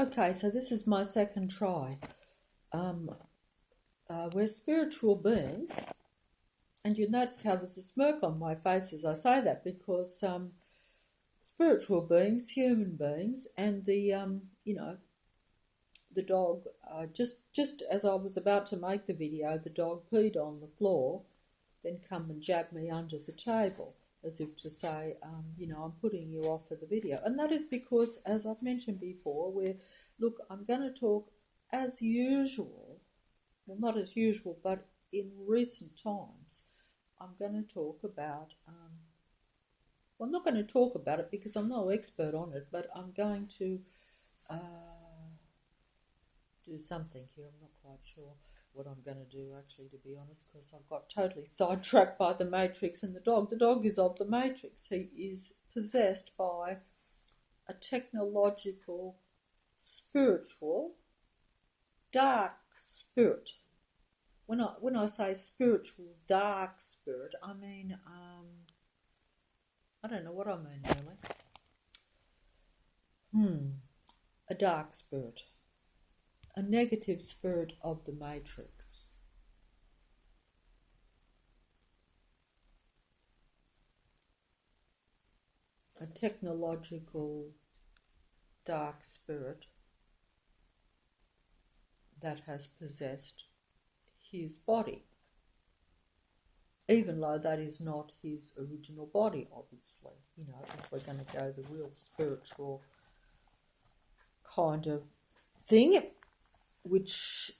Okay, so this is my second try. We're spiritual beings, and you notice how there's a smirk on my face as I say that, because spiritual beings, human beings, and the dog. Just as I was about to make the video, the dog peed on the floor, then come and jab me under the table, as if to say, I'm putting you off for the video. And that is because, as I've mentioned before, I'm going to talk as usual, well, not as usual, but in recent times, I'm going to talk about, I'm not going to talk about it because I'm no expert on it, but I'm going to do something here. I'm not quite sure what I'm going to do, actually, to be honest, because I've got totally sidetracked by the Matrix and the dog. The dog is of the Matrix. He is possessed by a technological, spiritual, dark spirit. When I say spiritual, dark spirit, I mean, I don't know what I mean, really. A dark spirit. A negative spirit of the Matrix. A technological dark spirit that has possessed his body, even though that is not his original body, obviously. If we're going to go the real spiritual kind of thing, which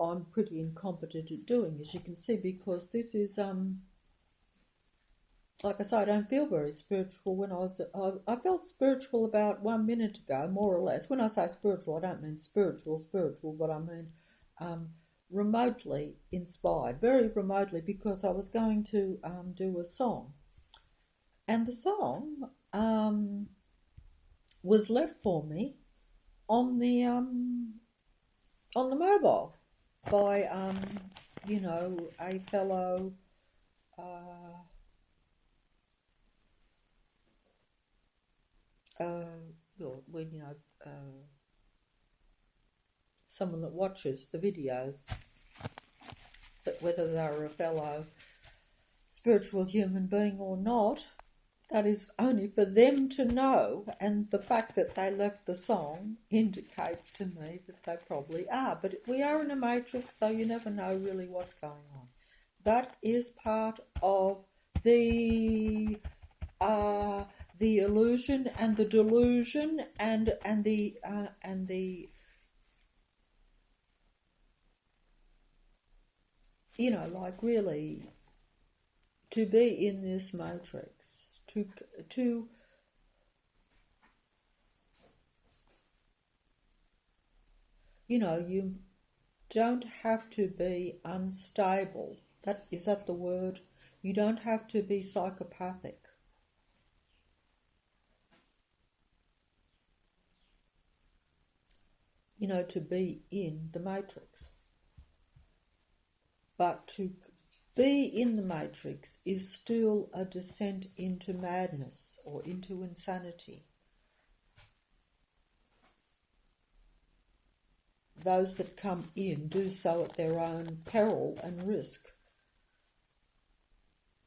I'm pretty incompetent at doing, as you can see, because this is, like I say, I don't feel very spiritual. I felt spiritual about 1 minute ago, more or less. When I say spiritual, I don't mean spiritual, but I mean remotely inspired, very remotely, because I was going to do a song. And the song was left for me on the mobile by a fellow someone that watches the videos, but whether they're a fellow spiritual human being or not, that is only for them to know, and the fact that they left the song indicates to me that they probably are. But we are in a matrix, so you never know really what's going on. That is part of the illusion and the delusion and the like really to be in this matrix, to you don't have to be unstable. Is that the word? You don't have to be psychopathic. To be in the matrix. But to be in the matrix is still a descent into madness or into insanity. Those that come in do so at their own peril and risk.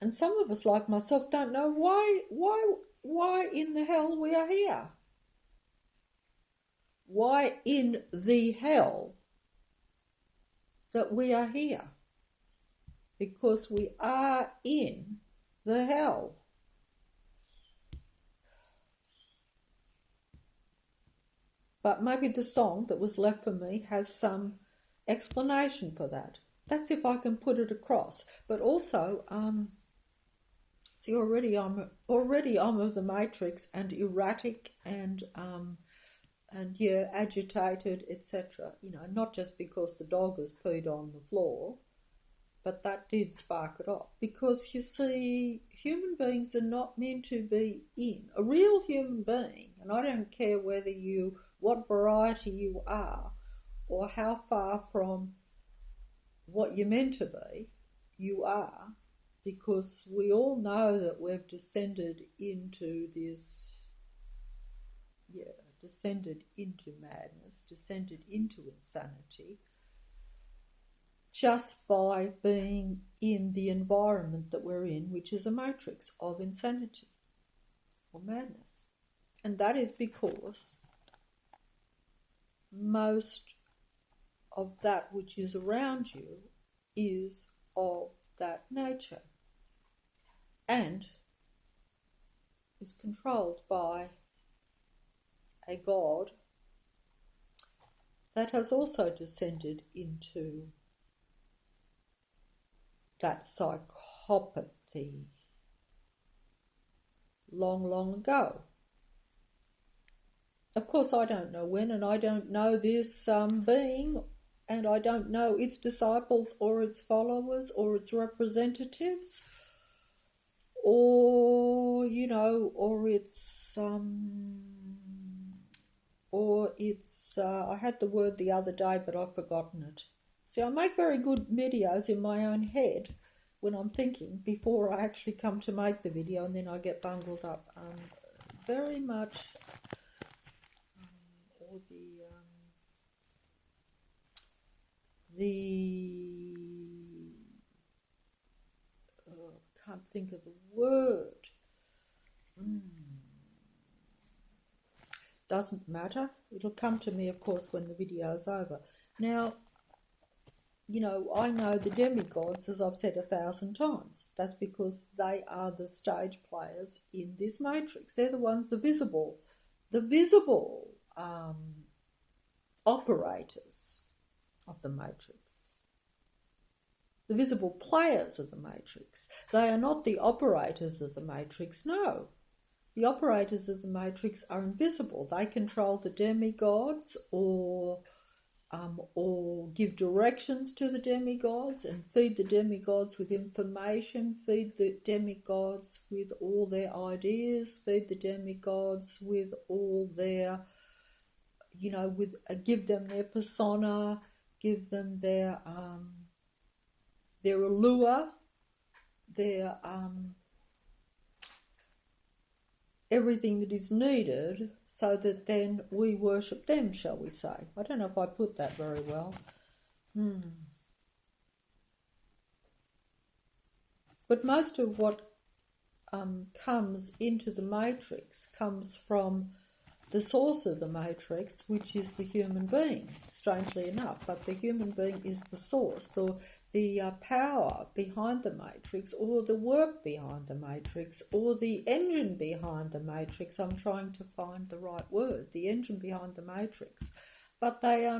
And some of us, like myself, don't know why in the hell we are here. Why in the hell that we are here? Because we are in the hell. But maybe the song that was left for me has some explanation for that. That's if I can put it across. But also, see, already I'm of the matrix and erratic and agitated, etc. Not just because the dog has peed on the floor, but that did spark it off. Because you see, human beings are not meant to be in. A real human being, and I don't care what variety you are, or how far from what you're meant to be you are, because we all know that we've descended into this descended into madness, descended into insanity, just by being in the environment that we're in, which is a matrix of insanity or madness. And that is because most of that which is around you is of that nature and is controlled by a God that has also descended into that psychopathy long, long ago. Of course, I don't know when, and I don't know this being, and I don't know its disciples or its followers or its representatives, or, or its, I had the word the other day, but I've forgotten it. See, I make very good videos in my own head when I'm thinking before I actually come to make the video, and then I get bungled up. Very much, or can't think of the word. Doesn't matter. It'll come to me, of course, when the video is over. Now, I know the demigods, as I've said 1,000 times. That's because they are the stage players in this matrix. They're the ones, the visible operators of the matrix. The visible players of the matrix. They are not the operators of the matrix, no. The operators of the matrix are invisible. They control the demigods or give directions to the demigods and feed the demigods with information, feed the demigods with all their ideas, feed the demigods with all their, give them their persona, give them their allure, their everything that is needed, so that then we worship them, shall we say. I don't know if I put that very well. But most of what comes into the matrix comes from the source of the matrix, which is the human being, strangely enough. But the human being is the source, the power behind the matrix, or the work behind the matrix, or the engine behind the matrix. I'm trying to find the right word. The engine behind the matrix. But they're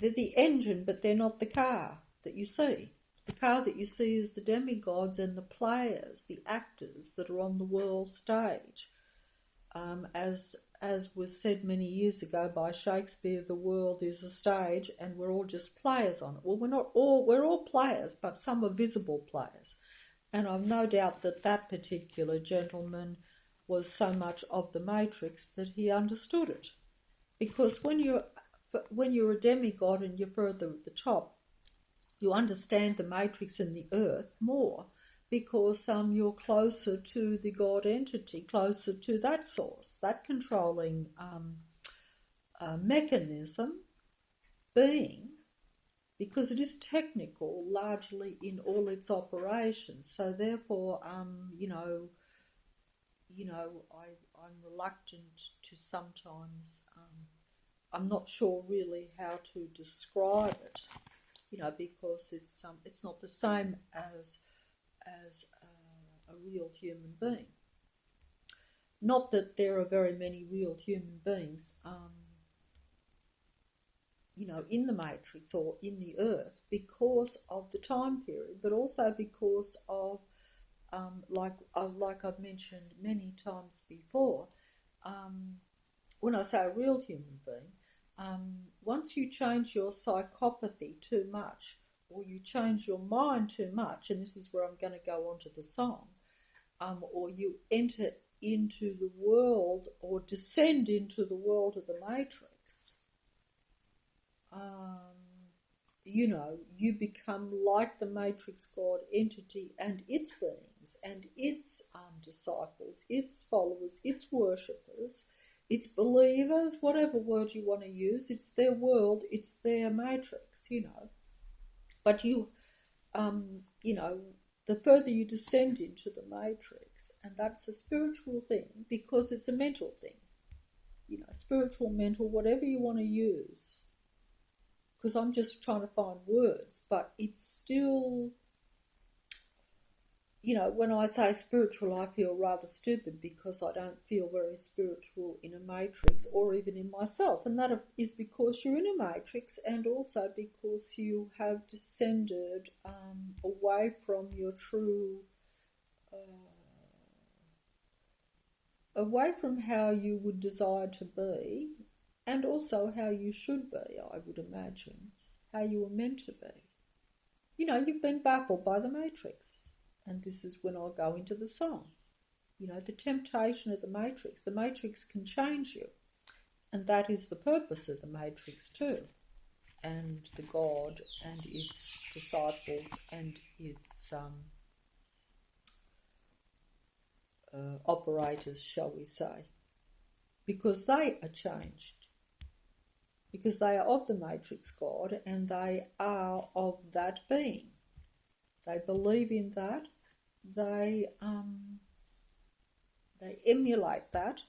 the engine, but they're not the car that you see. The car that you see is the demigods and the players, the actors that are on the world stage. As was said many years ago by Shakespeare, the world is a stage and we're all just players on it. Well, we're all players, but some are visible players. And I've no doubt that that particular gentleman was so much of the matrix that he understood it. Because when you're a demigod and you're further at the top, you understand the matrix and the earth more, because you're closer to the God entity, closer to that source, that controlling mechanism, being, because it is technical largely in all its operations. So therefore, I'm reluctant to sometimes, I'm not sure really how to describe it, because it's not the same as a real human being. Not that there are very many real human beings, in the matrix or in the earth because of the time period, but also because of, like I've mentioned many times before, when I say a real human being, once you change your psychopathy too much, or you change your mind too much, and this is where I'm going to go on to the song, or you enter into the world or descend into the world of the matrix, you become like the matrix God entity and its beings and its disciples, its followers, its worshippers, it's believers, whatever word you want to use. It's their world, it's their matrix, you know. But you know, the further you descend into the matrix, and that's a spiritual thing because it's a mental thing, you know, spiritual, mental, whatever you want to use. Because I'm just trying to find words, but it's still, you know, when I say spiritual, I feel rather stupid because I don't feel very spiritual in a matrix or even in myself. And that is because you're in a matrix and also because you have descended away from your true, away from how you would desire to be and also how you should be, I would imagine, how you were meant to be. You know, you've been baffled by the matrix. And this is when I'll go into the song. You know, the temptation of the matrix. The matrix can change you. And that is the purpose of the matrix too. And the God and its disciples and its operators, shall we say. Because they are changed. Because they are of the matrix God and they are of that being. They believe in that. They emulate that.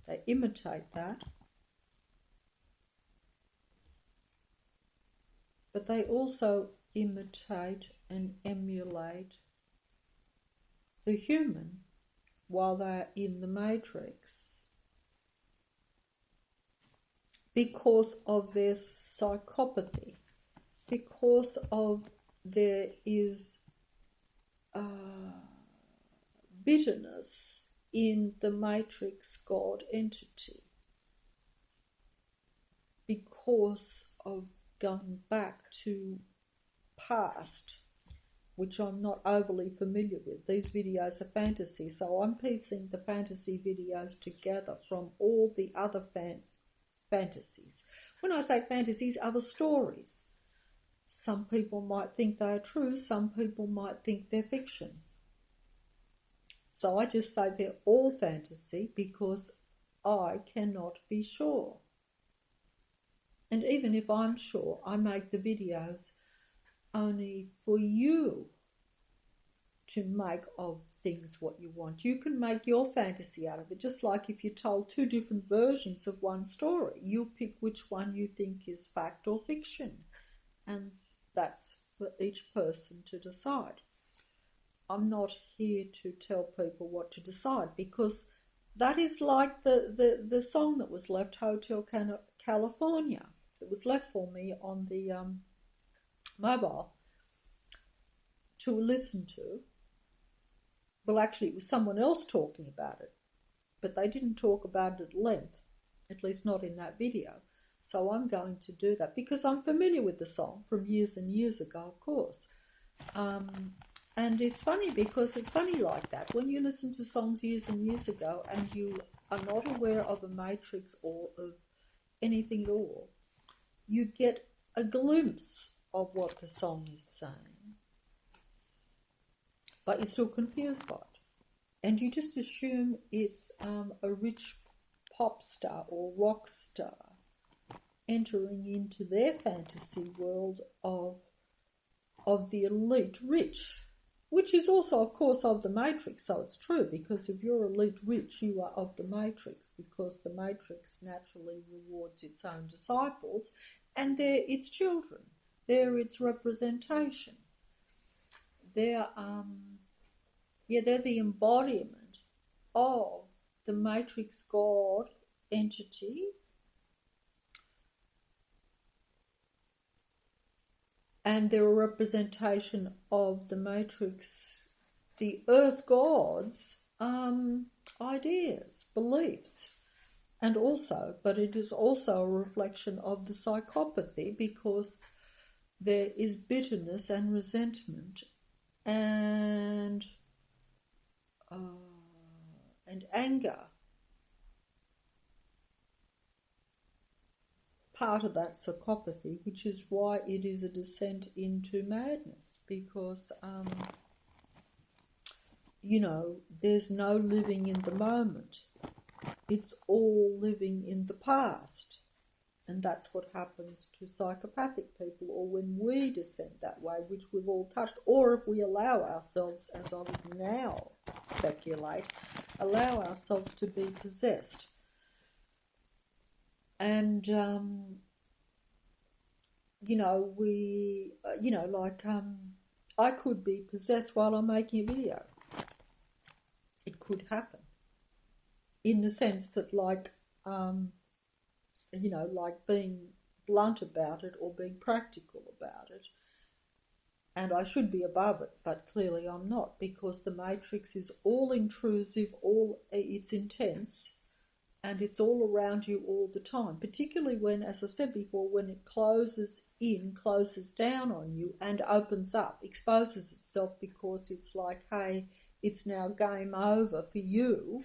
They imitate that. But they also imitate and emulate the human while they're in the matrix because of their psychopathy. Because of there is bitterness in the matrix God entity. Because of going back to past, which I'm not overly familiar with. These videos are fantasy, so I'm piecing the fantasy videos together from all the other fantasies. When I say fantasies, other stories. Some people might think they are true, some people might think they're fiction. So I just say they're all fantasy because I cannot be sure. And even if I'm sure, I make the videos only for you to make of things what you want. You can make your fantasy out of it, just like if you told two different versions of one story. You pick which one you think is fact or fiction. And that's for each person to decide. I'm not here to tell people what to decide because that is like the song that was left, Hotel California. It was left for me on the mobile to listen to. Well, actually, it was someone else talking about it, but they didn't talk about it at length, at least not in that video. So I'm going to do that because I'm familiar with the song from years and years ago, of course. And it's funny because it's funny like that. When you listen to songs years and years ago and you are not aware of a matrix or of anything at all, you get a glimpse of what the song is saying. But you're still confused by it. And you just assume it's a rich pop star or rock star entering into their fantasy world of the elite rich, which is also, of course, of the matrix. So it's true, because if you're elite rich, you are of the matrix, because the matrix naturally rewards its own disciples, and they're its children. They're its representation. They're the embodiment of the matrix God entity, and they're a representation of the matrix, the earth gods' ideas, beliefs, and also, but it is also a reflection of the psychopathy, because there is bitterness and resentment and anger, part of that psychopathy, which is why it is a descent into madness, because there's no living in the moment. It's all living in the past. And that's what happens to psychopathic people, or when we descend that way, which we've all touched, or if we allow ourselves, as I would now speculate, allow ourselves to be possessed. And, I could be possessed while I'm making a video. It could happen. In the sense that, like being blunt about it or being practical about it. And I should be above it, but clearly I'm not, because the matrix is all intrusive, it's intense, and it's all around you all the time, particularly when, as I've said before, when it closes down on you and opens up, exposes itself, because it's like, hey, it's now game over for you.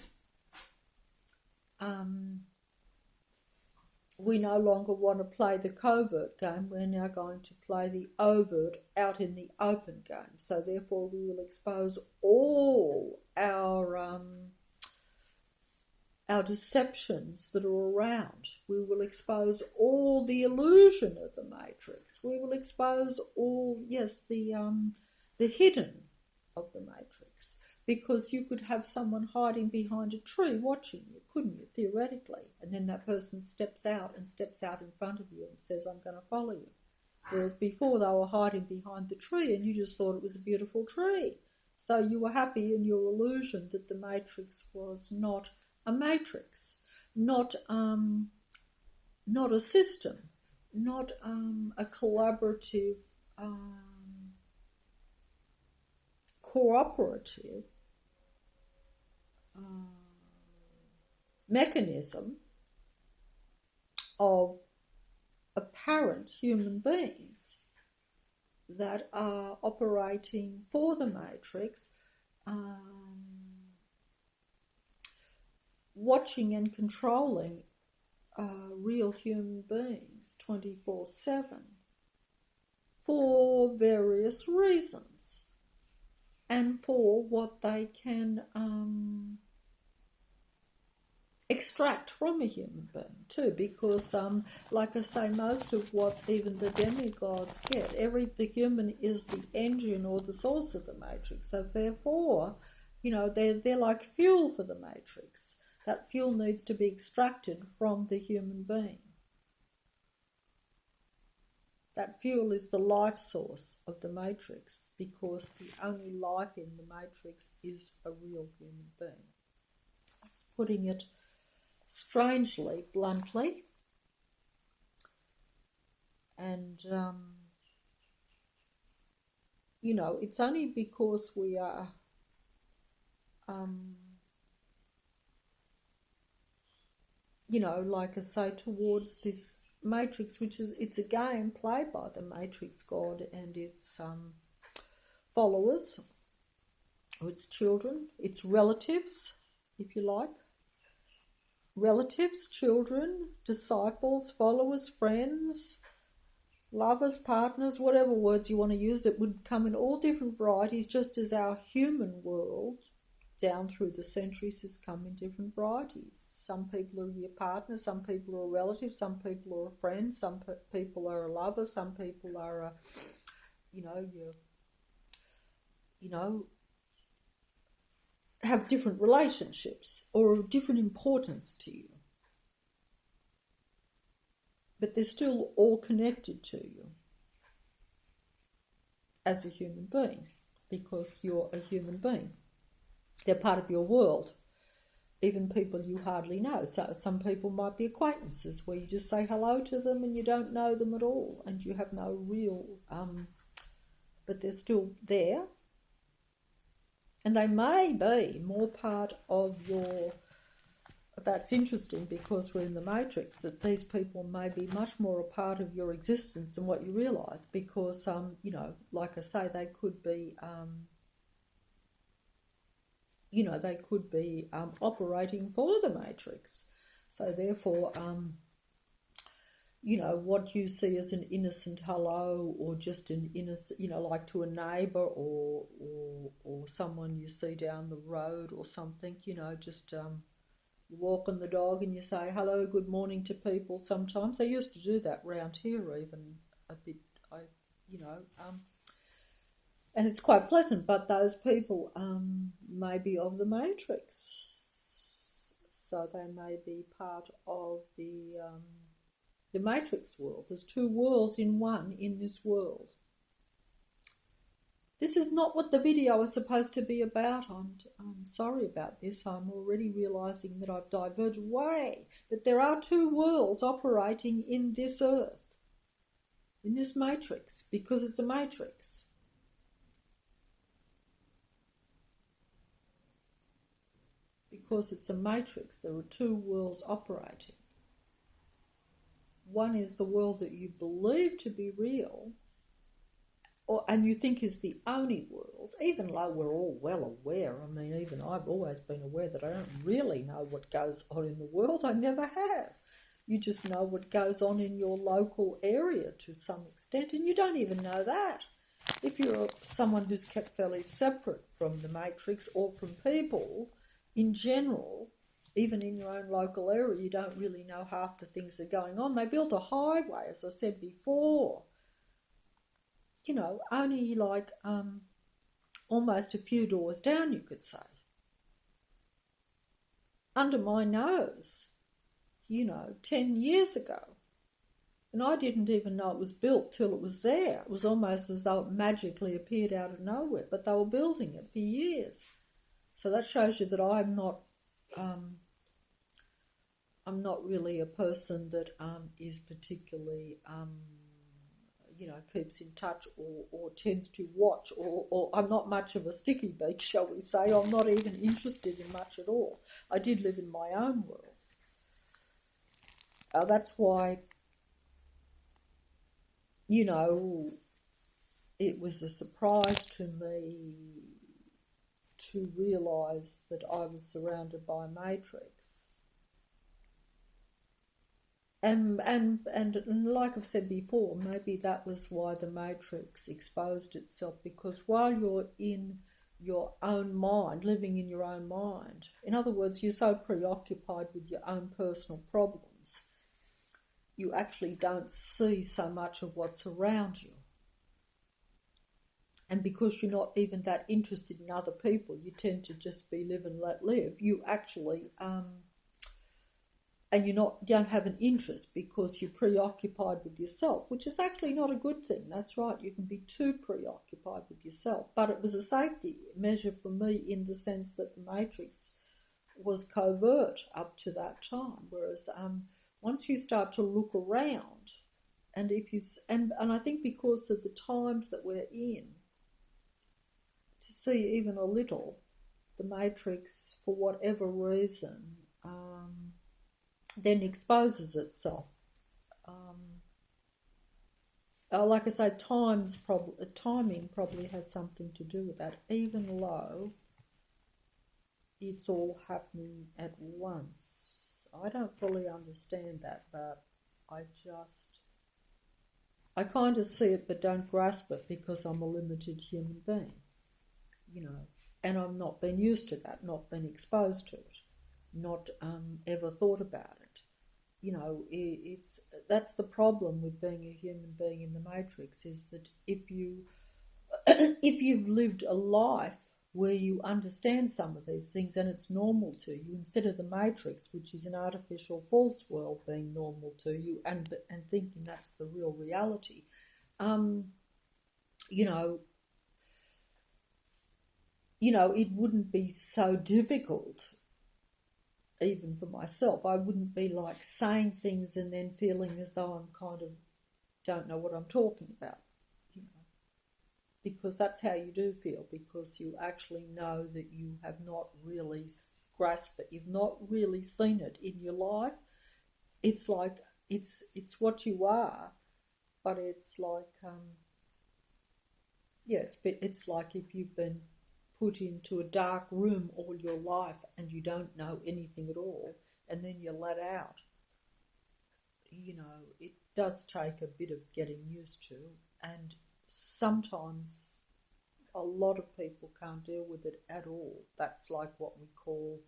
We no longer want to play the covert game. We're now going to play the overt, out in the open game. So therefore we will expose all our deceptions that are around. We will expose all the illusion of the matrix. We will expose all, the hidden of the matrix. Because you could have someone hiding behind a tree watching you, couldn't you, theoretically? And then that person steps out in front of you and says, I'm going to follow you. Whereas before they were hiding behind the tree and you just thought it was a beautiful tree. So you were happy in your illusion that the matrix was not a matrix, not a system, not a collaborative, cooperative mechanism of apparent human beings that are operating for the matrix, watching and controlling real human beings 24/7 for various reasons and for what they can extract from a human being too, because like I say, most of what even the demigods get, the human is the engine or the source of the matrix, so therefore they're like fuel for the matrix. That fuel needs to be extracted from the human being. That fuel is the life source of the matrix, because the only life in the matrix is a real human being. That's putting it strangely bluntly. And, it's only because we are like I say, towards this matrix, which is, it's a game played by the matrix god and its followers, or its children, its relatives, if you like. Relatives, children, disciples, followers, friends, lovers, partners, whatever words you want to use, that would come in all different varieties, just as our human world down through the centuries has come in different varieties. Some people are your partner, some people are a relative, some people are a friend, some people are a lover, some people are have different relationships or of different importance to you. But they're still all connected to you as a human being, because you're a human being. They're part of your world, even people you hardly know. So some people might be acquaintances where you just say hello to them and you don't know them at all and you have no real, but they're still there. And they may be more part of your, that's interesting, because we're in the matrix, that these people may be much more a part of your existence than what you realise, because, like I say, they could be, operating for the matrix. So therefore, what you see as an innocent hello, or just an innocent, like to a neighbour, or someone you see down the road or something, just you walk on the dog and you say hello, good morning to people. Sometimes they used to do that round here even a bit, and it's quite pleasant. But those people may be of the Matrix, so they may be part of the Matrix world. There's two worlds in one in this world. This is not what the video is supposed to be about. I'm sorry about this. I'm already realising that I've diverged way. That there are two worlds operating in this earth, in this matrix, because it's a matrix. Because it's a matrix, there are two worlds operating. One is the world that you believe to be real, and you think is the only world, even though we're all well aware. I mean, even I've always been aware that I don't really know what goes on in the world. I never have. You just know what goes on in your local area to some extent, and you don't even know that. If you're someone who's kept fairly separate from the matrix or from people in general, even in your own local area, you don't really know half the things that are going on. They built a highway, as I said before, only like almost a few doors down, you could say, under my nose, 10 years ago. And I didn't even know it was built till it was there. It was almost as though it magically appeared out of nowhere, but they were building it for years. So that shows you that I'm not really a person that is particularly, keeps in touch or tends to watch, or I'm not much of a sticky beak, shall we say. I'm not even interested in much at all. I did live in my own world. That's why, it was a surprise to me to realise that I was surrounded by a matrix. And like I've said before, maybe that was why the matrix exposed itself, because while you're in your own mind, living in your own mind, in other words, you're so preoccupied with your own personal problems, you actually don't see so much of what's around you. And because you're not even that interested in other people, you tend to just be live and let live. You actually, and you don't have an interest because you're preoccupied with yourself, which is actually not a good thing. That's right, you can be too preoccupied with yourself. But it was a safety measure for me in the sense that the matrix was covert up to that time. Whereas once you start to look around, and I think because of the times that we're in, to see even a little, the matrix, for whatever reason, then exposes itself. Like I say, timing probably has something to do with that, even though it's all happening at once. I don't fully understand that, but I kind of see it but don't grasp it because I'm a limited human being. And I've not been used to that, not been exposed to it, not ever thought about it. That's the problem with being a human being in the matrix, is that if you've lived a life where you understand some of these things and it's normal to you, instead of the matrix, which is an artificial false world, being normal to you and thinking that's the real reality, it wouldn't be so difficult, even for myself. I wouldn't be like saying things and then feeling as though I'm kind of don't know what I'm talking about, because that's how you do feel, because you actually know that you have not really grasped it, you've not really seen it in your life. It's like, it's what you are, but it's like, it's like if you've been put into a dark room all your life and you don't know anything at all, and then you're let out. does take a bit of getting used to, and sometimes a lot of people can't deal with it at all. That's like what we call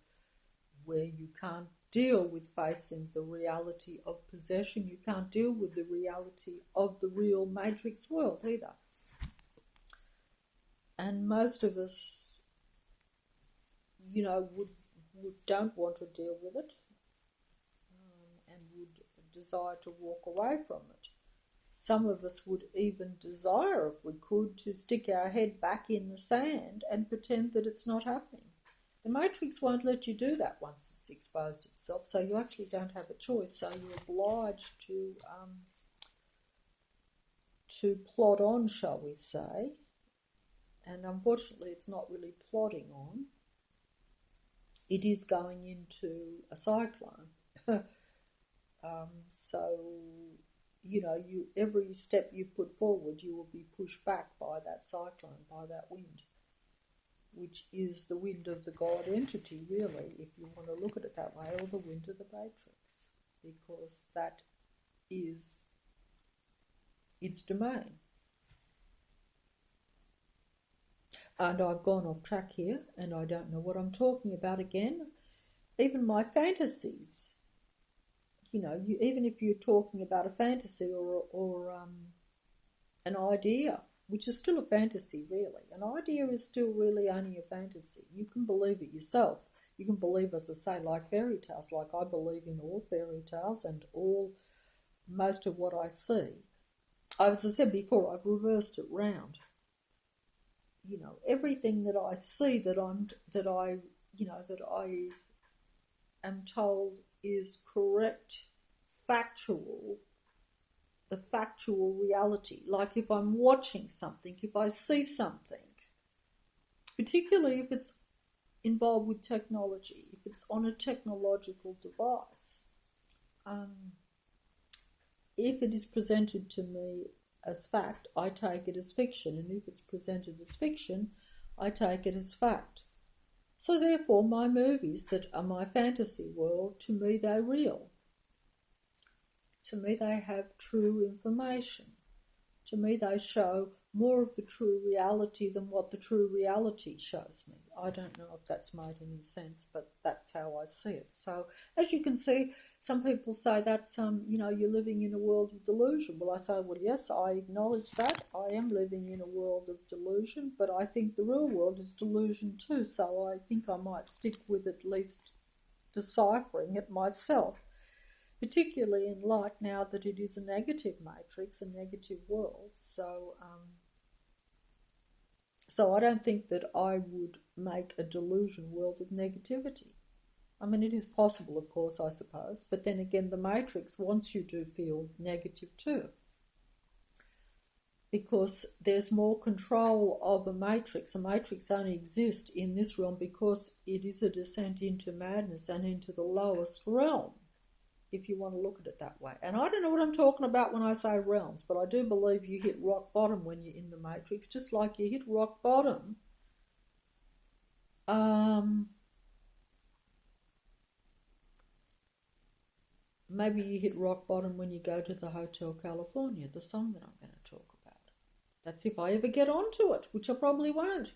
where you can't deal with facing the reality of possession. You can't deal with the reality of the real matrix world either. And most of us, don't want to deal with it, and would desire to walk away from it. Some of us would even desire, if we could, to stick our head back in the sand and pretend that it's not happening. The matrix won't let you do that once it's exposed itself, so you actually don't have a choice. So you're obliged to plod on, shall we say. And unfortunately, it's not really plodding on. It is going into a cyclone. Every step you put forward, you will be pushed back by that cyclone, by that wind, which is the wind of the God entity, really, if you want to look at it that way, or the wind of the matrix, because that is its domain. And I've gone off track here, and I don't know what I'm talking about again. Even my fantasies, even if you're talking about a fantasy or an idea, which is still a fantasy, really. An idea is still really only a fantasy. You can believe it yourself. You can believe, as I say, like fairy tales, like I believe in all fairy tales and most of what I see. As I said before, I've reversed it round. Everything that I see that I am told is correct, the factual reality. Like if I'm watching something, if I see something, particularly if it's involved with technology, if it's on a technological device, if it is presented to me as fact, I take it as fiction, and if it's presented as fiction, I take it as fact. So therefore, my movies that are my fantasy world, to me they're real. To me they have true information. To me they show more of the true reality than what the true reality shows me. I don't know if that's made any sense, but that's how I see it. So as you can see, some people say that you're living in a world of delusion. Well, I say, well, yes, I acknowledge that. I am living in a world of delusion, but I think the real world is delusion too. So I think I might stick with at least deciphering it myself, particularly in light now that it is a negative matrix, a negative world. So I don't think that I would make a delusion world of negativity. I mean, it is possible, of course, I suppose, but then again, the matrix wants you to feel negative too, because there's more control of a matrix. A matrix only exists in this realm because it is a descent into madness and into the lowest realm, if you want to look at it that way. And I don't know what I'm talking about when I say realms, but I do believe you hit rock bottom when you're in the matrix, just like you hit rock bottom maybe you hit rock bottom when you go to the Hotel California, the song that I'm going to talk about. That's if I ever get onto it, which I probably won't.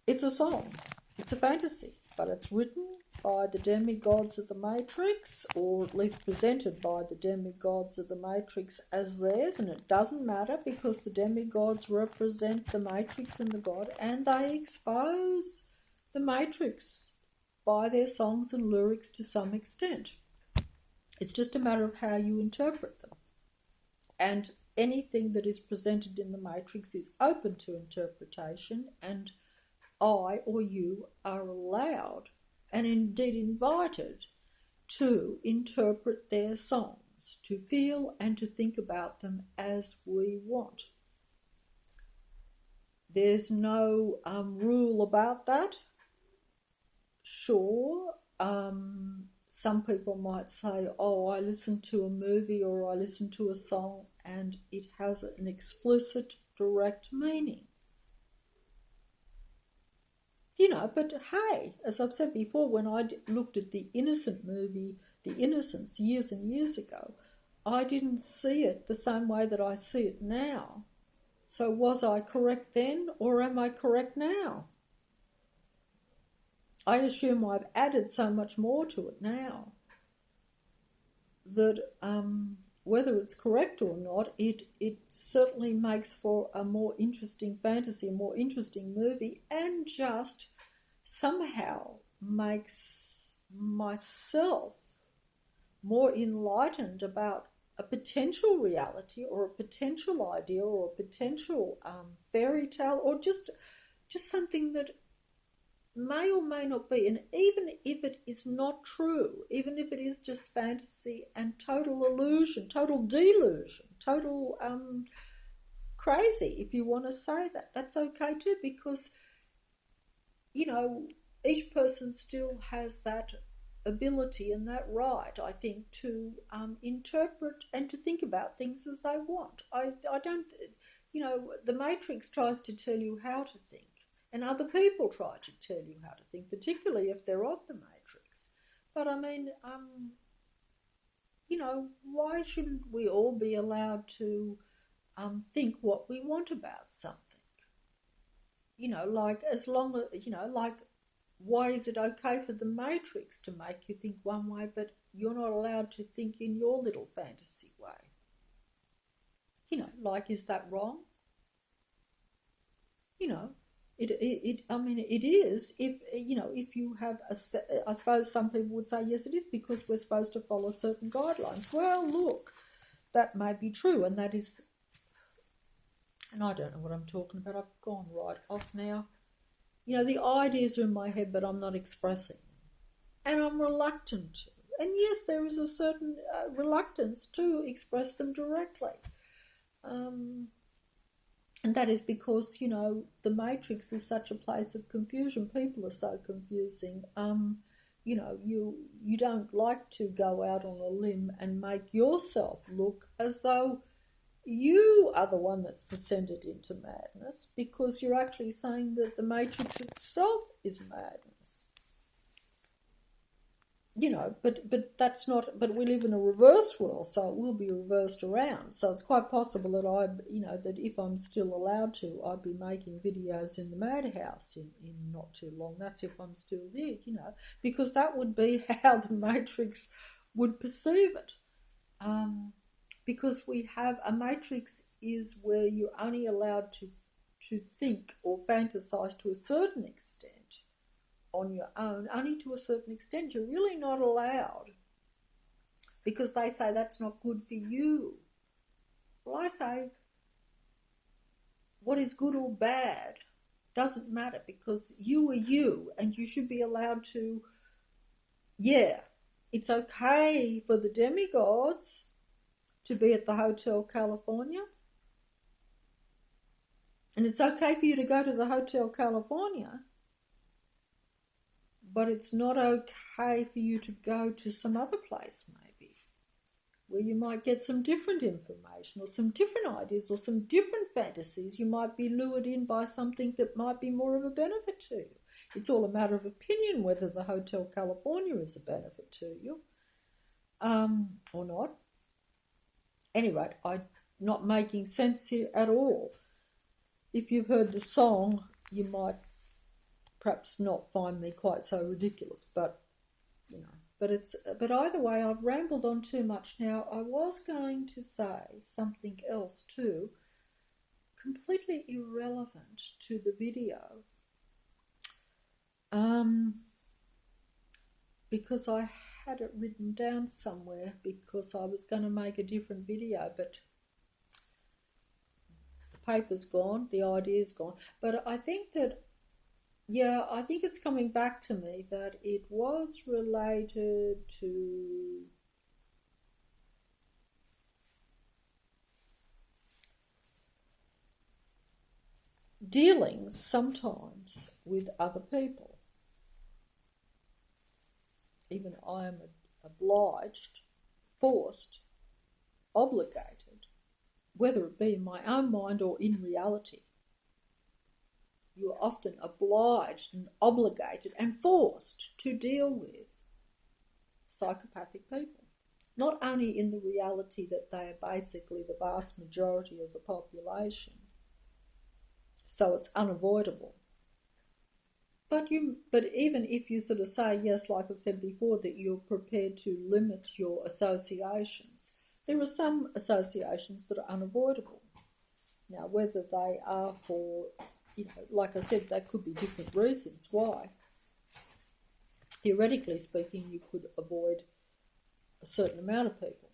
It's a song. It's a fantasy, but it's written by the demigods of the Matrix, or at least presented by the demigods of the Matrix as theirs, and it doesn't matter because the demigods represent the Matrix and the God, and they expose the Matrix by their songs and lyrics to some extent. It's just a matter of how you interpret them. And anything that is presented in the Matrix is open to interpretation, and I or you are allowed and indeed invited to interpret their songs, to feel and to think about them as we want. There's no rule about that. Sure, some people might say, oh, I listened to a movie or I listened to a song and it has an explicit, direct meaning. But hey, as I've said before, when I looked at the Innocent movie, The Innocents, years and years ago, I didn't see it the same way that I see it now. So was I correct then, or am I correct now? I assume I've added so much more to it now that whether it's correct or not, it certainly makes for a more interesting fantasy, a more interesting movie, and just somehow makes myself more enlightened about a potential reality or a potential idea or a potential fairy tale, or just something that may or may not be. And even if it is not true, even if it is just fantasy and total illusion, total delusion, total crazy, if you want to say that, that's okay too, because, you know, each person still has that ability and that right, I think, to interpret and to think about things as they want. I don't, you know, the Matrix tries to tell you how to think, and other people try to tell you how to think, particularly if they're of the Matrix. But I mean, you know, why shouldn't we all be allowed to think what we want about something? You know, like, as long as, you know, like, why is it okay for the Matrix to make you think one way, but you're not allowed to think in your little fantasy way? You know, like, is that wrong? You know, I mean, it is. If, you know, if you have I suppose some people would say, yes, it is, because we're supposed to follow certain guidelines. Well, look, that may be true, and that is, and I don't know what I'm talking about. I've gone right off now. You know, the ideas are in my head, but I'm not expressing them. And I'm reluctant to. And yes, there is a certain reluctance to express them directly. And that is because, you know, the Matrix is such a place of confusion. People are so confusing. You know, you don't like to go out on a limb and make yourself look as though you are the one that's descended into madness, because you're actually saying that the Matrix itself is madness. You know, but that's not, but we live in a reverse world, so it will be reversed around. So it's quite possible that you know, that if I'm still allowed to, I'd be making videos in the madhouse in not too long. That's if I'm still there, you know, because that would be how the Matrix would perceive it. Because we have a Matrix is where you're only allowed to think or fantasize to a certain extent on your own, only to a certain extent. You're really not allowed, because they say that's not good for you. Well, I say what is good or bad doesn't matter, because you are you, and you should be allowed to, yeah, it's okay for the demigods to be at the Hotel California. And it's okay for you to go to the Hotel California, but it's not okay for you to go to some other place, maybe, where you might get some different information or some different ideas or some different fantasies. You might be lured in by something that might be more of a benefit to you. It's all a matter of opinion whether the Hotel California is a benefit to you or not. Anyway, I'm not making sense here at all. If you've heard the song, you might perhaps not find me quite so ridiculous, but, you know, but either way, I've rambled on too much now. I was going to say something else too, completely irrelevant to the video, because I had it written down somewhere, because I was going to make a different video, but the paper's gone, the idea's gone. But I think that, yeah, I think it's coming back to me that it was related to dealings sometimes with other people. Even I am obliged, forced, obligated, whether it be in my own mind or in reality. You are often obliged and obligated and forced to deal with psychopathic people. not only in the reality that they are basically the vast majority of the population, so it's unavoidable. But even if you sort of say, yes, like I've said before, that you're prepared to limit your associations, there are some associations that are unavoidable. Now, whether they are for, like I said, they could be different reasons why. Theoretically speaking, you could avoid a certain amount of people.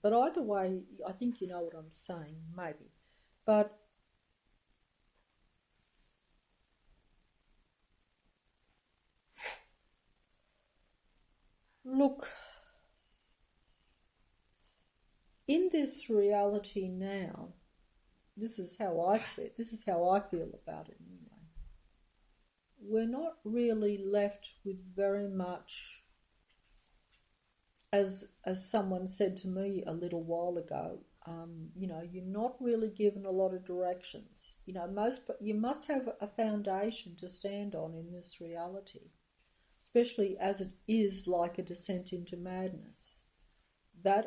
But either way, I think you know what I'm saying, maybe. But look, in this reality now, this is how I see it, this is how I feel about it anyway. We're not really left with very much, as someone said to me a little while ago, you're not really given a lot of directions. You must have a foundation to stand on in this reality, especially as it is like a descent into madness.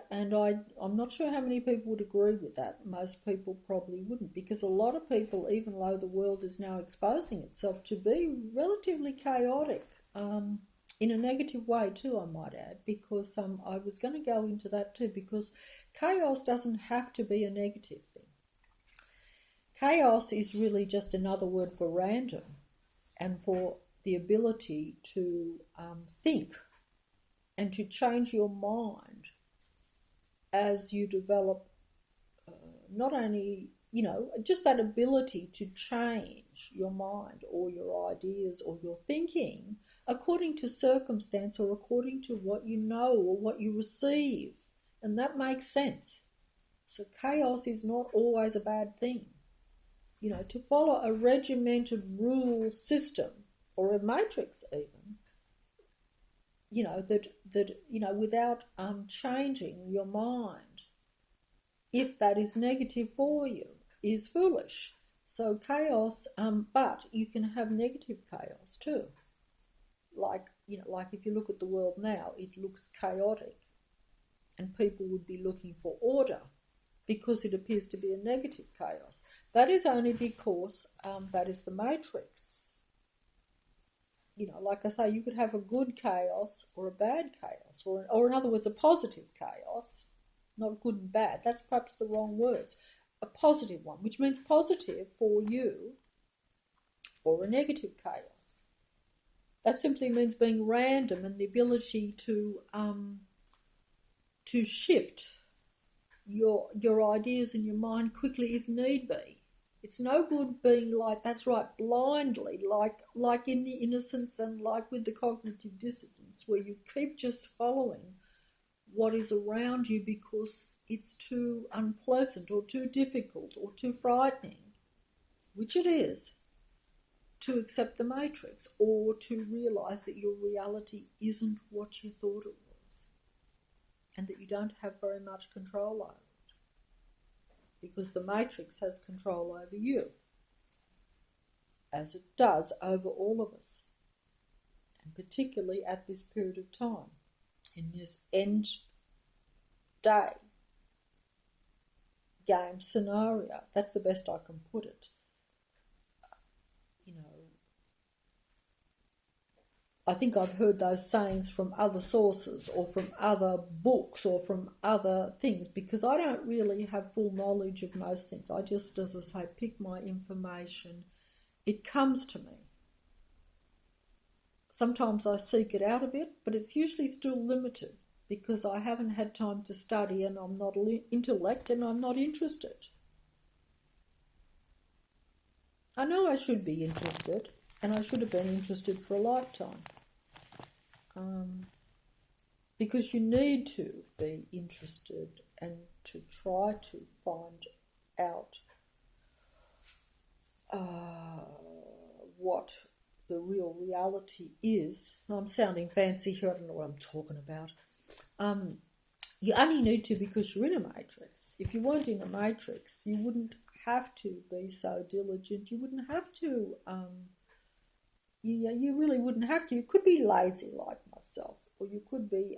And I'm not sure how many people would agree with that. Most people probably wouldn't, because a lot of people, even though the world is now exposing itself to be relatively chaotic, in a negative way too, I might add, because I was going to go into that too, because chaos doesn't have to be a negative thing. Chaos is really just another word for random and for the ability to think and to change your mind as you develop not only, just that ability to change your mind or your ideas or your thinking according to circumstance or according to what you know or what you receive. And that makes sense. So chaos is not always a bad thing. To follow a regimented rule system or a matrix even, without changing your mind, if that is negative for you, is foolish. So chaos, but you can have negative chaos too. Like if you look at the world now, it looks chaotic, and people would be looking for order because it appears to be a negative chaos. That is only because that is the matrix. Like I say, you could have a good chaos or a bad chaos, or in other words, a positive chaos, not good and bad. That's perhaps the wrong words. A positive one, which means positive for you, or a negative chaos. That simply means being random and the ability to shift your ideas in your mind quickly if need be. It's no good being like, that's right, blindly, like in the innocence and like with the cognitive dissonance, where you keep just following what is around you because it's too unpleasant or too difficult or too frightening, which it is, to accept the matrix or to realise that your reality isn't what you thought it was and that you don't have very much control over it. Because the matrix has control over you, as it does over all of us, and particularly at this period of time, in this end day game scenario. That's the best I can put it. I think I've heard those sayings from other sources or from other books or from other things, because I don't really have full knowledge of most things. I just, as I say, pick my information. It comes to me. Sometimes I seek it out a bit, but it's usually still limited because I haven't had time to study and I'm not intellect and I'm not interested. I know I should be interested, and I should have been interested for a lifetime. Because you need to be interested and to try to find out what the real reality is. I'm sounding fancy here, I don't know what I'm talking about. You only need to because you're in a matrix. If you weren't in a matrix, you wouldn't have to be so diligent. You wouldn't have to, you really wouldn't have to. You could be lazy like myself, or you could be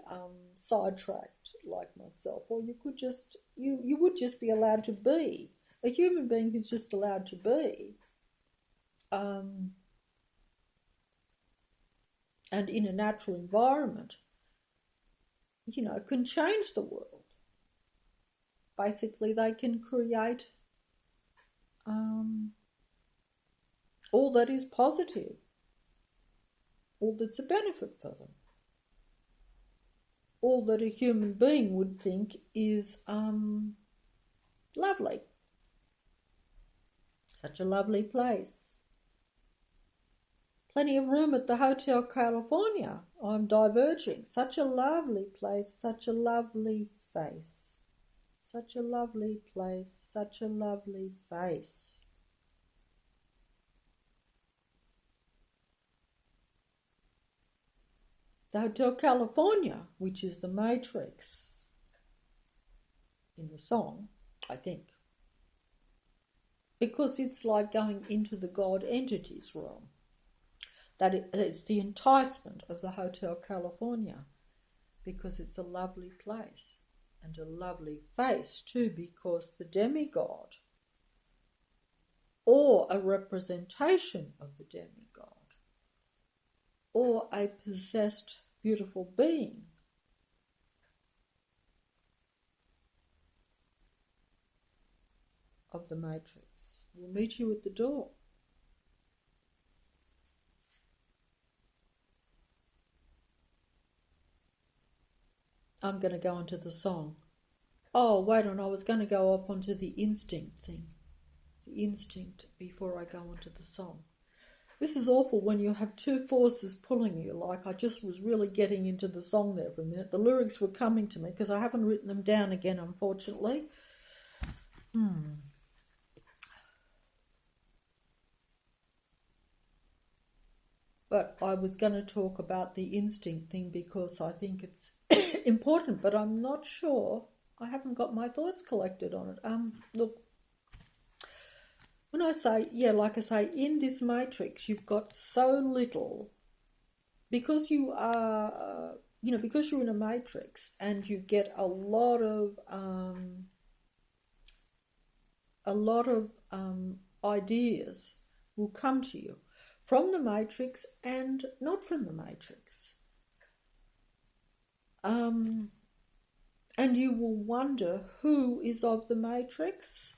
sidetracked like myself, or you could just you would just be allowed to be a human being who's just allowed to be, and in a natural environment, can change the world. Basically, they can create all that is positive, all that's a benefit for them, all that a human being would think is lovely. Such a lovely place. Plenty of room at the Hotel California. I'm diverging. Such a lovely place, such a lovely face. Such a lovely place, such a lovely face. The Hotel California, which is the Matrix in the song, I think. Because it's like going into the God entities realm. That it's the enticement of the Hotel California, because it's a lovely place and a lovely face too, because the demigod, or a representation of the demigod, or a possessed beautiful being, of the Matrix will meet you at the door. I'm going to go onto the song. Oh, wait on, I was going to go off onto the instinct thing. The instinct before I go onto the song. This is awful when you have two forces pulling you. Like, I just was really getting into the song there for a minute. The lyrics were coming to me because I haven't written them down again, unfortunately. But I was going to talk about the instinct thing because I think it's important, but I'm not sure. I haven't got my thoughts collected on it. Look, when I say, like I say, in this matrix, you've got so little, because you are, because you're in a matrix, and you get a lot of ideas will come to you from the matrix and not from the matrix. And you will wonder who is of the matrix,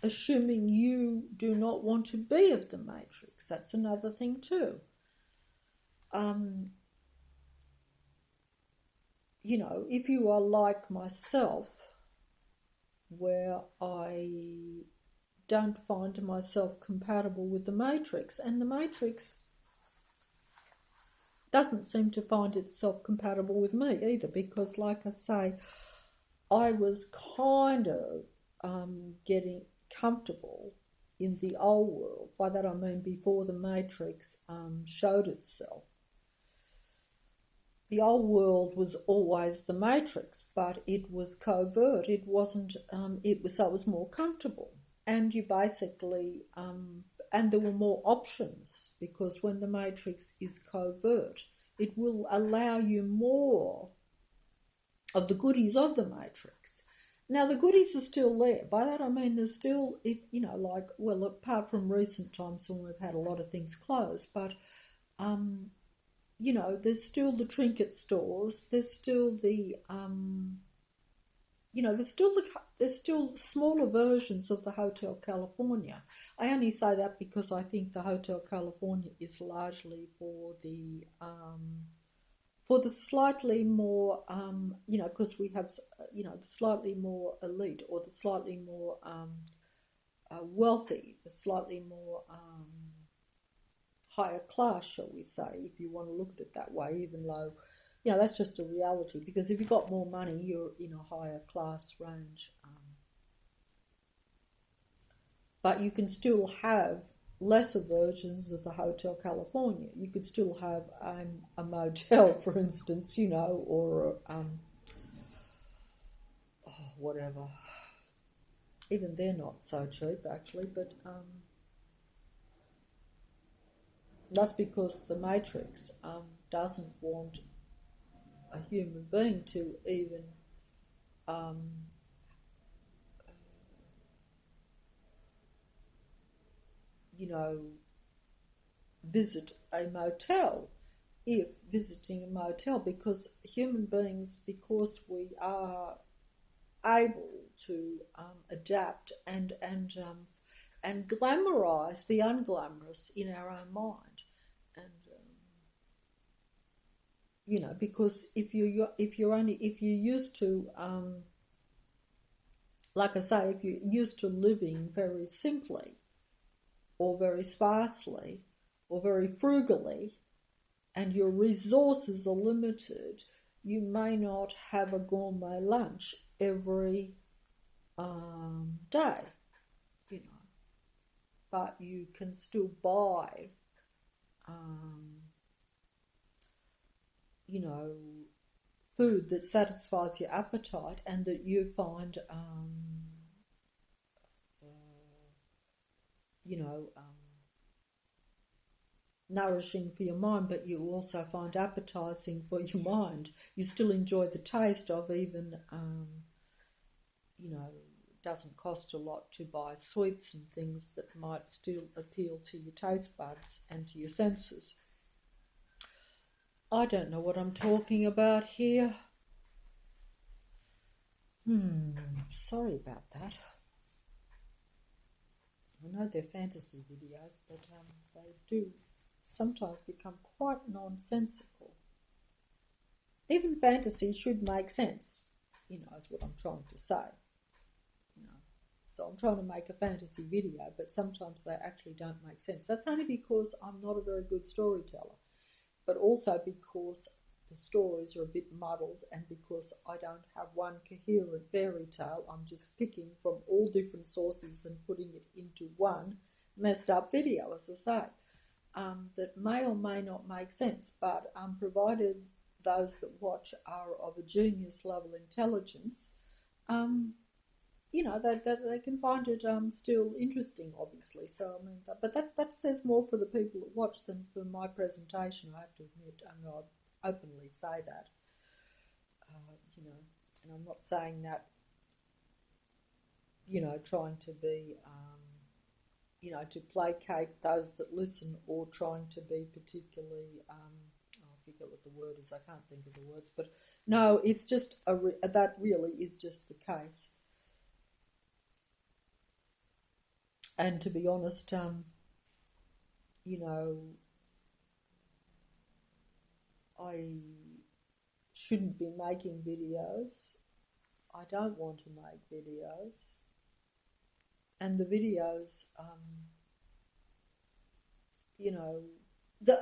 assuming you do not want to be of the matrix. That's another thing too. If you are like myself, where I don't find myself compatible with the matrix, and the matrix doesn't seem to find itself compatible with me either, because like I say, I was kind of getting comfortable in the old world. By that I mean before the matrix showed itself. The old world was always the matrix, but it was covert. It wasn't, it was more comfortable. And you basically, and there were more options, because when the matrix is covert, it will allow you more of the goodies of the matrix. Now, the goodies are still there. By that I mean there's still, apart from recent times when we've had a lot of things closed, but, there's still the trinket stores, there's still the, there's still smaller versions of the Hotel California. I only say that because I think the Hotel California is largely for the slightly more, because we have, the slightly more elite, or the slightly more wealthy, the slightly more higher class, shall we say, if you want to look at it that way, even though, that's just a reality, because if you've got more money, you're in a higher class range. But you can still have lesser versions of the Hotel California. You could still have a motel, for instance, or whatever. Even they're not so cheap, actually, but that's because the matrix doesn't want a human being to even um, you know, visit a motel, if visiting a motel, because human beings, because we are able to adapt and glamorize the unglamorous in our own mind, and because if you're used to like I say, if you're used to living very simply or very sparsely or very frugally, and your resources are limited, you may not have a gourmet lunch every day, but you can still buy, food that satisfies your appetite and that you find, nourishing for your mind, but you also find appetizing for your mind. You still enjoy the taste of, even, it doesn't cost a lot to buy sweets and things that might still appeal to your taste buds and to your senses. I don't know what I'm talking about here. Sorry about that. I know they're fantasy videos, but they do sometimes become quite nonsensical. Even fantasy should make sense, is what I'm trying to say. So I'm trying to make a fantasy video, but sometimes they actually don't make sense. That's only because I'm not a very good storyteller, but also because the stories are a bit muddled, and because I don't have one coherent fairy tale. I'm just picking from all different sources and putting it into one messed up video, as I say, that may or may not make sense, but provided those that watch are of a genius level intelligence, they can find it still interesting, obviously. So I mean, but that says more for the people that watch than for my presentation. I have to admit, I openly say that, and I'm not saying that, trying to be, to placate those that listen, or trying to be particularly, I forget what the word is. I can't think of the words, but no, it's just that really is just the case. And to be honest, I shouldn't be making videos. I don't want to make videos. And the videos,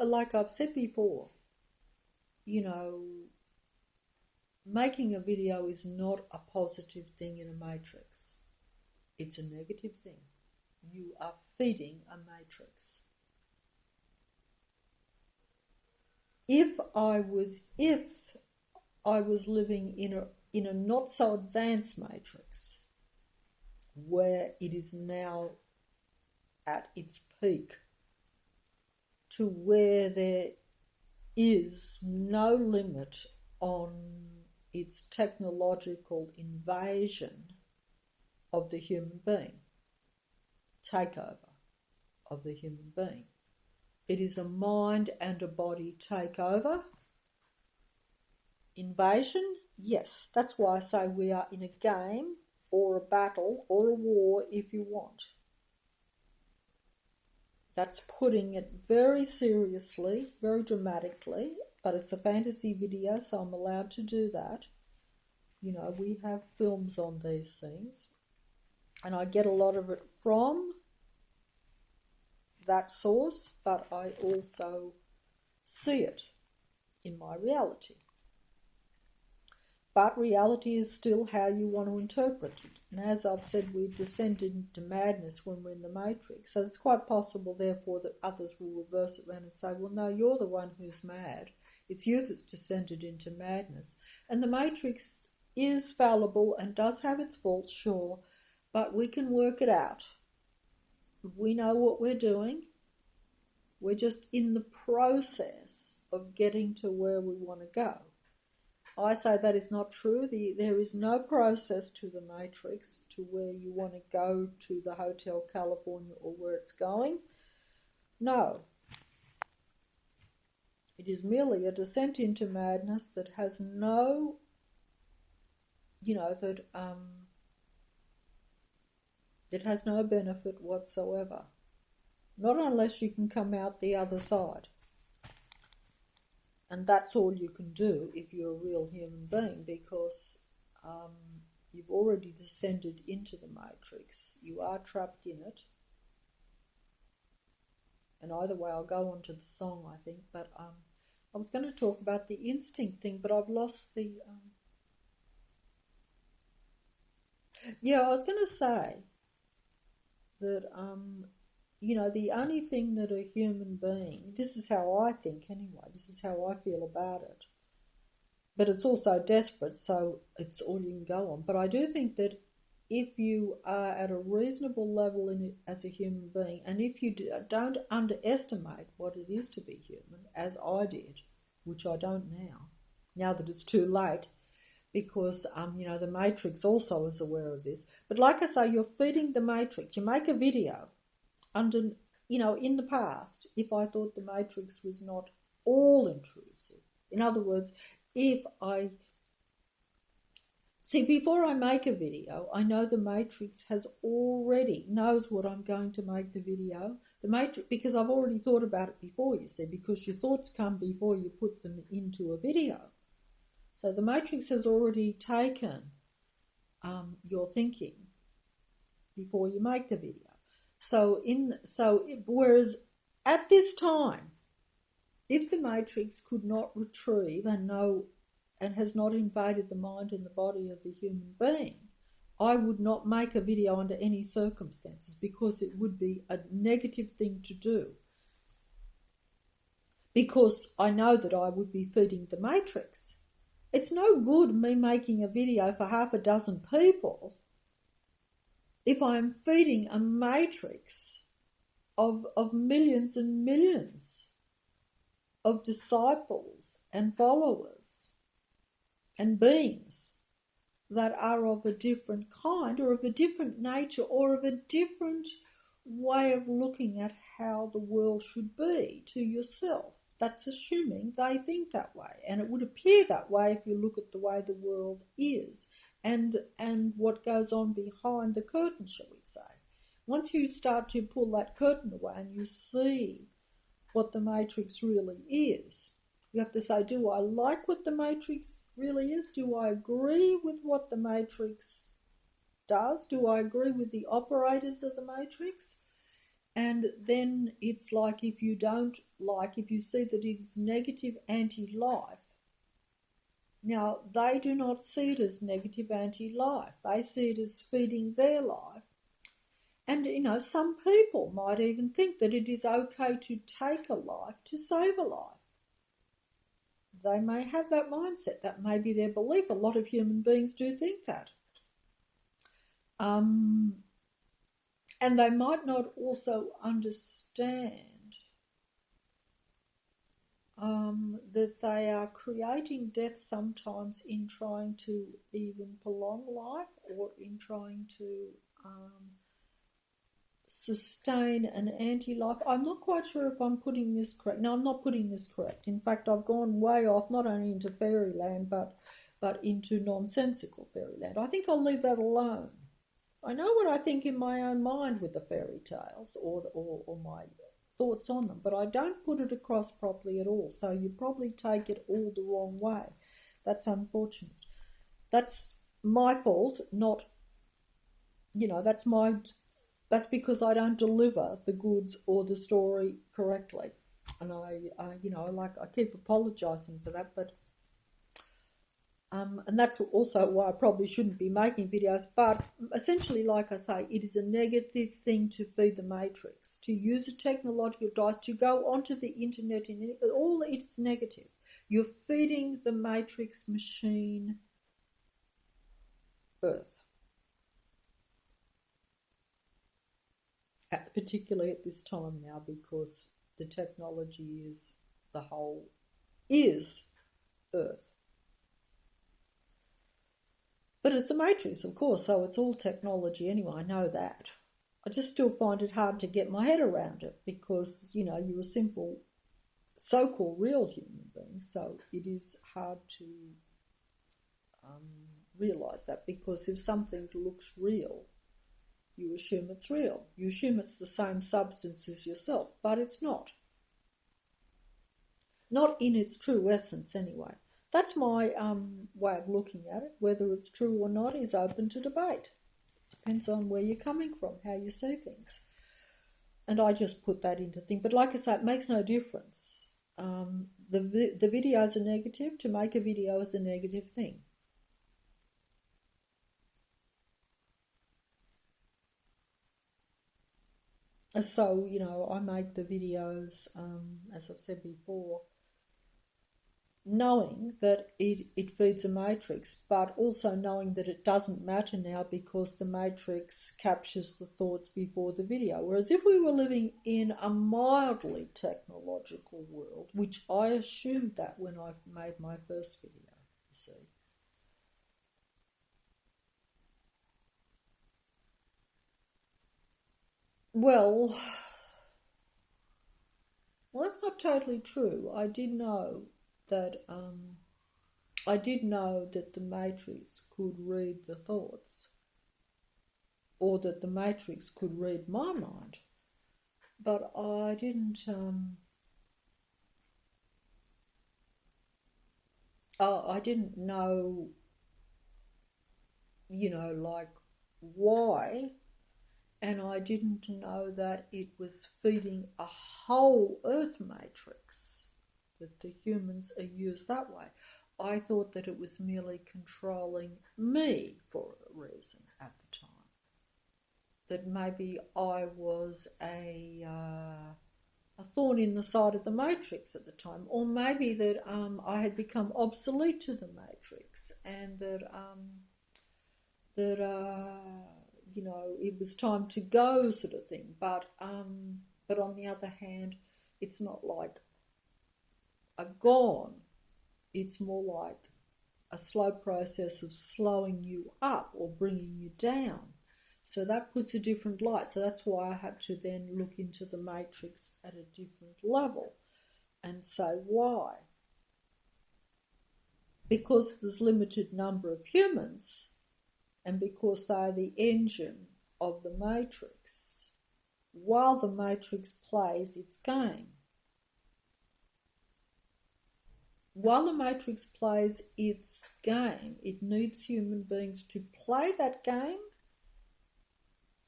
like I've said before, making a video is not a positive thing in a matrix. It's a negative thing. You are feeding a matrix. If I was living in a not so advanced matrix, where it is now at its peak, to where there is no limit on its technological invasion of the human being, takeover of the human being. It is a mind and a body takeover. Invasion, yes. That's why I say we are in a game or a battle or a war, if you want. That's putting it very seriously, very dramatically, but it's a fantasy video, so I'm allowed to do that. We have films on these things, and I get a lot of it from that source, but I also see it in my reality. But reality is still how you want to interpret it. And as I've said, we descend into madness when we're in the matrix. So it's quite possible, therefore, that others will reverse it around and say, well, no, you're the one who's mad. It's you that's descended into madness. And the matrix is fallible and does have its faults, sure, but we can work it out. We know what we're doing. We're just in the process of getting to where we want to go. I say that is not true. There is no process to the matrix to where you want to go to the Hotel California or where it's going. No. It is merely a descent into madness that has no, that has no benefit whatsoever. Not unless you can come out the other side. And that's all you can do if you're a real human being, because you've already descended into the matrix. You are trapped in it. And either way, I'll go on to the song, I think. But I was going to talk about the instinct thing, but I've lost the... Yeah, I was going to say that, the only thing that a human being... This is how I think anyway. This is how I feel about it. But it's also desperate, so it's all you can go on. But I do think that if you are at a reasonable level in it as a human being, and if you don't underestimate what it is to be human, as I did, which I don't now that it's too late, because, the Matrix also is aware of this. But like I say, you're feeding the Matrix. You make a video under, in the past, if I thought the Matrix was not all intrusive. In other words, before I make a video, I know the Matrix knows what I'm going to make the video. The Matrix, because I've already thought about it before, you see, because your thoughts come before you put them into a video. So the Matrix has already taken your thinking before you make the video. Whereas at this time, if the Matrix could not retrieve and know and has not invaded the mind and the body of the human being, I would not make a video under any circumstances, because it would be a negative thing to do. Because I know that I would be feeding the Matrix. It's no good me making a video for half a dozen people if I'm feeding a matrix of millions and millions of disciples and followers and beings that are of a different kind or of a different nature or of a different way of looking at how the world should be to yourself. That's assuming they think that way, and it would appear that way if you look at the way the world is and what goes on behind the curtain, shall we say. Once you start to pull that curtain away and you see what the Matrix really is, you have to say, do I like what the Matrix really is? Do I agree with what the Matrix does? Do I agree with the operators of the Matrix? And then it's like, if you see that it is negative anti-life. Now, they do not see it as negative anti-life. They see it as feeding their life. And, some people might even think that it is okay to take a life to save a life. They may have that mindset. That may be their belief. A lot of human beings do think that. And they might not also understand that they are creating death sometimes in trying to even prolong life or in trying to sustain an anti-life. I'm not quite sure if I'm putting this correct. No, I'm not putting this correct. In fact, I've gone way off, not only into fairyland, but into nonsensical fairyland. I think I'll leave that alone. I know what I think in my own mind with the fairy tales or my thoughts on them, but I don't put it across properly at all. So you probably take it all the wrong way. That's unfortunate. That's my fault, not, that's because I don't deliver the goods or the story correctly. And I keep apologising for that, but and that's also why I probably shouldn't be making videos. But essentially, like I say, it is a negative thing to feed the Matrix, to use a technological device, to go onto the internet, and all it's negative. You're feeding the Matrix machine Earth. Particularly at this time now, because the technology is Earth. But it's a matrix, of course, so it's all technology anyway, I know that. I just still find it hard to get my head around it because, you know, you're a simple so-called real human being, so it is hard to realise that, because if something looks real, you assume it's real. You assume it's the same substance as yourself, but it's not. Not in its true essence anyway. That's my way of looking at it. Whether it's true or not is open to debate. Depends on where you're coming from, how you see things. And I just put that into thing. But like I say, it makes no difference. The videos are negative. To make a video is a negative thing. So, you know, I make the videos, as I've said before, knowing that it feeds a matrix, but also knowing that it doesn't matter now because the matrix captures the thoughts before the video. Whereas if we were living in a mildly technological world, which I assumed that when I made my first video, you see. Well, that's not totally true. I did know that the matrix could read the thoughts, or that the matrix could read my mind, but I didn't. I didn't know, you know, like why. And I didn't know that it was feeding a whole Earth matrix, that the humans are used that way. I thought that it was merely controlling me for a reason at the time. That maybe I was a thorn in the side of the matrix at the time, or maybe that I had become obsolete to the matrix, and that you know, it was time to go, sort of thing. But on the other hand, it's not like I've gone. It's more like a slow process of slowing you up or bringing you down. So that puts a different light. So that's why I had to then look into the matrix at a different level and say why. Because there's limited number of humans, and because they are the engine of the matrix, while the matrix plays its game. While the matrix plays its game, it needs human beings to play that game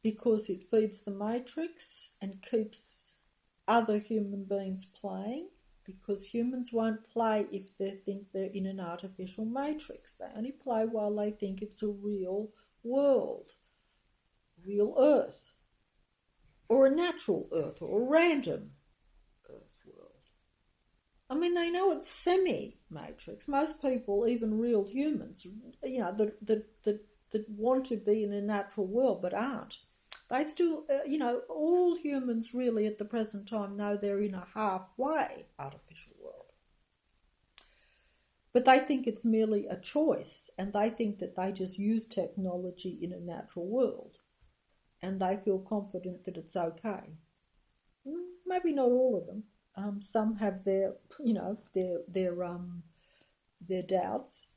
because it feeds the matrix and keeps other human beings playing, because humans won't play if they think they're in an artificial matrix. They only play while they think it's a real world, real Earth, or a natural Earth, or a random Earth world. I mean, they know it's semi-matrix. Most people, even real humans, you know, that want to be in a natural world but aren't. They still, you know, all humans really at the present time know they're in a halfway artificial world. But they think it's merely a choice, and they think that they just use technology in a natural world, and they feel confident that it's okay. Maybe not all of them. Some have their, you know, their doubts.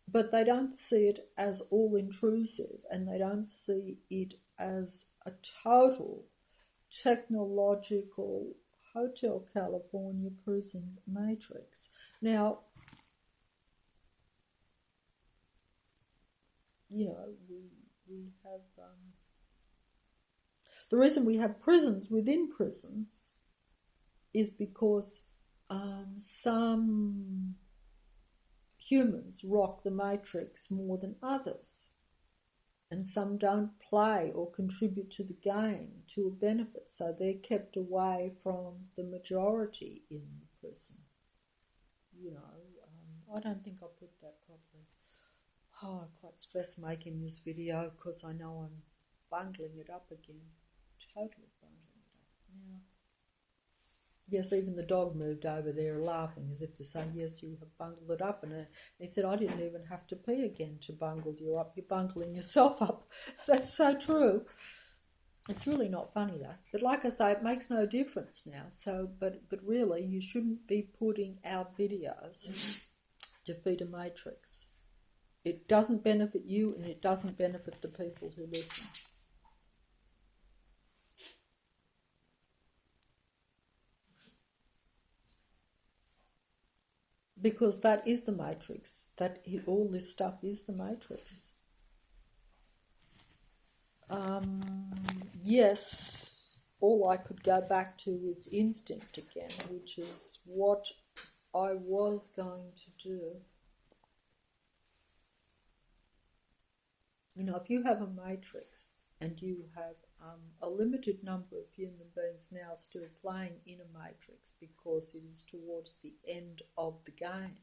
But they don't see it as all intrusive, and they don't see it as a total technological Hotel California prison matrix. Now, you know, we have the reason we have prisons within prisons is because some humans rock the matrix more than others, and some don't play or contribute to the game to a benefit, so they're kept away from the majority in the prison. You know, I don't think I put that properly. Oh, I quite stress making this video because I know I'm bungling it up again, totally bungling it up now. Yes, even the dog moved over there laughing as if to say, yes, you have bungled it up. And he said, I didn't even have to pee again to bungle you up. You're bungling yourself up. That's so true. It's really not funny though. But like I say, it makes no difference now. So, but really, you shouldn't be putting out videos to feed a matrix. It doesn't benefit you and it doesn't benefit the people who listen. Because that is the matrix. All this stuff is the matrix. Yes, all I could go back to is instinct again, which is what I was going to do. You know, if you have a matrix and you have a limited number of human beings now still playing in a matrix because it is towards the end of the game,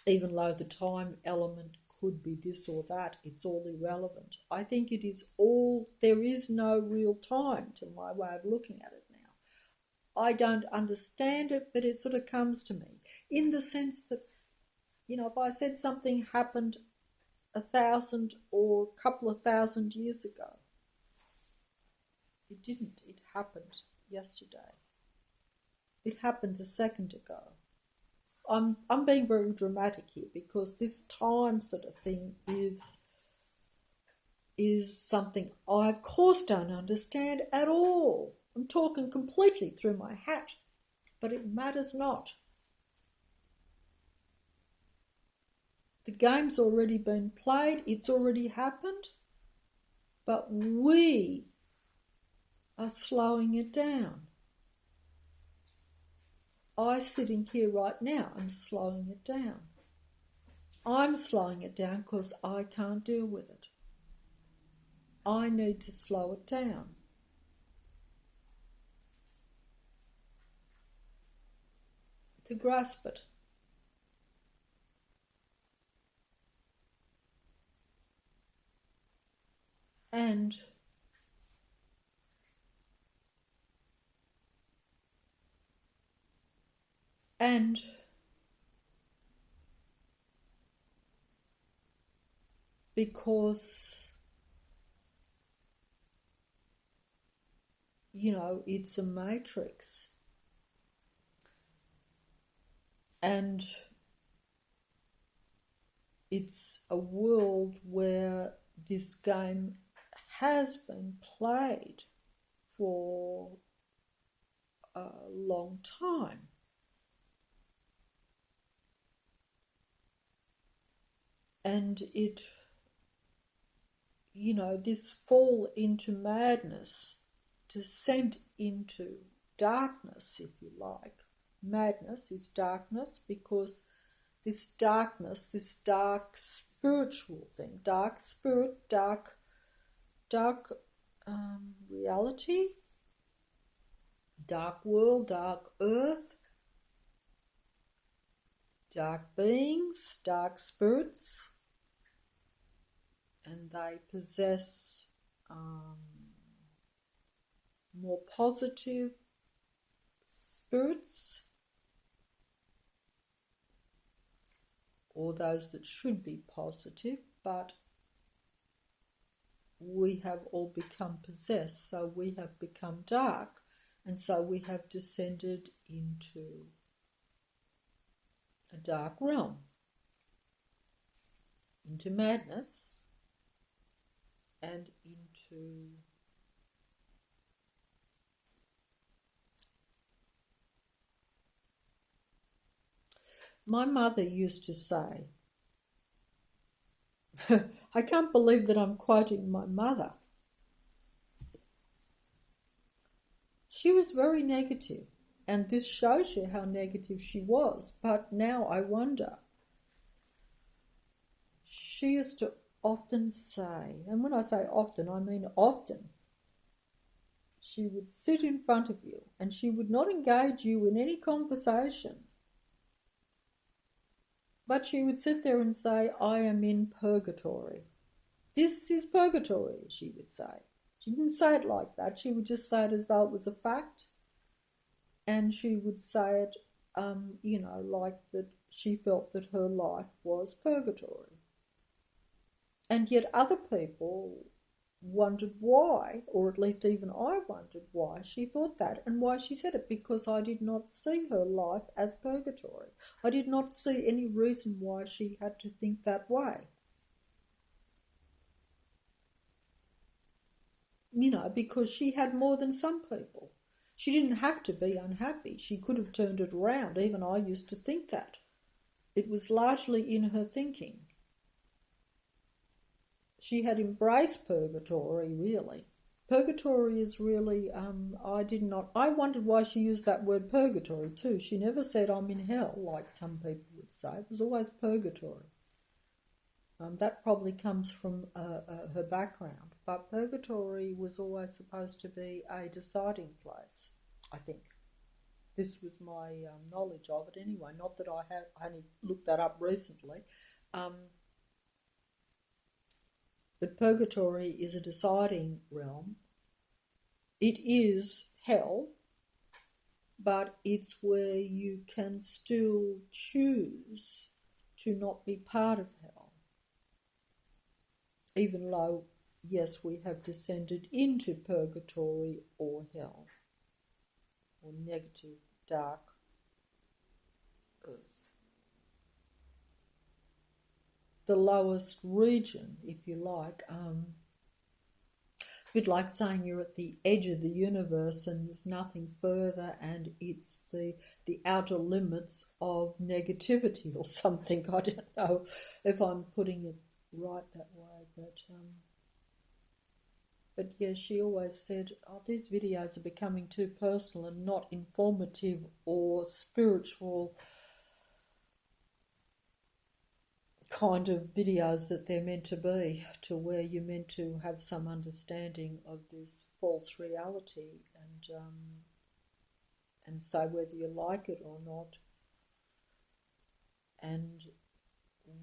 even though the time element could be this or that, it's all irrelevant. I think it is all, there is no real time to my way of looking at it now. I don't understand it, but it sort of comes to me in the sense that, you know, if I said something happened 1,000 or a couple of thousand years ago, it didn't. It happened yesterday. It happened a second ago. I'm being very dramatic here because this time sort of thing is something I of course don't understand at all. I'm talking completely through my hat, but it matters not. The game's already been played, it's already happened, but we are slowing it down. I sitting here right now, I'm slowing it down. I'm slowing it down because I can't deal with it. I need to slow it down. To grasp it. And because, you know, it's a matrix. And it's a world where this game has been played for a long time. And it, you know, this fall into madness, descent into darkness, if you like. Madness is darkness because this darkness, this dark spiritual thing, dark spirit, dark reality, dark world, dark earth, dark beings, dark spirits, and they possess more positive spirits, or those that should be positive, but we have all become possessed, so we have become dark, and so we have descended into a dark realm, into madness, and into my mother used to say, I can't believe that I'm quoting my mother. She was very negative, and this shows you how negative she was. But now I wonder, she used to often say, and when I say often, I mean often, she would sit in front of you and she would not engage you in any conversation. But she would sit there and say, I am in purgatory. This is purgatory, she would say. She didn't say it like that. She would just say it as though it was a fact. and she would say it, like that she felt that her life was purgatory. And yet other people wondered why, or at least even I wondered why she thought that and why she said it, because I did not see her life as purgatory. I did not see any reason why she had to think that way. Because she had more than some people. She didn't have to be unhappy. She could have turned it around. Even I used to think that. It was largely in her thinking. She had embraced purgatory, really. Purgatory is really, I wondered why she used that word purgatory too. She never said I'm in hell, like some people would say. It was always purgatory. That probably comes from her background. But purgatory was always supposed to be a deciding place, I think. This was my knowledge of it anyway. Not that I have only looked that up recently. But purgatory is a deciding realm. It is hell, but it's where you can still choose to not be part of hell. Even though, yes, we have descended into purgatory or hell, or negative, dark earth. The lowest region, if you like. It's a bit like saying you're at the edge of the universe and there's nothing further, and it's the outer limits of negativity or something. I don't know if I'm putting it right that way, but yeah, she always said, these videos are becoming too personal and not informative or spiritual kind of videos that they're meant to be, to where you're meant to have some understanding of this false reality and say whether you like it or not, and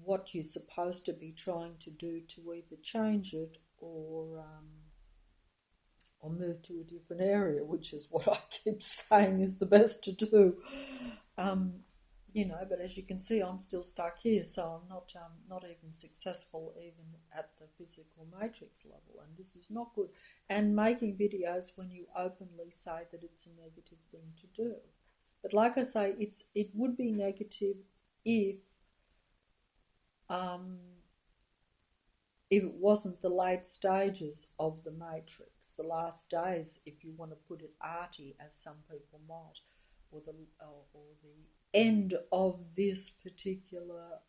what you're supposed to be trying to do to either change it or move to a different area, which is what I keep saying is the best to do. But as you can see, I'm still stuck here, so I'm not even successful even at the physical matrix level, and this is not good. And making videos when you openly say that it's a negative thing to do. But like I say, it would be negative if it wasn't the late stages of the matrix, the last days, if you want to put it arty, as some people might, or the end of this particular,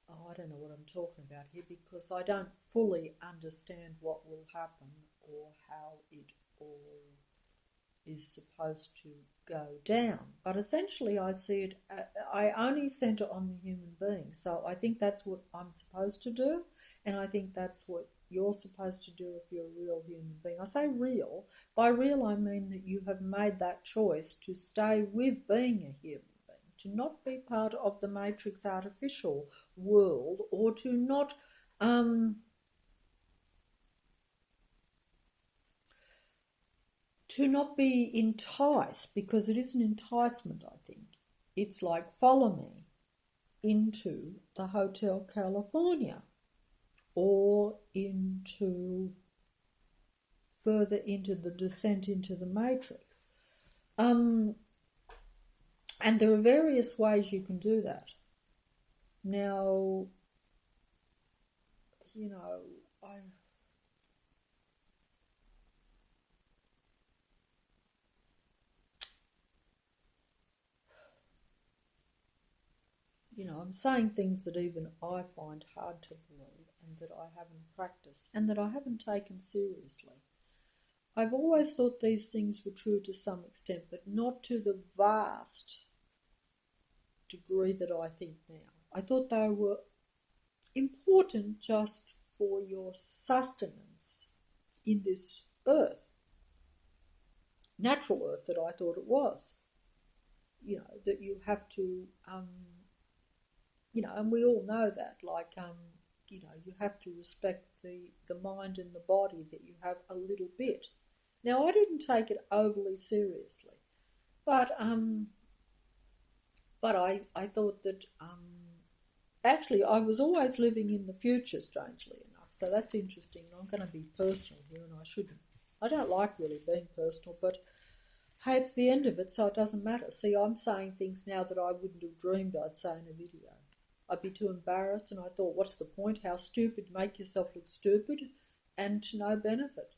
I don't know what I'm talking about here, because I don't fully understand what will happen or how it all is supposed to go down. But essentially I see it, I only centre on the human being. So I think that's what I'm supposed to do, and I think that's what you're supposed to do if you're a real human being. I say real. By real I mean that you have made that choice to stay with being a human being, to not be part of the matrix artificial world, or to not be enticed, because it is an enticement, I think. It's like, follow me into the Hotel California, or further into the descent into the matrix. And there are various ways you can do that. Now, I'm saying things that even I find hard to believe, and that I haven't practiced, and that I haven't taken seriously. I've always thought these things were true to some extent, but not to the vast degree that I think now. I thought they were important just for your sustenance in this earth, natural earth that I thought it was. That you have to, and we all know that, like, you have to respect the mind and the body that you have a little bit. Now, I didn't take it overly seriously, but I thought that actually I was always living in the future, strangely enough. So that's interesting. I'm going to be personal here, and I shouldn't. I don't like really being personal, but hey, it's the end of it, so it doesn't matter. See, I'm saying things now that I wouldn't have dreamed I'd say in a video. I'd be too embarrassed, and I thought, what's the point? How stupid? Make yourself look stupid, and to no benefit.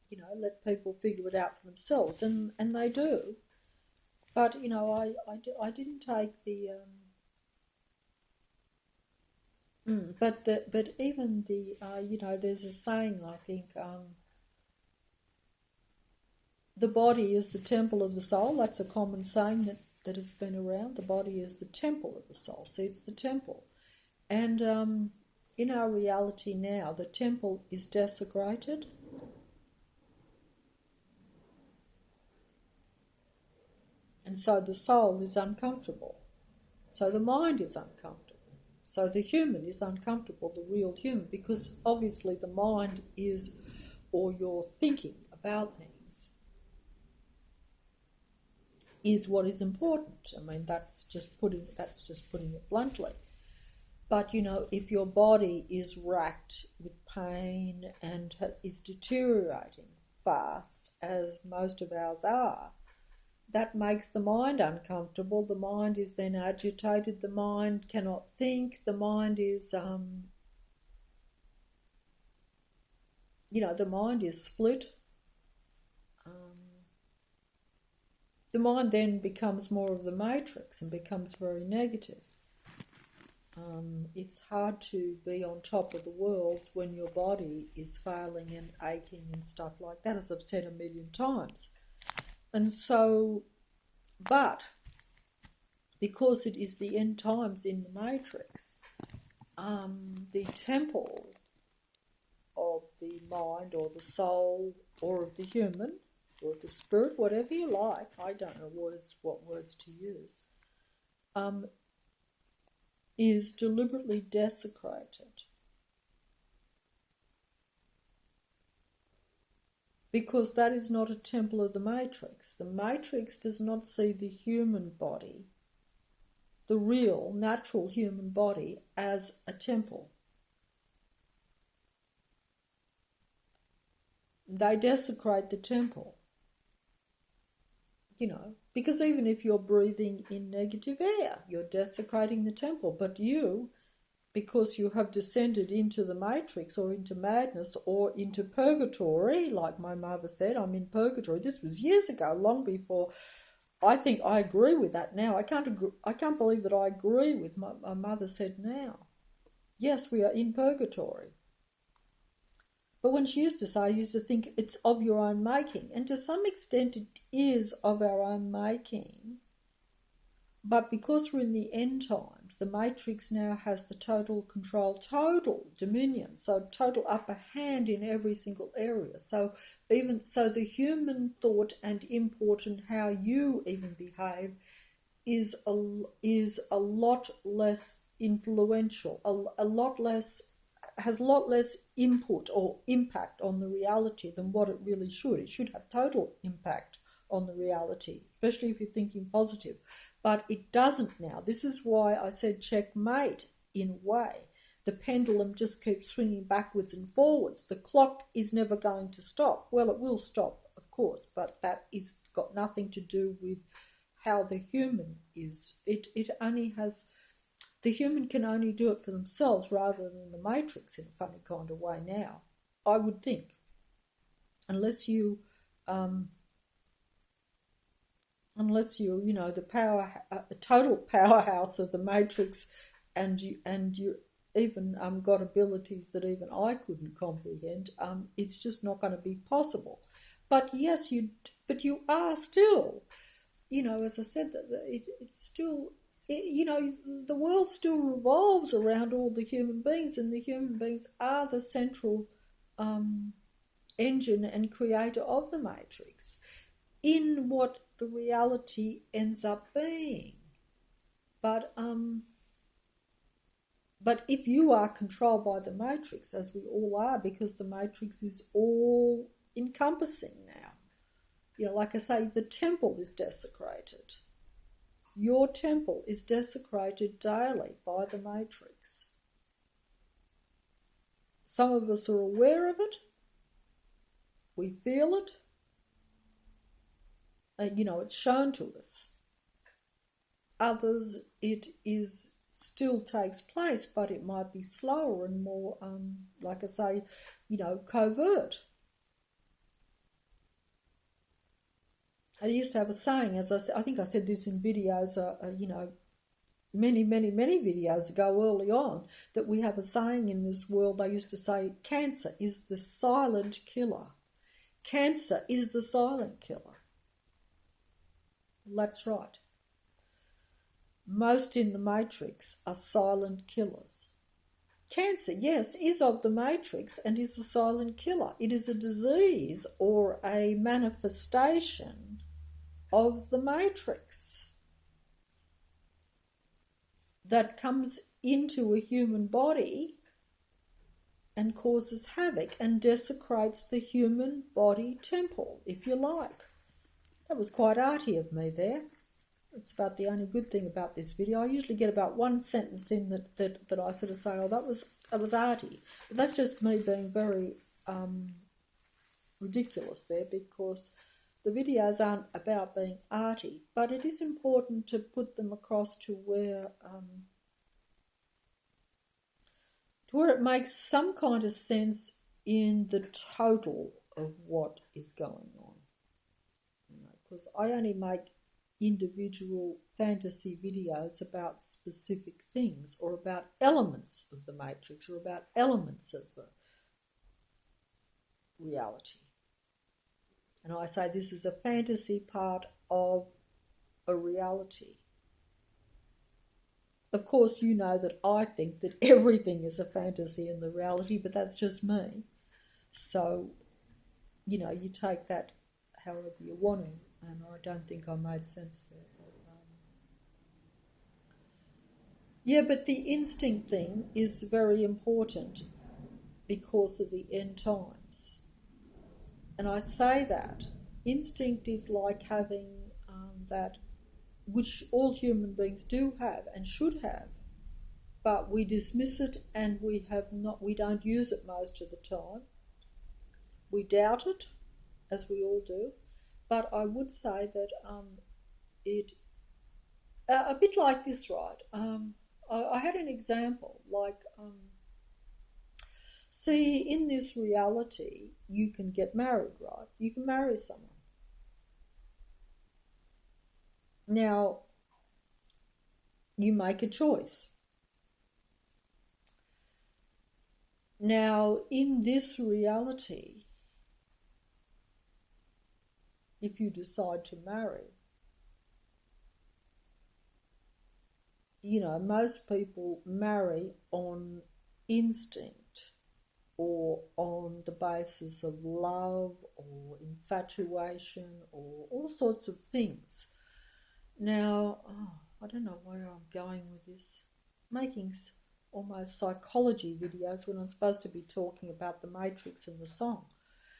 You know, let people figure it out for themselves, and they do. But you know, I didn't take the but even the you know, there's a saying, I think, the body is the temple of the soul. That's a common saying that has been around. The body is the temple of the soul. See, it's the temple, and in our reality now, the temple is desecrated. And so the soul is uncomfortable. So the mind is uncomfortable. So the human is uncomfortable, the real human, because obviously the mind is, or your thinking about things, is what is important. I mean, that's just putting it bluntly. But you know, if your body is racked with pain and is deteriorating fast, as most of ours are, that makes the mind uncomfortable. The mind is then agitated. The mind cannot think. The mind is, you know, the mind is split. The mind then becomes more of the matrix and becomes very negative. It's hard to be on top of the world when your body is failing and aching and stuff like that, as I've said a million times. And so, but because it is the end times in the matrix, the temple of the mind or the soul or of the human or the spirit, whatever you like, I don't know what words to use, is deliberately desecrated. Because that is not a temple of the matrix. The matrix does not see the human body, the real, natural human body, as a temple. They desecrate the temple. You know, because even if you're breathing in negative air, you're desecrating the temple. But you, because you have descended into the matrix or into madness or into purgatory, like my mother said, I'm in purgatory. This was years ago, long before. I think I agree with that now. I can't believe that I agree with what my mother said now. Yes, we are in purgatory. But when she used to say, I used to think it's of your own making. And to some extent it is of our own making. But because we're in the end times, the matrix now has the total control, total dominion, so total upper hand in every single area. So even so, the human thought and import and how you even behave is a lot less influential, a lot less, has a lot less input or impact on the reality than what it really should. It should have total impact on the reality, especially if you're thinking positive. But it doesn't now. This is why I said checkmate in a way. The pendulum just keeps swinging backwards and forwards. The clock is never going to stop. Well, it will stop, of course, but that is got nothing to do with how the human is. It only has, the human can only do it for themselves rather than the matrix in a funny kind of way now, I would think. Unless you you know, the total powerhouse of the matrix, and you even got abilities that even I couldn't comprehend. It's just not going to be possible. But yes, you are still, you know, as I said, it's still, you know, the world still revolves around all the human beings, and the human beings are the central engine and creator of the matrix in what the reality ends up being. But if you are controlled by the matrix, as we all are, because the matrix is all encompassing now, Like I say, the temple is desecrated. Your temple is desecrated daily by the matrix. Some of us are aware of it. We feel it. It's shown to us. Others, it still takes place, but it might be slower and more, like I say, covert. I used to have a saying, I think I said this in videos, many, many, many videos ago early on, that we have a saying in this world. They used to say, cancer is the silent killer. Cancer is the silent killer. That's right. Most in the matrix are silent killers. Cancer, yes, is of the matrix and is a silent killer. It is a disease or a manifestation of the matrix that comes into a human body and causes havoc and desecrates the human body temple, if you like. That was quite arty of me there. It's about the only good thing about this video. I usually get about one sentence in that I sort of say, oh, that was arty. But that's just me being very ridiculous there, because the videos aren't about being arty, but it is important to put them across to where it makes some kind of sense in the total of what is going on. Because I only make individual fantasy videos about specific things, or about elements of the matrix, or about elements of the reality. And I say this is a fantasy part of a reality. Of course, you know that I think that everything is a fantasy in the reality, but that's just me. So, you take that however you want to, and I don't think I made sense there. But the instinct thing is very important because of the end times. And I say that instinct is like having that, which all human beings do have and should have, but we dismiss it and we don't use it most of the time. We doubt it, as we all do. But I would say that a bit like this, right? I had an example, like, see, in this reality, you can get married, right? You can marry someone. Now, you make a choice. Now, in this reality, if you decide to marry, most people marry on instinct or on the basis of love or infatuation or all sorts of things. Now, I don't know where I'm going with this. Making almost psychology videos when I'm supposed to be talking about the matrix and the song.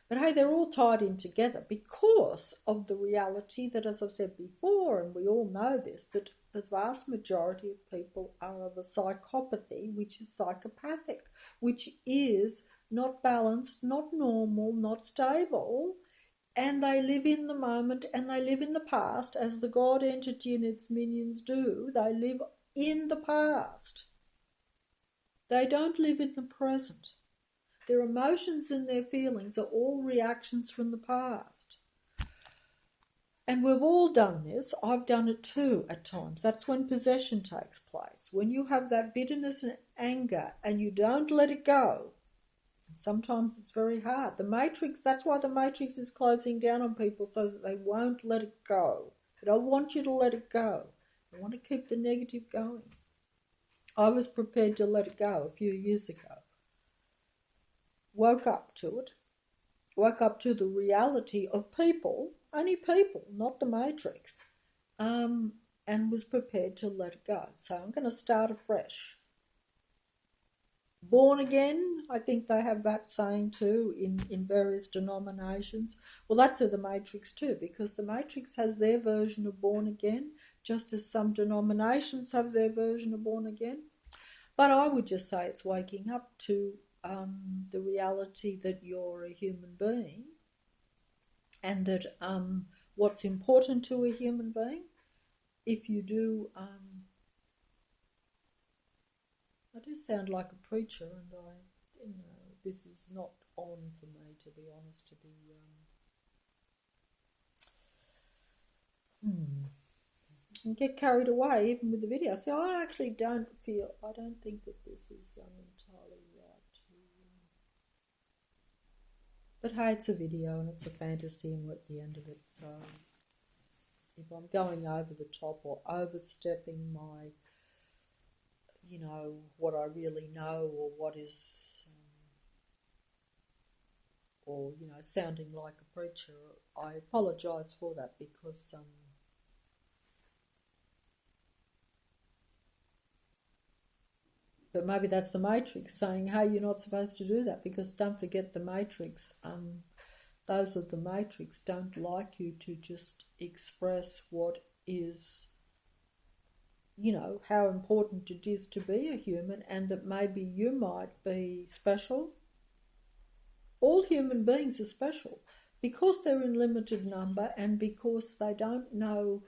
But hey, they're all tied in together because of the reality that, as I've said before, and we all know this, that the vast majority of people are of a psychopathy, which is psychopathic, which is not balanced, not normal, not stable, and they live in the moment and they live in the past, as the God entity and its minions do. They live in the past. They don't live in the present. Their emotions and their feelings are all reactions from the past. And we've all done this. I've done it too at times. That's when possession takes place. When you have that bitterness and anger and you don't let it go. And sometimes it's very hard. The matrix, that's why the matrix is closing down on people, so that they won't let it go. They don't want you to let it go. They want to keep the negative going. I was prepared to let it go a few years ago. Woke up to it. Woke up to the reality of people, only people, not the matrix, and was prepared to let it go. So I'm going to start afresh. Born again, I think they have that saying too in various denominations. Well, that's of the Matrix too, because the Matrix has their version of born again, just as some denominations have their version of born again. But I would just say it's waking up to the reality that you're a human being, and that what's important to a human being, if you do, I do sound like a preacher, and this is not on for me, to be honest, to be, and get carried away even with the video. So I actually don't think that this is entirely right. But hey, it's a video and it's a fantasy, and we're at the end of it, so if I'm going over the top or overstepping my, what I really know, or what is, or, sounding like a preacher, I apologise for that, because but maybe that's the Matrix saying, hey, you're not supposed to do that, because don't forget the Matrix, those of the Matrix don't like you to just express what is, how important it is to be a human, and that maybe you might be special. All human beings are special because they're in limited number, and because they don't know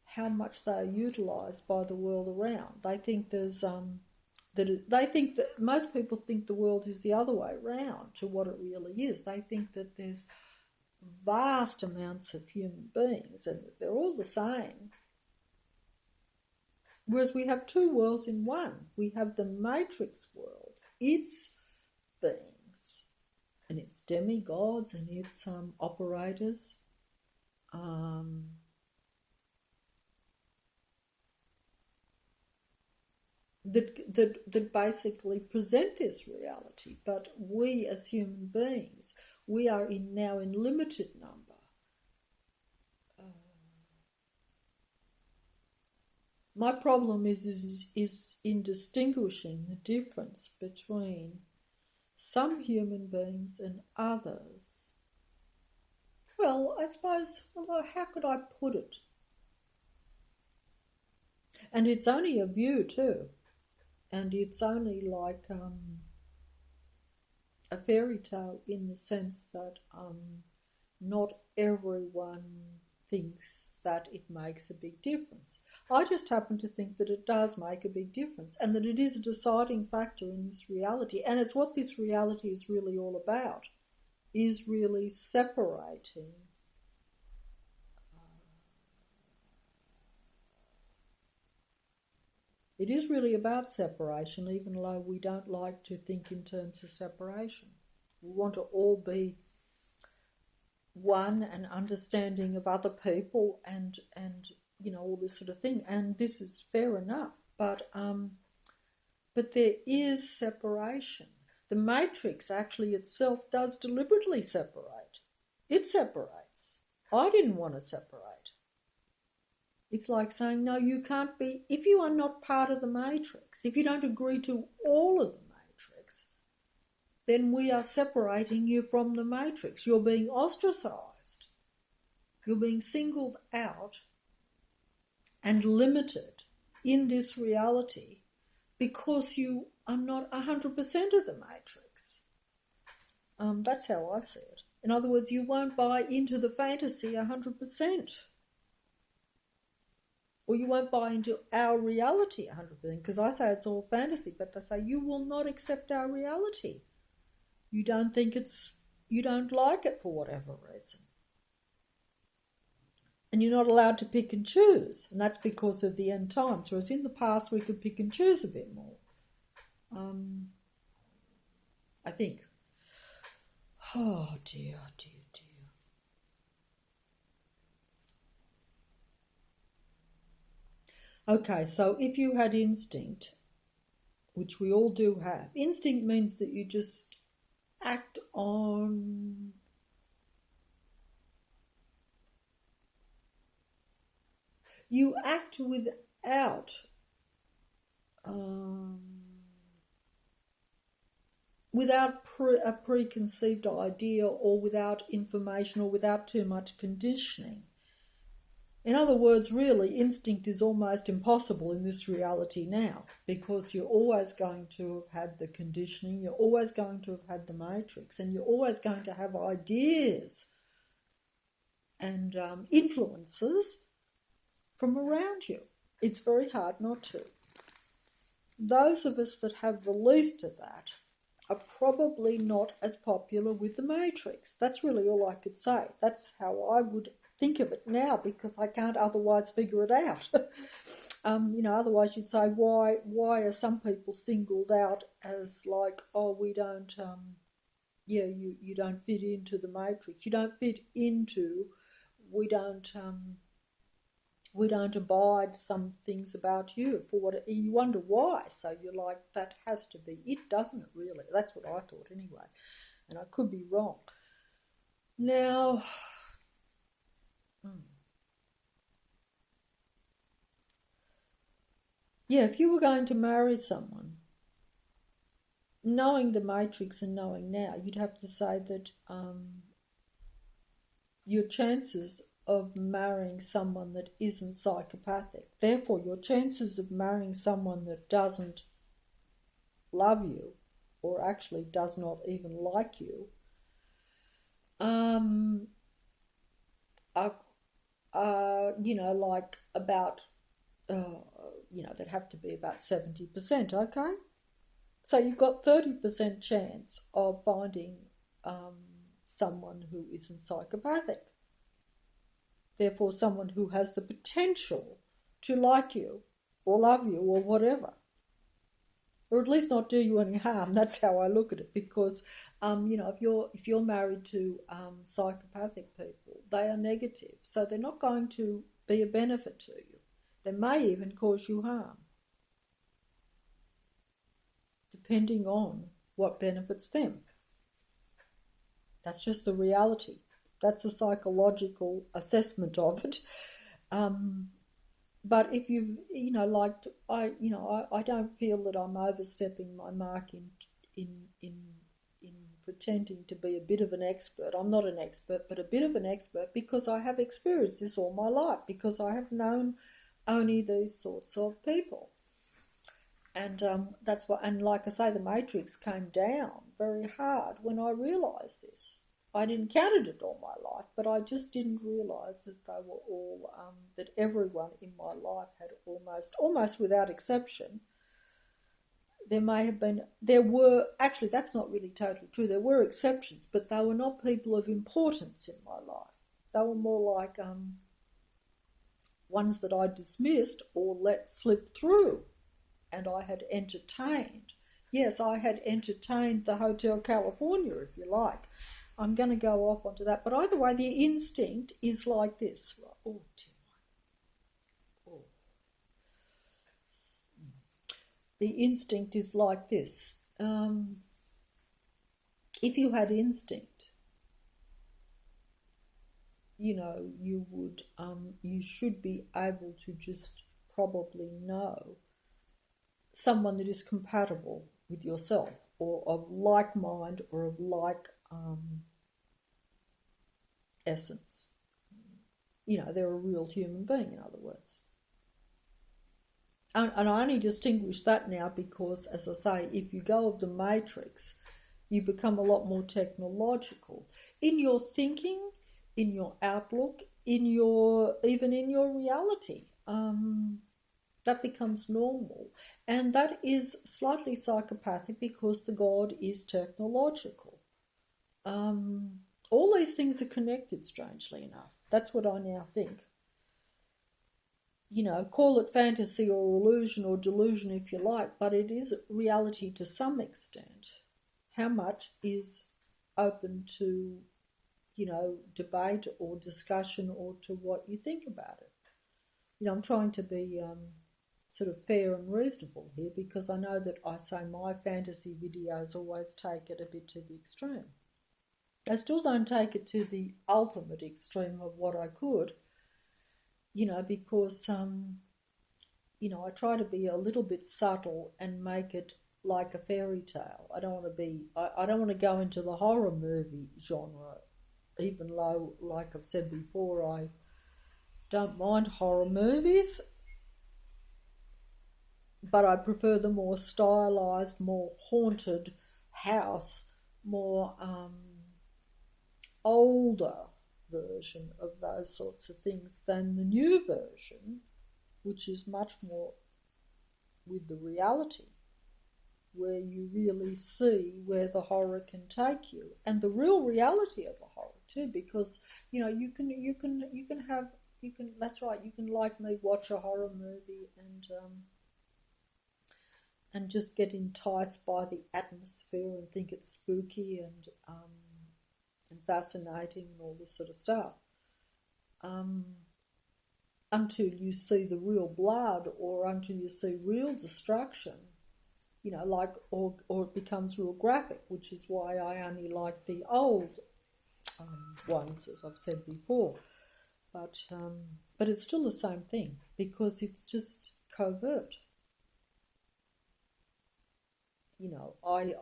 how much they are utilised by the world around. They think that most people think the world is the other way round to what it really is. They think that there's vast amounts of human beings and they're all the same. Whereas we have two worlds in one. We have the Matrix world, its beings, and its demigods and its operators. That basically present this reality, but we as human beings, we are now in limited number. My problem is in distinguishing the difference between some human beings and others. Well, I suppose, how could I put it? And it's only a view too. And it's only like a fairy tale, in the sense that not everyone thinks that it makes a big difference. I just happen to think that it does make a big difference, and that it is a deciding factor in this reality. And it's what this reality is really all about, is really separating it is really about separation, even though we don't like to think in terms of separation. We want to all be one and understanding of other people, and all this sort of thing. And this is fair enough, but there is separation. The Matrix actually itself does deliberately separate. It separates. I didn't want to separate. It's like saying, no, you can't be, if you are not part of the Matrix, if you don't agree to all of the Matrix, then we are separating you from the Matrix. You're being ostracised. You're being singled out and limited in this reality because you are not 100% of the Matrix. That's how I see it. In other words, you won't buy into the fantasy 100%. Or you won't buy into our reality 100%, because I say it's all fantasy, but they say you will not accept our reality. You don't like it for whatever reason. And you're not allowed to pick and choose, and that's because of the end times. Whereas in the past we could pick and choose a bit more. I think. Oh dear, dear, dear. Okay, so if you had instinct, which we all do have, instinct means that you just act on you act without without a preconceived idea or without information or without too much conditioning. In other words, really, instinct is almost impossible in this reality now, because you're always going to have had the conditioning, you're always going to have had the matrix, and you're always going to have ideas and influences from around you. It's very hard not to. Those of us that have the least of that are probably not as popular with the matrix. That's really all I could say. That's how I would think of it now, because I can't otherwise figure it out. Otherwise you'd say, why are some people singled out as like, oh, we don't, you don't fit into the matrix. You don't fit into, we don't abide some things about you for what, you wonder why. So you're like, that has to be it, doesn't it really? That's what I thought anyway, and I could be wrong. Now, if you were going to marry someone, knowing the matrix and knowing now, you'd have to say that your chances of marrying someone that isn't psychopathic, therefore your chances of marrying someone that doesn't love you or actually does not even like you they'd have to be about 70%, okay? So you've got 30% chance of finding someone who isn't psychopathic. Therefore, someone who has the potential to like you or love you or whatever. Or at least not do you any harm. That's how I look at it, because, if you're married to psychopathic people, they are negative. So they're not going to be a benefit to you. They may even cause you harm, depending on what benefits them. That's just the reality. That's a psychological assessment of it. But if you've, I don't feel that I'm overstepping my mark in pretending to be a bit of an expert. I'm not an expert, but a bit of an expert, because I have experienced this all my life, because I have known only these sorts of people. And that's what, and like I say, the matrix came down very hard when I realised this. I'd encountered it all my life, but I just didn't realise that they were all, that everyone in my life had almost without exception. There were, actually that's not really totally true, there were exceptions, but they were not people of importance in my life. They were more like ones that I dismissed or let slip through, and I had entertained. Yes, I had entertained the Hotel California, if you like. I'm going to go off onto that. But either way, the instinct is like this. Oh, the instinct is like this. If you had instinct, you would, you should be able to just probably know someone that is compatible with yourself, or of like mind, or of like essence. They're a real human being, in other words. And I only distinguish that now because, as I say, if you go of the matrix, you become a lot more technological in your thinking, in your outlook, even in your reality. That becomes normal, and that is slightly psychopathic because the God is technological. All these things are connected, strangely enough. That's what I now think. Call it fantasy or illusion or delusion if you like, but it is reality to some extent. How much is open to, debate or discussion, or to what you think about it? I'm trying to be sort of fair and reasonable here, because I know that I say my fantasy videos always take it a bit to the extreme. I still don't take it to the ultimate extreme of what I could, because, I try to be a little bit subtle and make it like a fairy tale. I don't want to be. I don't want to go into the horror movie genre, even though, like I've said before, I don't mind horror movies, but I prefer the more stylized, more haunted house, more older version of those sorts of things than the new version, which is much more with the reality, where you really see where the horror can take you, and the real reality of the horror too, because you can have, that's right, you can, like me, watch a horror movie and just get enticed by the atmosphere and think it's spooky and fascinating and all this sort of stuff, until you see the real blood, or until you see real destruction, like, or it becomes real graphic, which is why I only like the old ones, as I've said before. But it's still the same thing, because it's just covert. I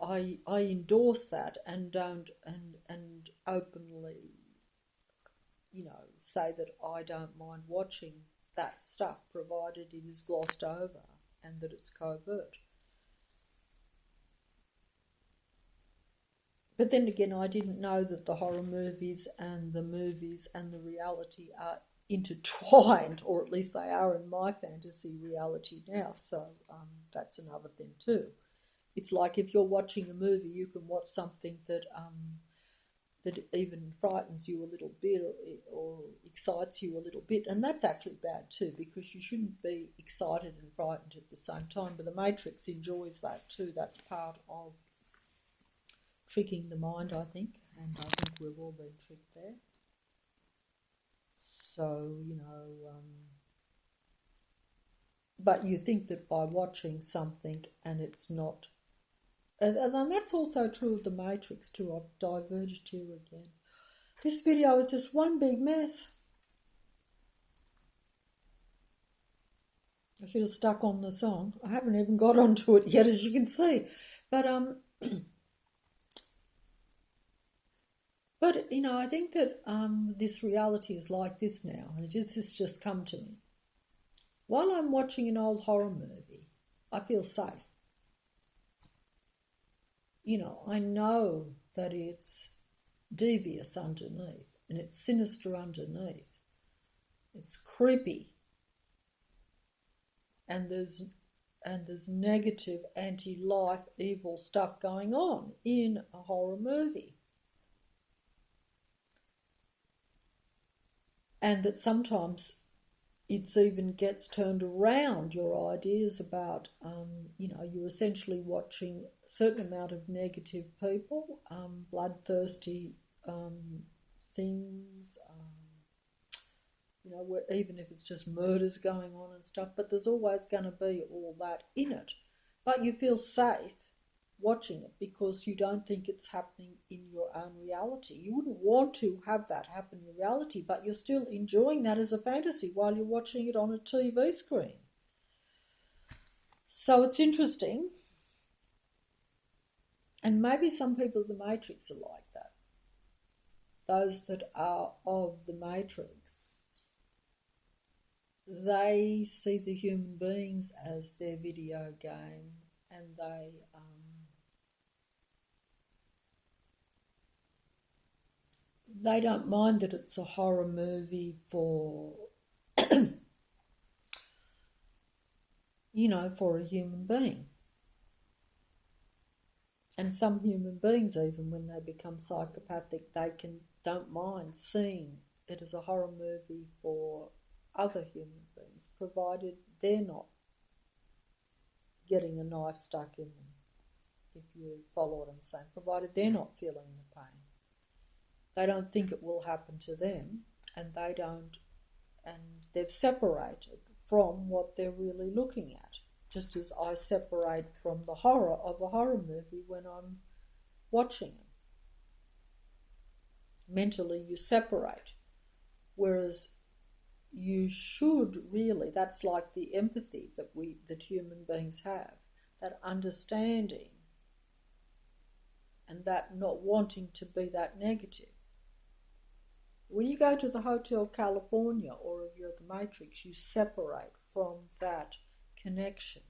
endorse that and don't and openly, say that I don't mind watching that stuff, provided it is glossed over and that it's covert. But then again, I didn't know that the horror movies and the reality are intertwined, or at least they are in my fantasy reality now. So that's another thing too. It's like, if you're watching a movie, you can watch something that even frightens you a little bit, or excites you a little bit, and that's actually bad too, because you shouldn't be excited and frightened at the same time. But the Matrix enjoys that too. That's part of tricking the mind, I think, and I think we've all been tricked there. So, but you think that by watching something and it's not, and that's also true of the Matrix too. I've diverged here again. This video is just one big mess. I should have stuck on the song. I haven't even got onto it yet, as you can see. But But, I think that this reality is like this now, and this has just come to me. While I'm watching an old horror movie, I feel safe. I know that it's devious underneath, and it's sinister underneath. It's creepy. And there's negative, anti-life, evil stuff going on in a horror movie. And that sometimes it's even gets turned around, your ideas about, you're essentially watching a certain amount of negative people, bloodthirsty things, where, even if it's just murders going on and stuff, but there's always going to be all that in it. But you feel safe watching it, because you don't think it's happening in your own reality. You wouldn't want to have that happen in reality, but you're still enjoying that as a fantasy while you're watching it on a TV screen. So it's interesting. And maybe some people of the Matrix are like that. Those that are of the Matrix, they see the human beings as their video game, and they don't mind that it's a horror movie for, for a human being. And some human beings, even when they become psychopathic, don't mind seeing it as a horror movie for other human beings, provided they're not getting a knife stuck in them, if you follow what I'm saying, provided they're not feeling the pain. They don't think it will happen to them, and they've separated from what they're really looking at, just as I separate from the horror of a horror movie when I'm watching it. Mentally, you separate, whereas you should really, that's like the empathy that human beings have. that understanding, and that not wanting to be that negative. When you go to the Hotel California, or if you're at the Matrix, you separate from that connection.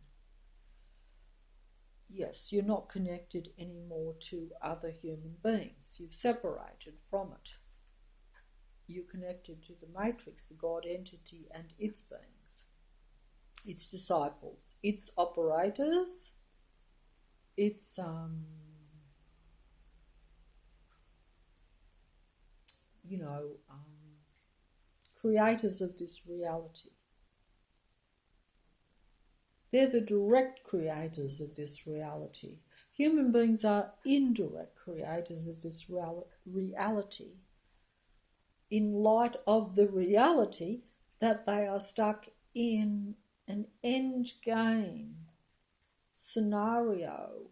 Yes, you're not connected anymore to other human beings. You've separated from it. You're connected to the Matrix, the God entity, and its beings, its disciples, its operators, its creators of this reality. They're the direct creators of this reality. Human beings are indirect creators of this reality in light of the reality that they are stuck in an end game scenario,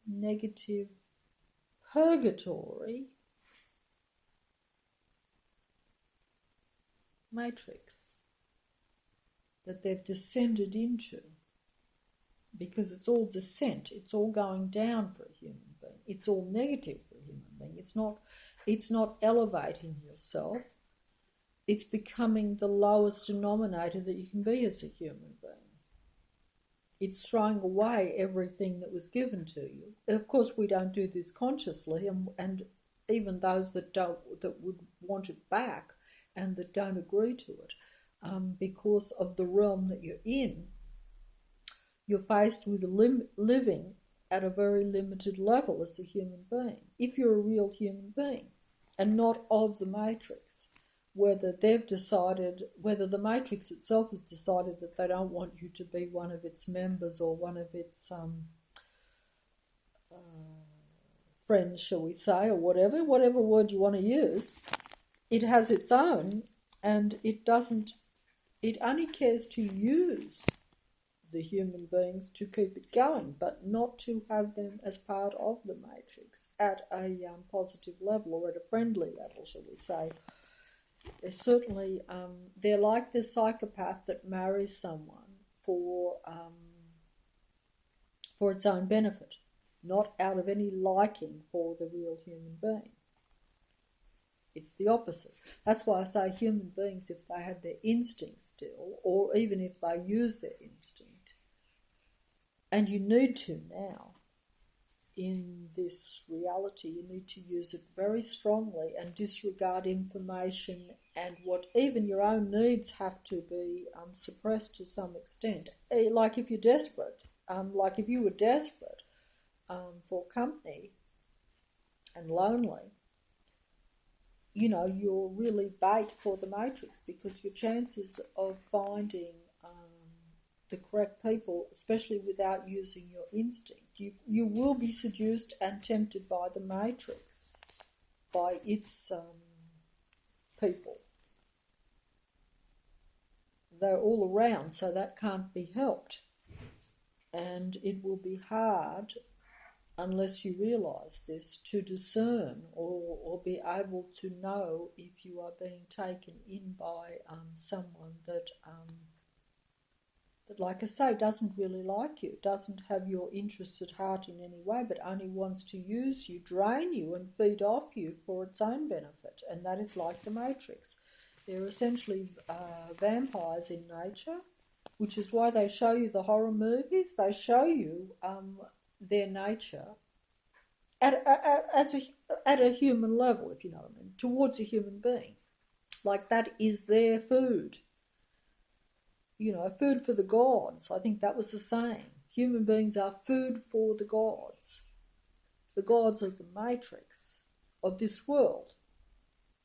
negative purgatory matrix that they've descended into, because it's all descent, it's all going down for a human being, it's all negative for a human being. It's not elevating yourself, it's becoming the lowest denominator that you can be as a human being. It's throwing away everything that was given to you. Of course, we don't do this consciously, and even those that would want it back and that don't agree to it, because of the realm that you're in, you're faced with living at a very limited level as a human being. If you're a real human being and not of the Matrix, whether the Matrix itself has decided that they don't want you to be one of its members or one of its friends, shall we say, or whatever word you want to use, it has its own, and it only cares to use the human beings to keep it going, but not to have them as part of the Matrix at a positive level, or at a friendly level, shall we say. They're certainly, they're like the psychopath that marries someone for its own benefit, not out of any liking for the real human being. It's the opposite. That's why I say human beings, if they had their instinct still, or even if they use their instinct, and you need to now, in this reality, you need to use it very strongly and disregard information, and what even your own needs have to be suppressed to some extent. Like if you're desperate, like if you were desperate for company and lonely, you're really bait for the Matrix, because your chances of finding the correct people, especially without using your instinct, you will be seduced and tempted by the Matrix, by its people. They're all around, so that can't be helped. And it will be hard, unless you realise this, to discern or be able to know if you are being taken in by someone that, like I say, doesn't really like you, doesn't have your interests at heart in any way, but only wants to use you, drain you and feed off you for its own benefit. And that is like the Matrix. They're essentially vampires in nature, which is why they show you the horror movies. They show you their nature at a human level, if you know what I mean, towards a human being. Like that is their food. Food for the gods. I think that was the saying. Human beings are food for the gods of the Matrix, of this world.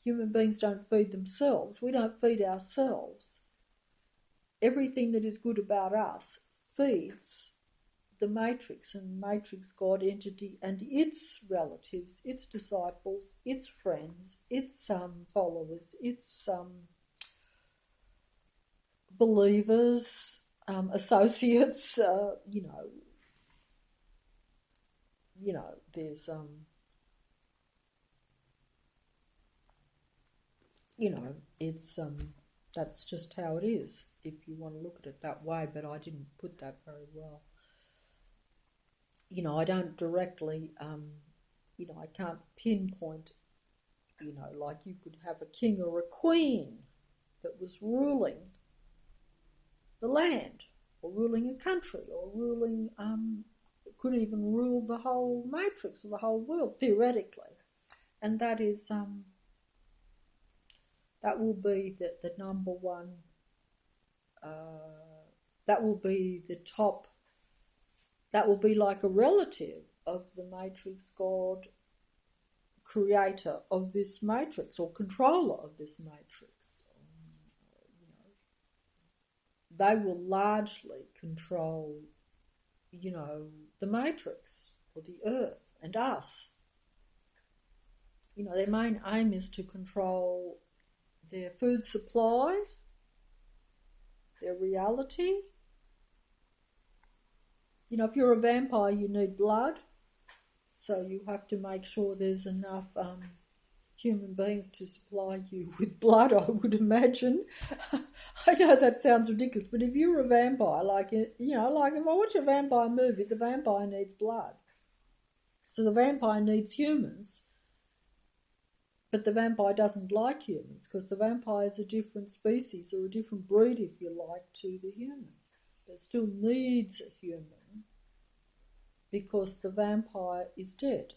Human beings don't feed themselves. We don't feed ourselves. Everything that is good about us feeds the Matrix and Matrix God entity and its relatives, its disciples, its friends, its followers, its believers, associates. There's it's that's just how it is, if you want to look at it that way, but I didn't put that very well. I don't directly, I can't pinpoint, like you could have a king or a queen that was ruling the land or ruling a country or ruling, could even rule the whole matrix or the whole world, theoretically. And that is, that will be the number one, that will be the top, that will be like a relative of the matrix god, creator of this matrix or controller of this matrix. They will largely control, the matrix or the earth and us. Their main aim is to control their food supply, their reality. If you're a vampire, you need blood, so you have to make sure there's enough human beings to supply you with blood, I would imagine. I know that sounds ridiculous, but if you're a vampire, like if I watch a vampire movie, the vampire needs blood. So the vampire needs humans, but the vampire doesn't like humans because the vampire is a different species or a different breed, if you like, to the human. But it still needs a human because the vampire is dead.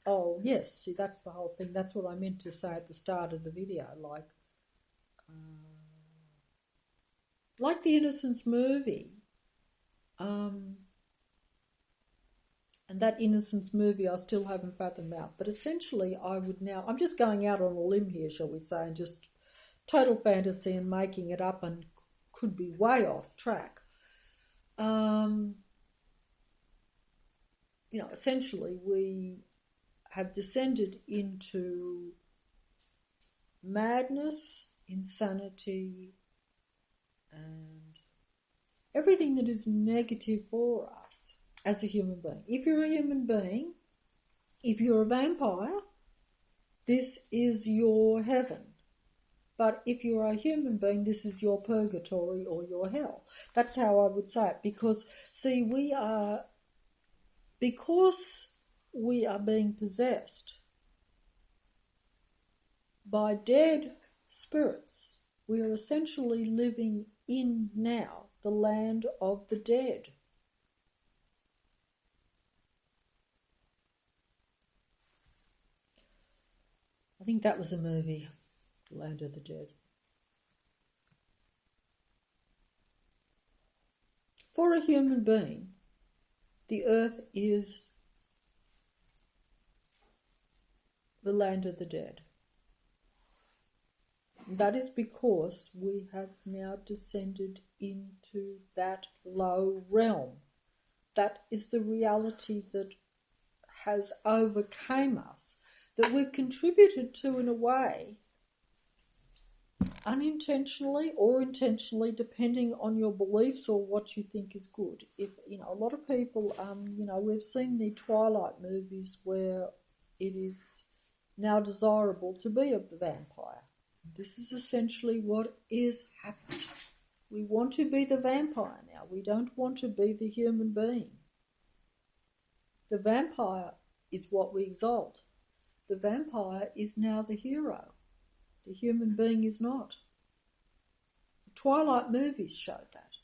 Oh, yes, see, that's the whole thing. That's what I meant to say at the start of the video. Like the Innocence movie. And that Innocence movie I still haven't fathomed out. But essentially I'm just going out on a limb here, shall we say, and just total fantasy and making it up and could be way off track. Essentially we have descended into madness, insanity, and everything that is negative for us as a human being. If you're a human being, if you're a vampire, this is your heaven. But if you're a human being, this is your purgatory or your hell. That's how I would say it. Because, see, because we are being possessed by dead spirits, we are essentially living in now the land of the dead. I think that was a movie, The Land of the Dead. For a human being, the earth is the land of the dead. That is because we have now descended into that low realm. That is the reality that has overcome us, that we've contributed to in a way, unintentionally or intentionally, depending on your beliefs or what you think is good. If, a lot of people, we've seen the Twilight movies where it is now desirable to be a vampire. This is essentially what is happening. We want to be the vampire now. We don't want to be the human being. The vampire is what we exalt. The vampire is now the hero. The human being is not. The Twilight movies showed that.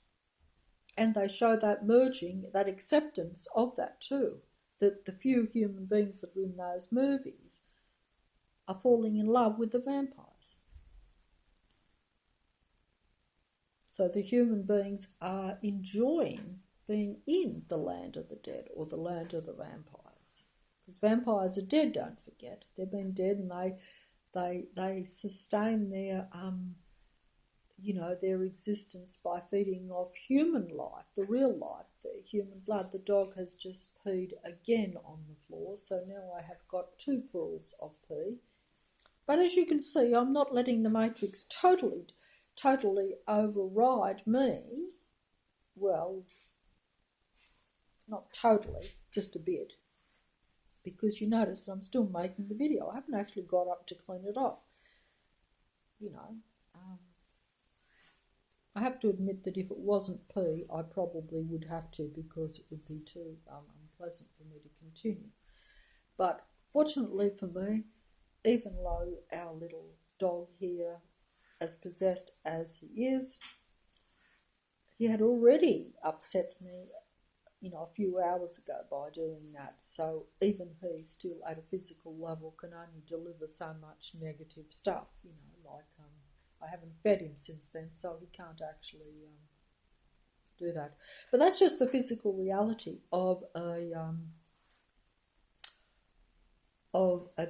And they show that merging, that acceptance of that too. That the few human beings that are in those movies are falling in love with the vampires. So the human beings are enjoying being in the land of the dead or the land of the vampires. Because vampires are dead, don't forget. They've been dead and they sustain their their existence by feeding off human life, the real life, the human blood. The dog has just peed again on the floor, so now I have got 2 pools of pee. But as you can see, I'm not letting the matrix totally override me. Well, not totally, just a bit. Because you notice that I'm still making the video. I haven't actually got up to clean it off. I have to admit that if it wasn't pee, I probably would have to, because it would be too unpleasant for me to continue. But fortunately for me, even though our little dog here, as possessed as he is, he had already upset me, a few hours ago by doing that. So even he still at a physical level can only deliver so much negative stuff, like I haven't fed him since then, so he can't actually do that. But that's just the physical reality of a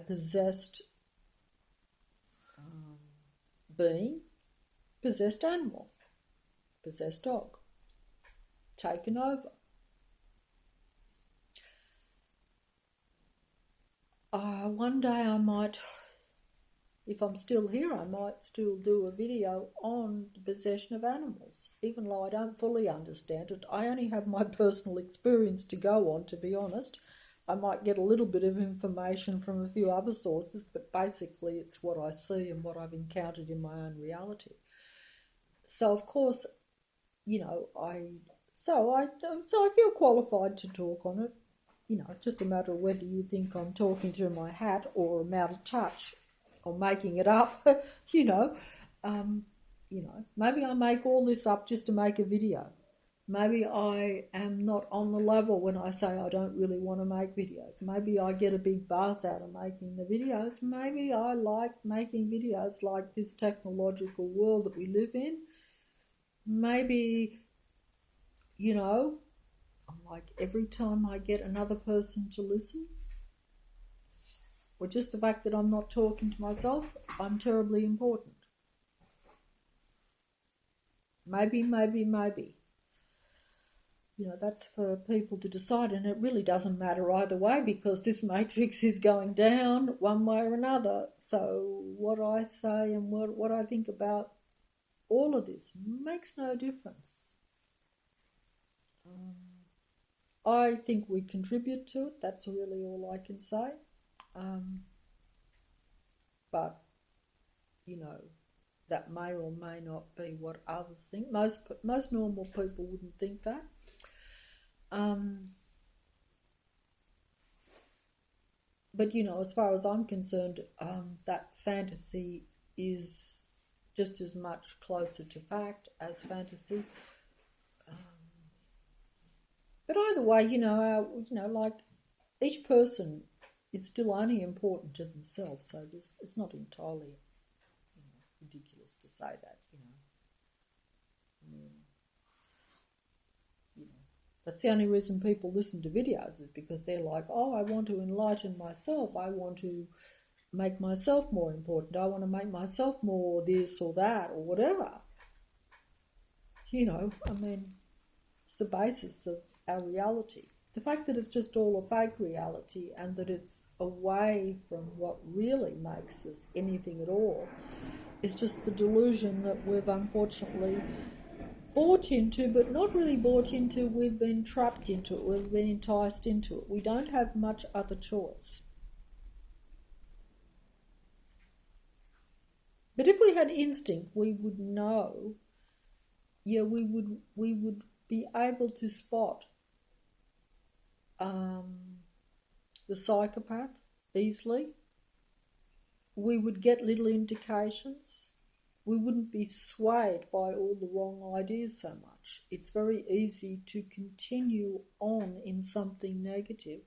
possessed being, possessed animal, possessed dog, taken over. One day I might, if I'm still here, I might still do a video on the possession of animals, even though I don't fully understand it. I only have my personal experience to go on, to be honest. I might get a little bit of information from a few other sources, but basically it's what I see and what I've encountered in my own reality. So of course, I feel qualified to talk on it. It's just a matter of whether you think I'm talking through my hat or I'm out of touch or making it up. Maybe I make all this up just to make a video. Maybe I am not on the level when I say I don't really want to make videos. Maybe I get a big buzz out of making the videos. Maybe I like making videos like this technological world that we live in. Maybe, I'm like, every time I get another person to listen, or just the fact that I'm not talking to myself, I'm terribly important. Maybe. That's for people to decide, and it really doesn't matter either way, because this matrix is going down one way or another. So what I say and what I think about all of this makes no difference. I think we contribute to it. That's really all I can say. But, that may or may not be what others think. Most normal people wouldn't think that. But, as far as I'm concerned, that fantasy is just as much closer to fact as fantasy. But either way, like each person is still only important to themselves, so it's not entirely ridiculous to say that. That's the only reason people listen to videos, is because they're like, oh, I want to enlighten myself, I want to make myself more important, I want to make myself more this or that or whatever. It's the basis of our reality. The fact that it's just all a fake reality and that it's away from what really makes us anything at all is just the delusion that we've unfortunately bought into, but not really bought into. We've been trapped into it. We've been enticed into it. We don't have much other choice. But if we had instinct, we would know. Yeah, we would be able to spot the psychopath easily. We would get little indications. We wouldn't be swayed by all the wrong ideas so much. It's very easy to continue on in something negative.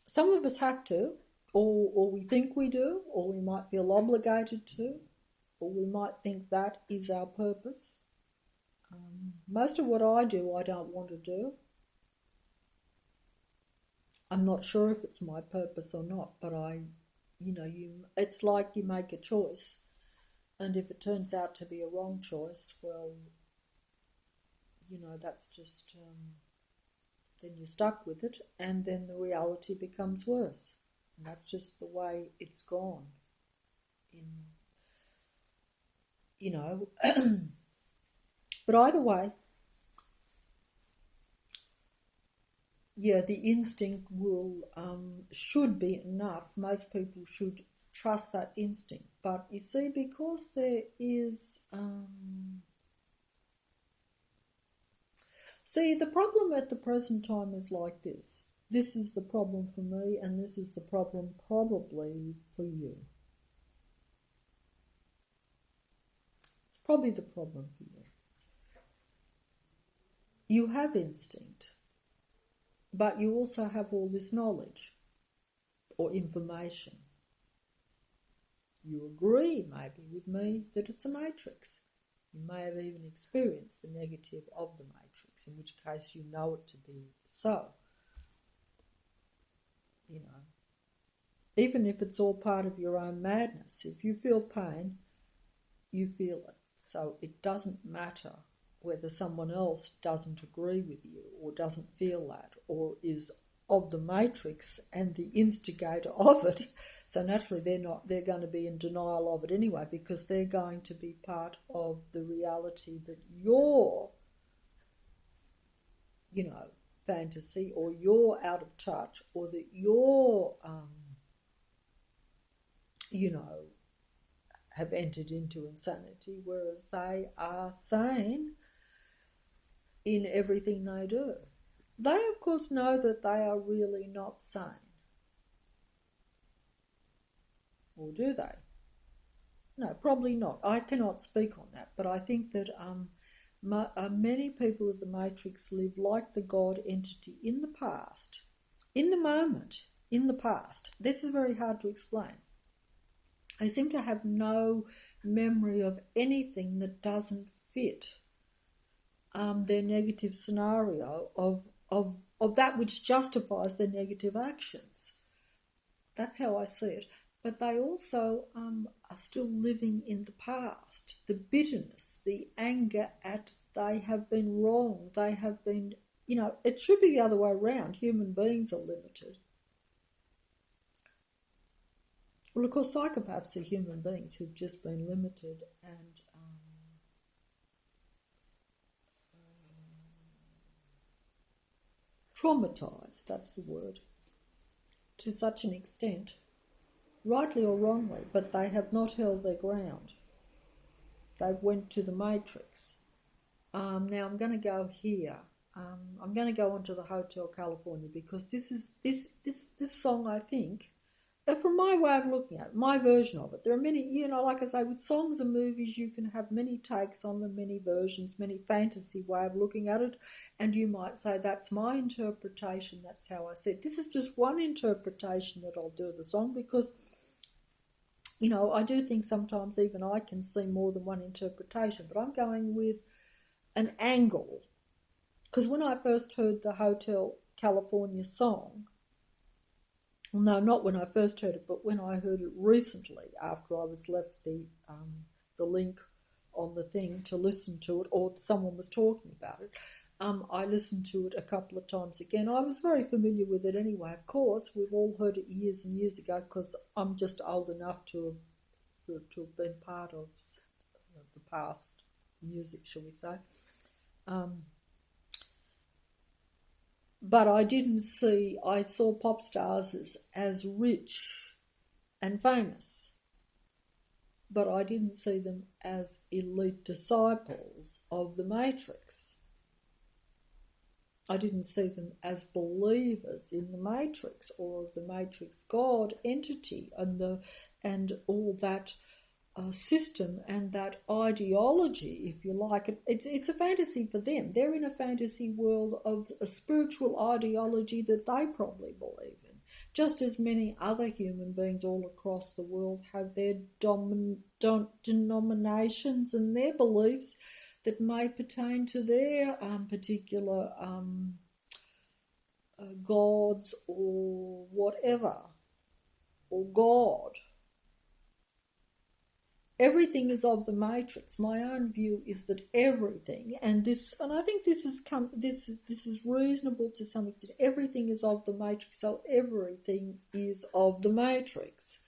Some of us have to, or we think we do, or we might feel obligated to, or we might think that is our purpose. Most of what I do, I don't want to do. I'm not sure if it's my purpose or not, but it's like you make a choice, and if it turns out to be a wrong choice, well, that's just, then you're stuck with it, and then the reality becomes worse. And that's just the way it's gone. But either way, the instinct should be enough. Most people should trust that instinct. But you see, because there is See, the problem at the present time is like this. This is the problem for me, and this is the problem probably for you. It's probably the problem for you. You have instinct, but you also have all this knowledge or information. You agree maybe with me that it's a matrix. You may have even experienced the negative of the matrix, in which case you know it to be so. You know, even if it's all part of your own madness, if you feel pain, you feel it. So it doesn't matter whether someone else doesn't agree with you or doesn't feel that or is of the matrix and the instigator of it. So naturally they're going to be in denial of it anyway, because they're going to be part of the reality that your, fantasy, or you're out of touch, or that you're, have entered into insanity, whereas they are sane in everything they do. They, of course, know that they are really not sane. Or do they? No, probably not. I cannot speak on that, but I think that many people of the Matrix live like the God entity in the past, in the moment, in the past. This is very hard to explain. They seem to have no memory of anything that doesn't fit their negative scenario of that which justifies their negative actions. That's how I see it. But they also are still living in the past. The bitterness, the anger at they have been wrong. They have been, it should be the other way around. Human beings are limited. Well, of course, psychopaths are human beings who've just been limited and traumatised, that's the word, to such an extent, rightly or wrongly, but they have not held their ground. They went to the matrix. Now I'm going to go here. I'm going to go onto the Hotel California, because this song, I think, from my way of looking at it, my version of it, there are many, like I say, with songs and movies, you can have many takes on them, many versions, many fantasy way of looking at it, and you might say, that's my interpretation, that's how I see it. This is just one interpretation that I'll do of the song, because, I do think sometimes even I can see more than one interpretation, but I'm going with an angle, because when I first heard the Hotel California song, no, not when I first heard it, but when I heard it recently, after I was left the link on the thing to listen to it, or someone was talking about it, I listened to it a couple of times again. I was very familiar with it anyway. Of course, we've all heard it years and years ago, because I'm just old enough to have been part of the past music, shall we say. But I saw pop stars as rich and famous, but I didn't see them as elite disciples of the Matrix. I didn't see them as believers in the Matrix or the Matrix God entity and all that system and that ideology, if you like. It's a fantasy for them. They're in a fantasy world of a spiritual ideology that they probably believe in. Just as many other human beings all across the world have their denominations and their beliefs that may pertain to their particular gods or whatever, or God. Everything is of the Matrix. My own view is that everything, and I think this is reasonable to some extent. Everything is of the Matrix, so everything is of the Matrix.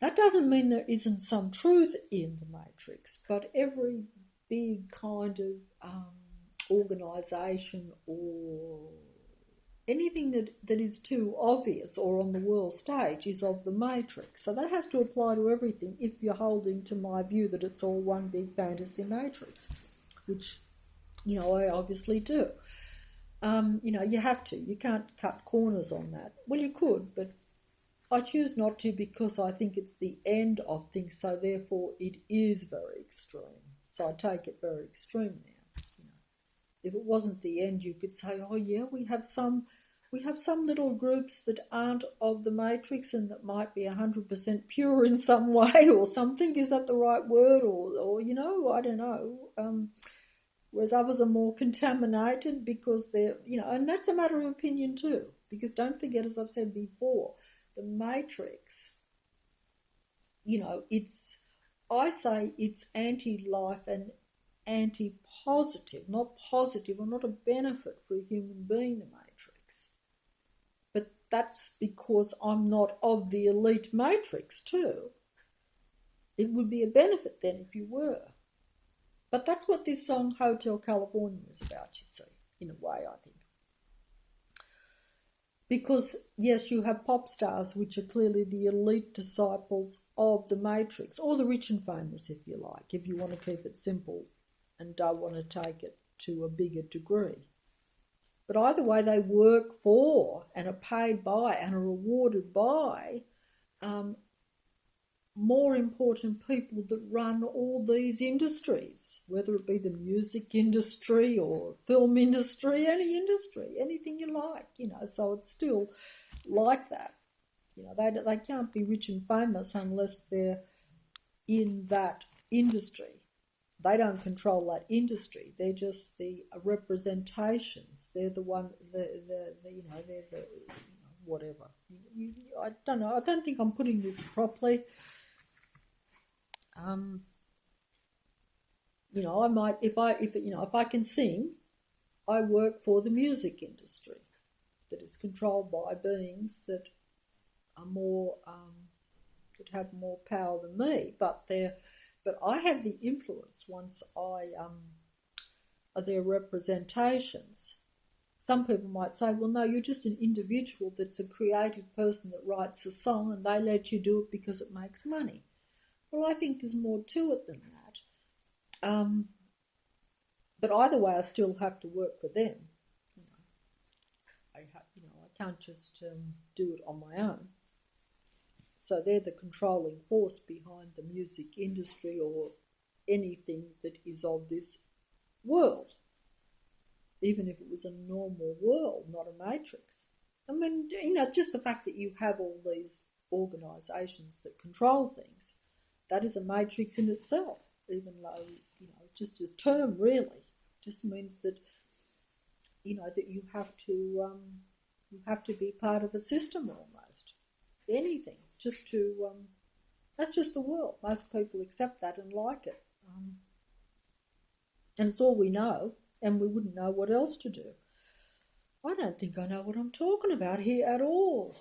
That doesn't mean there isn't some truth in the Matrix, but every big kind of organisation or anything that is too obvious or on the world stage is of the Matrix. So that has to apply to everything if you're holding to my view that it's all one big fantasy matrix, which I obviously do. You have to. You can't cut corners on that. Well, you could, but I choose not to because I think it's the end of things, so therefore it is very extreme. So I take it very extreme now. If it wasn't the end, you could say, oh yeah, we have some little groups that aren't of the matrix and that might be 100% pure in some way or something. Is that the right word? Or I don't know. Whereas others are more contaminated because they're, and that's a matter of opinion too. Because don't forget, as I've said before, the matrix, I say it's anti-life and anti-positive, not positive or not a benefit for a human being, the matrix. But that's because I'm not of the elite matrix too. It would be a benefit then if you were. But that's what this song Hotel California is about, you see, in a way, I think. Because, yes, you have pop stars, which are clearly the elite disciples of the matrix, or the rich and famous, if you like, if you want to keep it simple and don't want to take it to a bigger degree. But either way, they work for and are paid by and are rewarded by more important people that run all these industries, whether it be the music industry or film industry, any industry, anything you like, so it's still like that. They can't be rich and famous unless they're in that industry. They don't control that industry. They're just the representations. They're the one, they're the whatever. I don't know. I don't think I'm putting this properly. I might, if I can sing, I work for the music industry that is controlled by beings that are more, that have more power than me, but I have the influence once I are their representations. Some people might say, well, no, you're just an individual that's a creative person that writes a song and they let you do it because it makes money. Well, I think there's more to it than that. But either way, I still have to work for them. I can't just do it on my own. So they're the controlling force behind the music industry or anything that is of this world, even if it was a normal world, not a matrix. I mean, just the fact that you have all these organisations that control things, that is a matrix in itself, even though, it's just a term really. It just means that, that you have to be part of a system almost. Anything, just to, that's just the world. Most people accept that and like it. And it's all we know, and we wouldn't know what else to do. I don't think I know what I'm talking about here at all.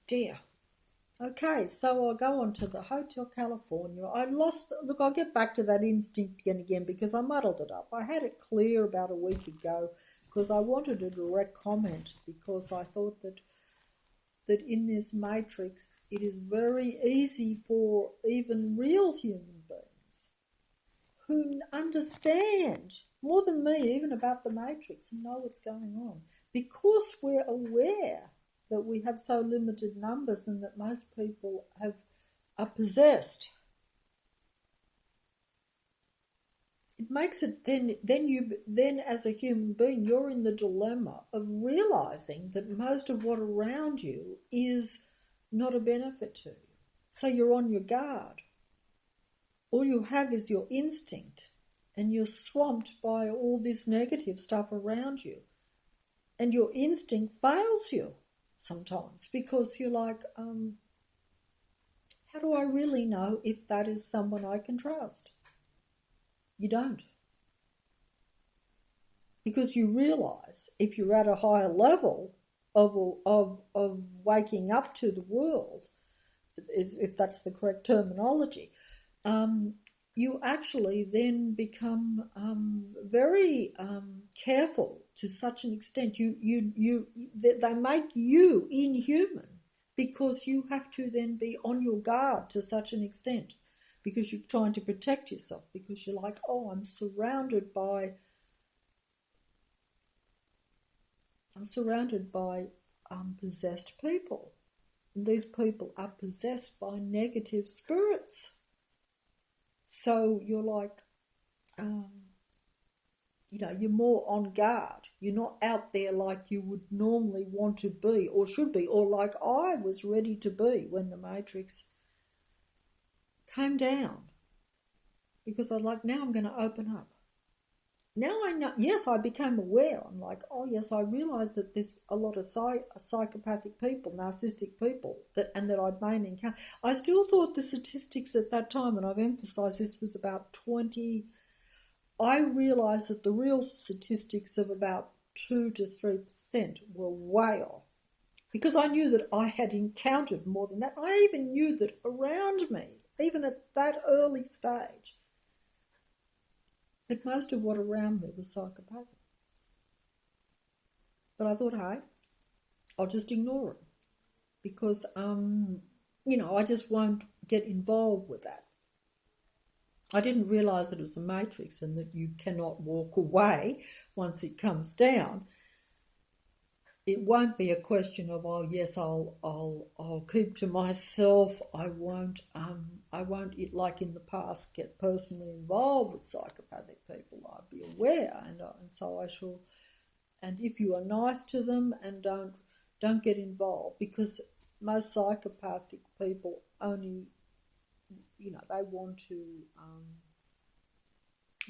Dear. Okay, so I'll go on to the Hotel California. I'll get back to that instinct again because I muddled it up. I had it clear about a week ago because I wanted a direct comment because I thought that in this matrix it is very easy for even real human beings who understand more than me even about the matrix and know what's going on, because we're aware that we have so limited numbers and that most people are possessed. It makes it then as a human being, you're in the dilemma of realising that most of what around you is not a benefit to you. So you're on your guard. All you have is your instinct and you're swamped by all this negative stuff around you. And your instinct fails you sometimes because you're like, how do I really know if that is someone I can trust? You don't. Because you realise if you're at a higher level of waking up to the world, if that's the correct terminology, you actually then become very careful to such an extent. They make you inhuman because you have to then be on your guard to such an extent, because you're trying to protect yourself, because you're like, oh, I'm surrounded by possessed people. And these people are possessed by negative spirits. So you're like, you're more on guard. You're not out there like you would normally want to be or should be, or like I was ready to be when the Matrix came down. Because I was like, now I'm going to open up. Now I know, yes, I became aware. I'm like, oh yes, I realised that there's a lot of psychopathic people, narcissistic people, that I'd mainly encountered. I still thought the statistics at that time, and I've emphasised this, was about 20. I realised that the real statistics of about 2 to 3% were way off, because I knew that I had encountered more than that. I even knew that around me, even at that early stage, that most of what around me was psychopathic. But I thought, hey, I'll just ignore it, because, I just won't get involved with that. I didn't realise that it was a matrix and that you cannot walk away once it comes down. It won't be a question of, oh yes, I'll keep to myself. I won't like in the past get personally involved with psychopathic people. I'll be aware, and so I shall. And if you are nice to them and don't get involved, because most psychopathic people only, they want to.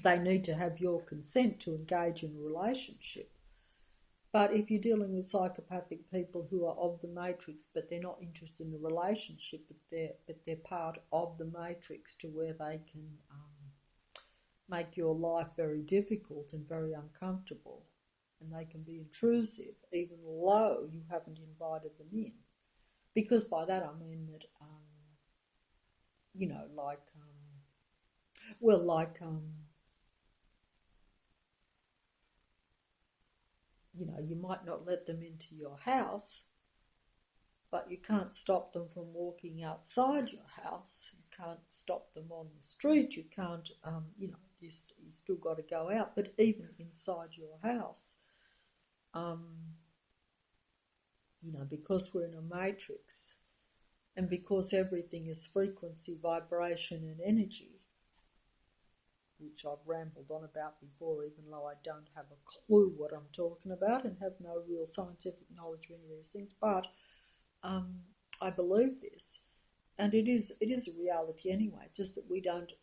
They need to have your consent to engage in a relationship. But if you're dealing with psychopathic people who are of the matrix, but they're not interested in a relationship, but they're part of the matrix to where they can make your life very difficult and very uncomfortable, and they can be intrusive, even though you haven't invited them in. Because by that I mean that, you might not let them into your house, but you can't stop them from walking outside your house. You can't stop them on the street. You can't, you still got to go out. But even inside your house, because we're in a matrix, and because everything is frequency, vibration and energy, which I've rambled on about before, even though I don't have a clue what I'm talking about and have no real scientific knowledge of any of these things, but I believe this, and it is a reality anyway, just that we don't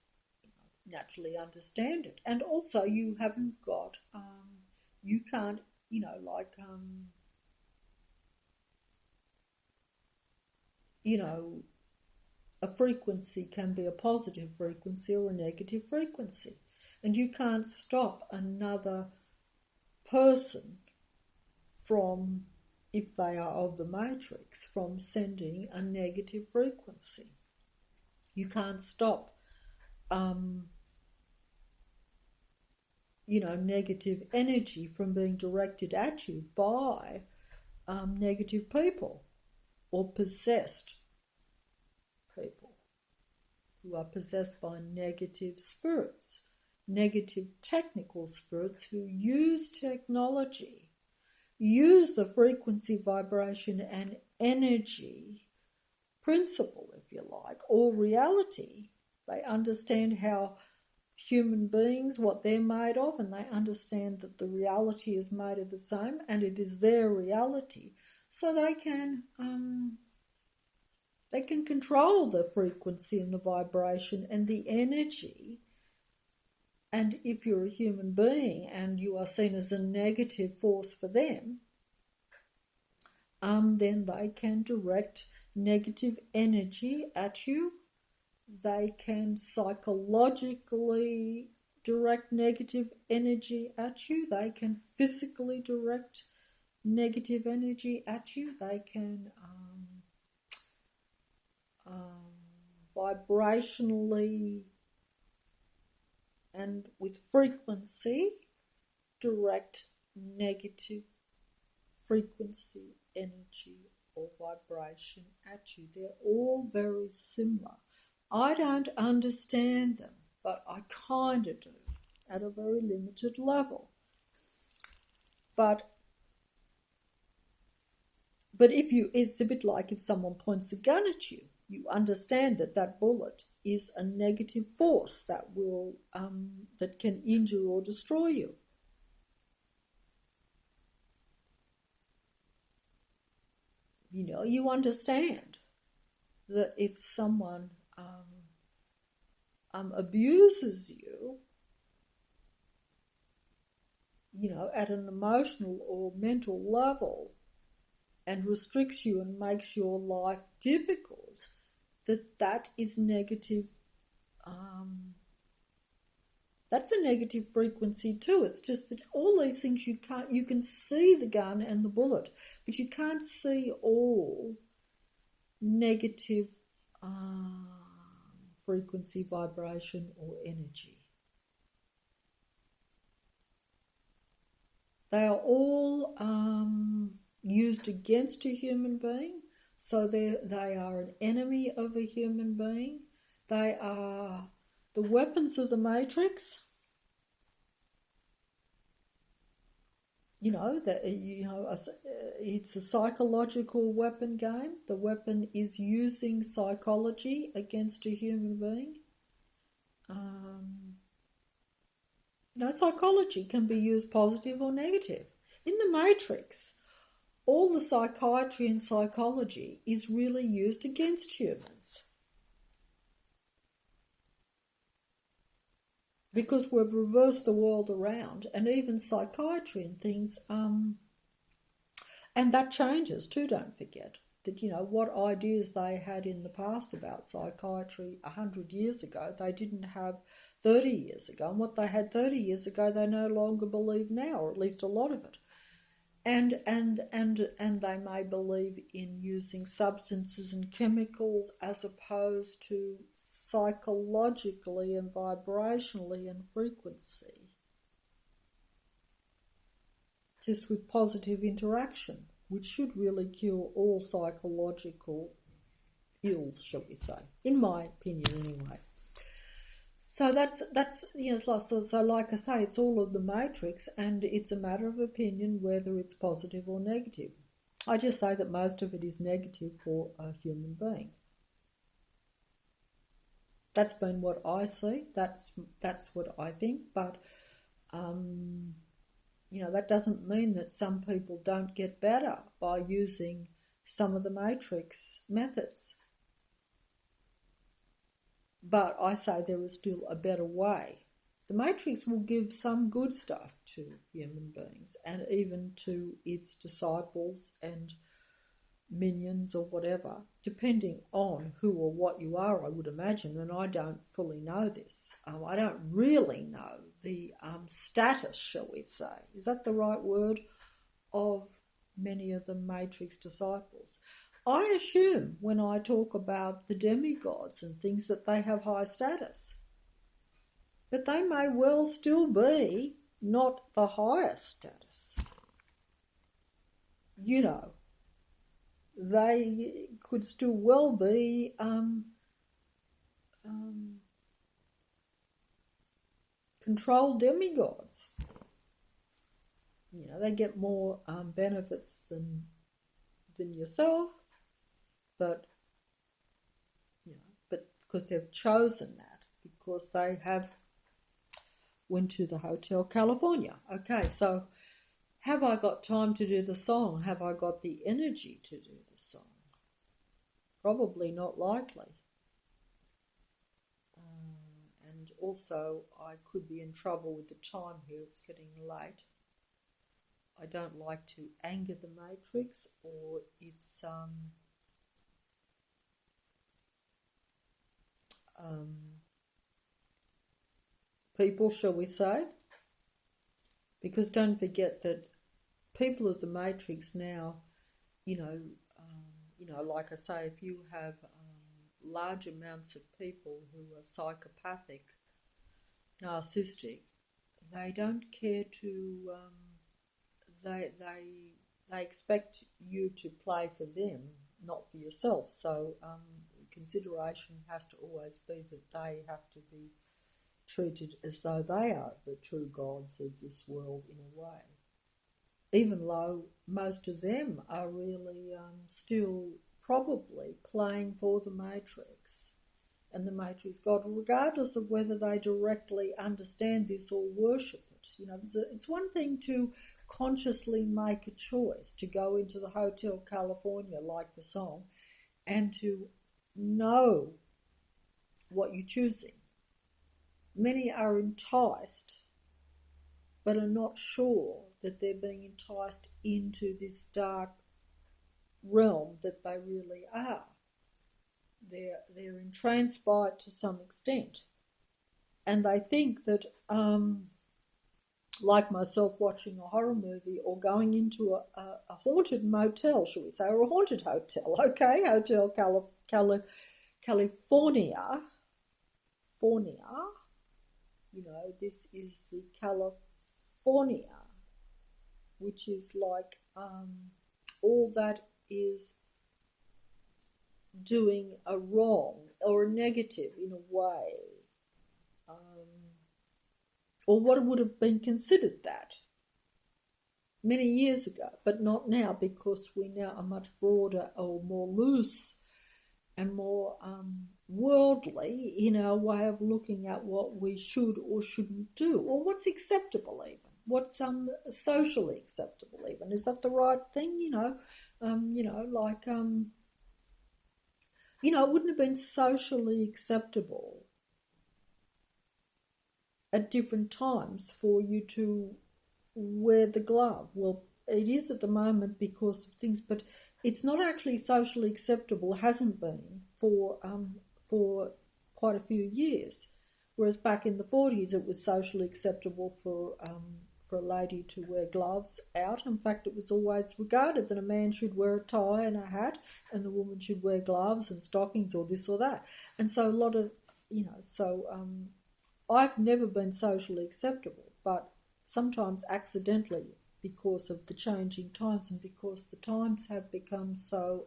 naturally understand it. And also you haven't got, you can't, a frequency can be a positive frequency or a negative frequency. And you can't stop another person from, if they are of the matrix, from sending a negative frequency. You can't stop, negative energy from being directed at you by negative people or possessed people who are possessed by negative spirits, negative technical spirits who use technology, use the frequency, vibration and energy principle, if you like, or reality. They understand how human beings, what they're made of, and they understand that the reality is made of the same and it is their reality. So they can control the frequency and the vibration and the energy. And if you're a human being and you are seen as a negative force for them, then they can direct negative energy at you. They can psychologically direct negative energy at you. They can physically direct negative energy at you. They can vibrationally and with frequency direct negative frequency, energy or vibration at you. They're all very similar. I don't understand them, but I kind of do at a very limited level. But if it's a bit like if someone points a gun at you, you understand that that bullet is a negative force that will that can injure or destroy you. You know, you understand that if someone abuses you, you know, at an emotional or mental level, and restricts you and makes your life difficult, that is negative. That's a negative frequency too. It's just that all these things you can see the gun and the bullet, but you can't see all negative frequency, vibration, or energy. They are all used against a human being, so they are an enemy of a human being. They are the weapons of the Matrix. It's a psychological weapon game. The weapon is using psychology against a human being. Psychology can be used positive or negative. In the Matrix, all the psychiatry and psychology is really used against humans. Because we've reversed the world around, and even psychiatry and things, and that changes too, don't forget. That, what ideas they had in the past about psychiatry 100 years ago, they didn't have 30 years ago. And what they had 30 years ago, they no longer believe now, or at least a lot of it. And they may believe in using substances and chemicals as opposed to psychologically and vibrationally and frequency. Just with positive interaction, which should really cure all psychological ills, shall we say, in my opinion anyway. So that's so like I say, it's all of the Matrix, and it's a matter of opinion whether it's positive or negative. I just say that most of it is negative for a human being. That's been what I see. That's what I think. But that doesn't mean that some people don't get better by using some of the Matrix methods. But I say there is still a better way. The Matrix will give some good stuff to human beings and even to its disciples and minions or whatever, depending on who or what you are, I would imagine, and I don't fully know this. I don't really know the status, shall we say, is that the right word, of many of the Matrix disciples. I assume when I talk about the demigods and things that they have high status. But they may well still be not the highest status. They could still well be controlled demigods. They get more benefits than yourself. But because they've chosen that, because they have went to the Hotel California. Okay, so have I got time to do the song? Have I got the energy to do the song? Probably not likely. And also, I could be in trouble with the time here. It's getting late. I don't like to anger the Matrix or its people, shall we say, because don't forget that people of the Matrix now, like I say, if you have large amounts of people who are psychopathic, narcissistic, they don't care to, they expect you to play for them, not for yourself. So consideration has to always be that they have to be treated as though they are the true gods of this world in a way, even though most of them are really still probably playing for the Matrix and the Matrix God, regardless of whether they directly understand this or worship it. You know, it's one thing to consciously make a choice to go into the Hotel California, like the song, and to know what you're choosing. Many are enticed, but are not sure that they're being enticed into this dark realm that they really are. They're entranced by it to some extent, and they think that, like myself, watching a horror movie or going into a haunted motel, shall we say, or a haunted hotel, okay, Hotel California, you know, this is the California, which is like all that is doing a wrong or a negative in a way, or what would have been considered that many years ago, but not now, because we now are much broader or more loose and more worldly in our way of looking at what we should or shouldn't do, or what's acceptable even. What's socially acceptable even. Is that the right thing? It wouldn't have been socially acceptable at different times for you to wear the glove. Well, it is at the moment because of things, but it's not actually socially acceptable, hasn't been for quite a few years. Whereas back in the 40s it was socially acceptable for a lady to wear gloves out. In fact, it was always regarded that a man should wear a tie and a hat and the woman should wear gloves and stockings or this or that. And so a lot of, I've never been socially acceptable, but sometimes accidentally, because of the changing times and because the times have become so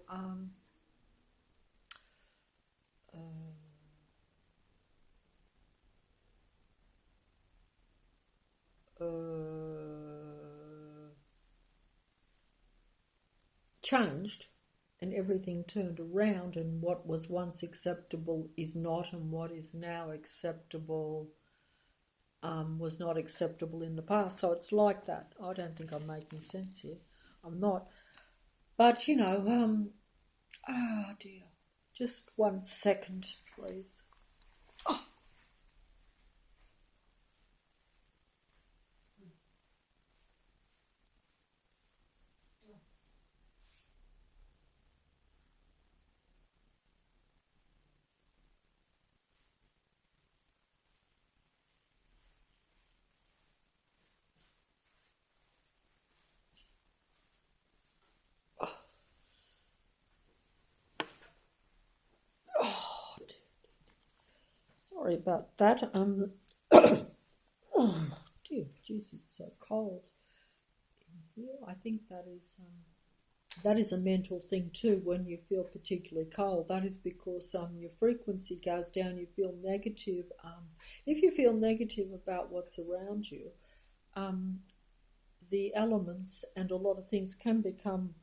changed, and everything turned around, and what was once acceptable is not, and what is now acceptable was not acceptable in the past. So it's like that. I don't think I'm making sense here. I'm not. But, oh dear. Just 1 second, please. Oh. Sorry about that. Oh dear, jeez, it's so cold in here. I think that is a mental thing too. When you feel particularly cold, that is because your frequency goes down. You feel negative. If you feel negative about what's around you, the elements and a lot of things can become,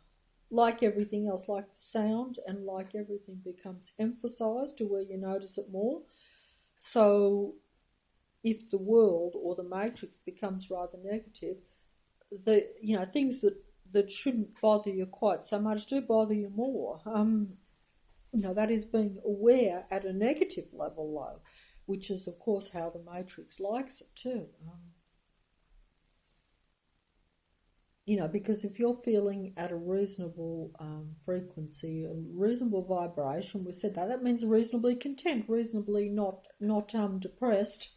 like everything else, like the sound, and like everything becomes emphasized to where you notice it more. So if the world or the matrix becomes rather negative, things that shouldn't bother you quite so much do bother you more. That is being aware at a negative level, though, which is, of course, how the matrix likes it too. Because if you're feeling at a reasonable frequency, a reasonable vibration, we said that means reasonably content, reasonably not depressed.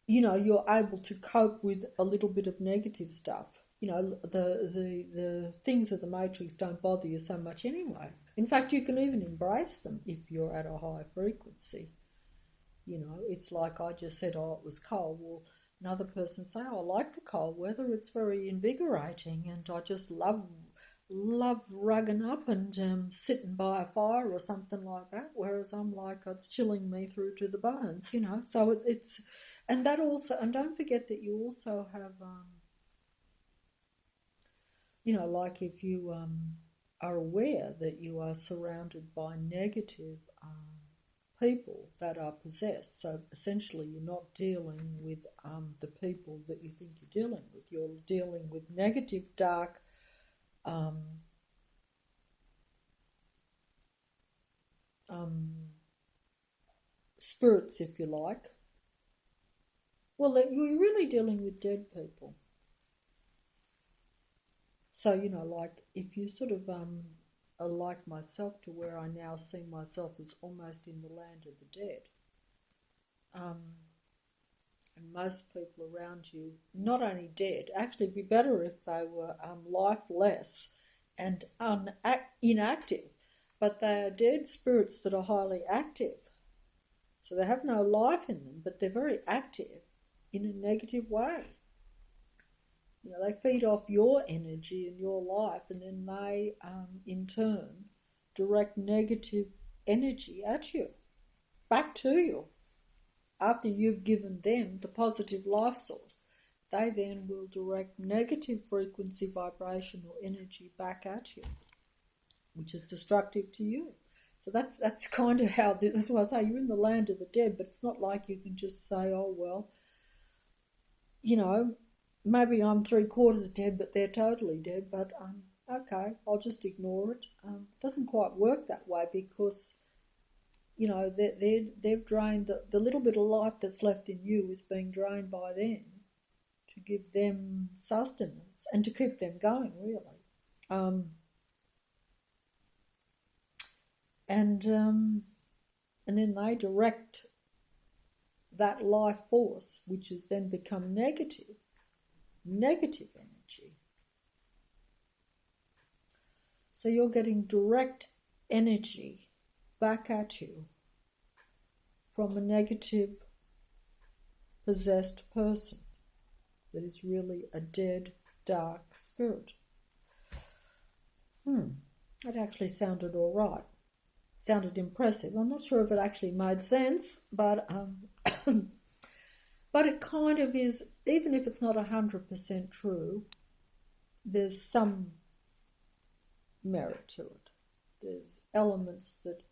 You're able to cope with a little bit of negative stuff. The things of the matrix don't bother you so much anyway. In fact, you can even embrace them if you're at a high frequency. It's like I just said, oh, it was cold. Well, another person say, oh, I like the cold weather, it's very invigorating, and I just love love rugging up and sitting by a fire or something like that, whereas I'm like, it's chilling me through to the bones, you know. So it's, and that also, and don't forget that you also have, you know, like if you are aware that you are surrounded by negative people that are possessed, so essentially you're not dealing with the people that you think you're dealing with. You're dealing with negative, dark, spirits, if you like. Well, you're really dealing with dead people. So, you know, like if you sort of are like myself, to where I now see myself as almost in the land of the dead, and most people around you not only dead, actually it'd be better if they were lifeless and inactive, but they are dead spirits that are highly active. So they have no life in them, but they're very active in a negative way. You know, they feed off your energy and your life, and then they, in turn, direct negative energy at you, back to you. After you've given them the positive life source, they then will direct negative frequency, vibration, or energy back at you, which is destructive to you. So that's kind of how, that's why I say you're in the land of the dead, but it's not like you can just say, oh, well, you know, maybe I'm 3/4 dead, but they're totally dead, but okay, I'll just ignore it. It doesn't quite work that way, because, you know, they've drained, the little bit of life that's left in you is being drained by them to give them sustenance and to keep them going, really. And then they direct that life force, which has then become negative energy. So you're getting direct energy back at you from a negative possessed person that is really a dead, dark spirit. That actually sounded all right. Sounded impressive. I'm not sure if it actually made sense, but but it kind of is. Even if it's not 100% true, there's some merit to it. There's elements that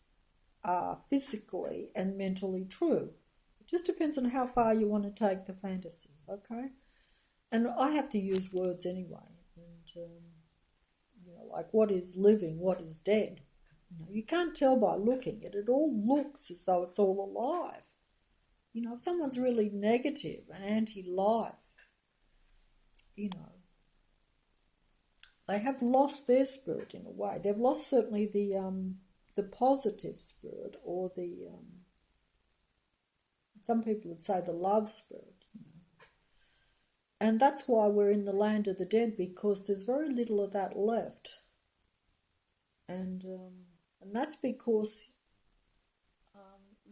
are physically and mentally true. It just depends on how far you want to take the fantasy, okay? And I have to use words anyway. And, you know, like what is living, what is dead. You know, you can't tell by looking at it. It all looks as though it's all alive. You know, if someone's really negative and anti-life, you know, they have lost their spirit in a way. They've lost certainly the positive spirit, or the some people would say the love spirit. You know. And that's why we're in the land of the dead, because there's very little of that left. And that's because,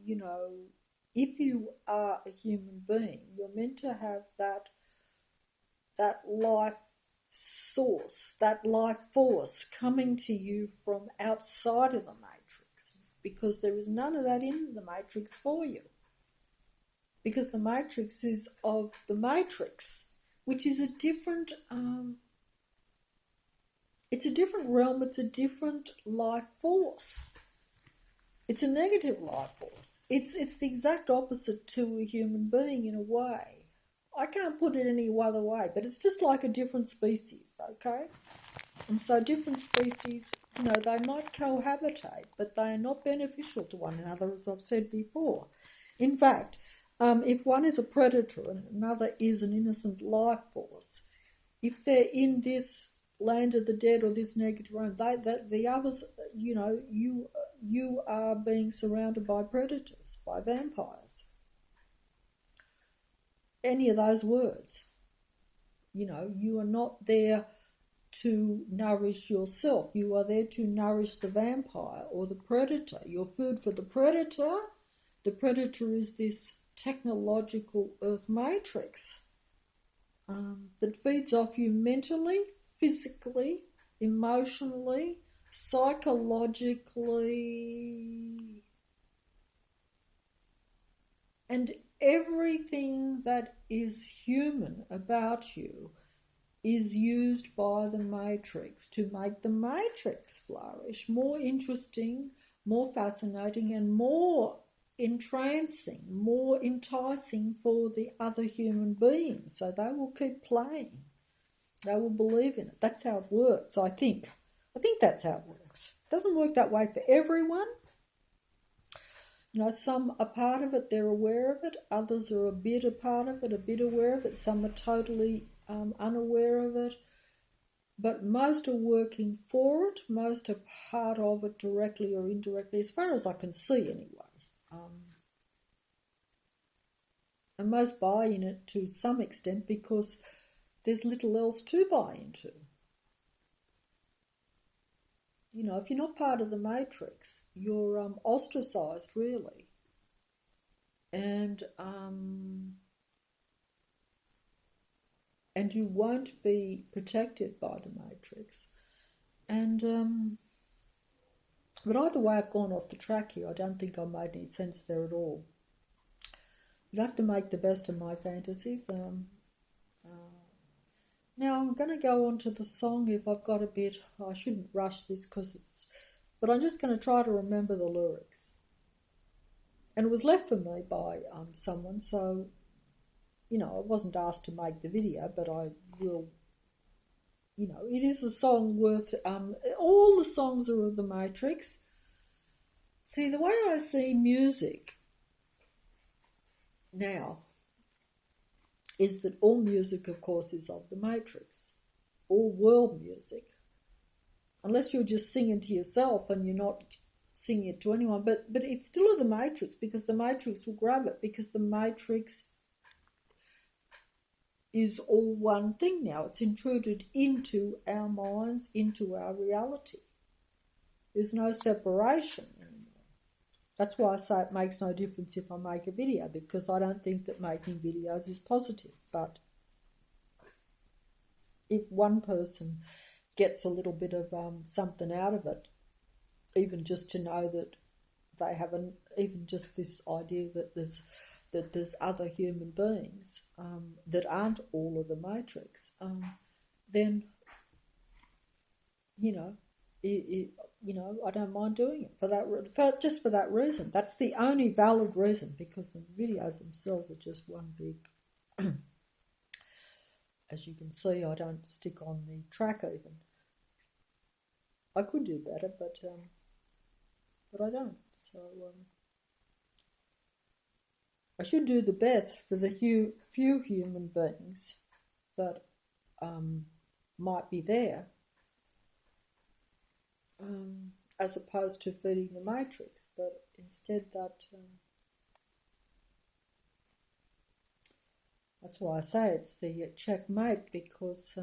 you know, if you are a human being, you're meant to have that life source, that life force coming to you from outside of the matrix, because there is none of that in the matrix for you. Because the matrix is of the matrix, which is a different, it's a different realm, it's a different life force. It's a negative life force. It's the exact opposite to a human being in a way. I can't put it any other way, but it's just like a different species, okay? And so different species, you know, they might cohabitate, but they are not beneficial to one another, as I've said before. In fact, if one is a predator and another is an innocent life force, if they're in this land of the dead or this negative realm, the others, you know, you are being surrounded by predators, by vampires. Any of those words. You know, you are not there to nourish yourself. You are there to nourish the vampire or the predator. You're food for the predator. The predator is this technological earth matrix that feeds off you mentally, physically, emotionally, psychologically, and everything that is human about you is used by the Matrix to make the Matrix flourish, more interesting, more fascinating, and more entrancing, more enticing for the other human beings. So they will keep playing. They will believe in it. That's how it works, I think. I think that's how it works. It doesn't work that way for everyone. You know, some are part of it, they're aware of it. Others are a bit a part of it, a bit aware of it. Some are totally unaware of it. But most are working for it. Most are part of it directly or indirectly, as far as I can see anyway. And most buy in it to some extent because there's little else to buy into. You know, if you're not part of the Matrix, you're ostracised, really. And you won't be protected by the Matrix. And but either way, I've gone off the track here. I don't think I made any sense there at all. You'd have to make the best of my fantasies. Now I'm going to go on to the song if I've got a bit. I shouldn't rush this but I'm just going to try to remember the lyrics. And it was left for me by someone, so, you know, I wasn't asked to make the video, but I will, you know, it is a song worth, all the songs are of the Matrix. See, the way I see music now is that all music, of course, is of the Matrix. All world music. Unless you're just singing to yourself and you're not singing it to anyone. But it's still of the Matrix because the Matrix will grab it, because the Matrix is all one thing now. It's intruded into our minds, into our reality. There's no separation anymore. That's why I say it makes no difference if I make a video, because I don't think that making videos is positive. But if one person gets a little bit of something out of it, even just to know that they haven't, even just this idea that there's other human beings that aren't all of the Matrix, then, you know, I don't mind doing it just for that reason. That's the only valid reason, because the videos themselves are just one big. As you can see, I don't stick on the track even. I could do better, but I don't. So I should do the best for the few human beings that might be there, as opposed to feeding the Matrix. But instead that's why I say it's the checkmate, because,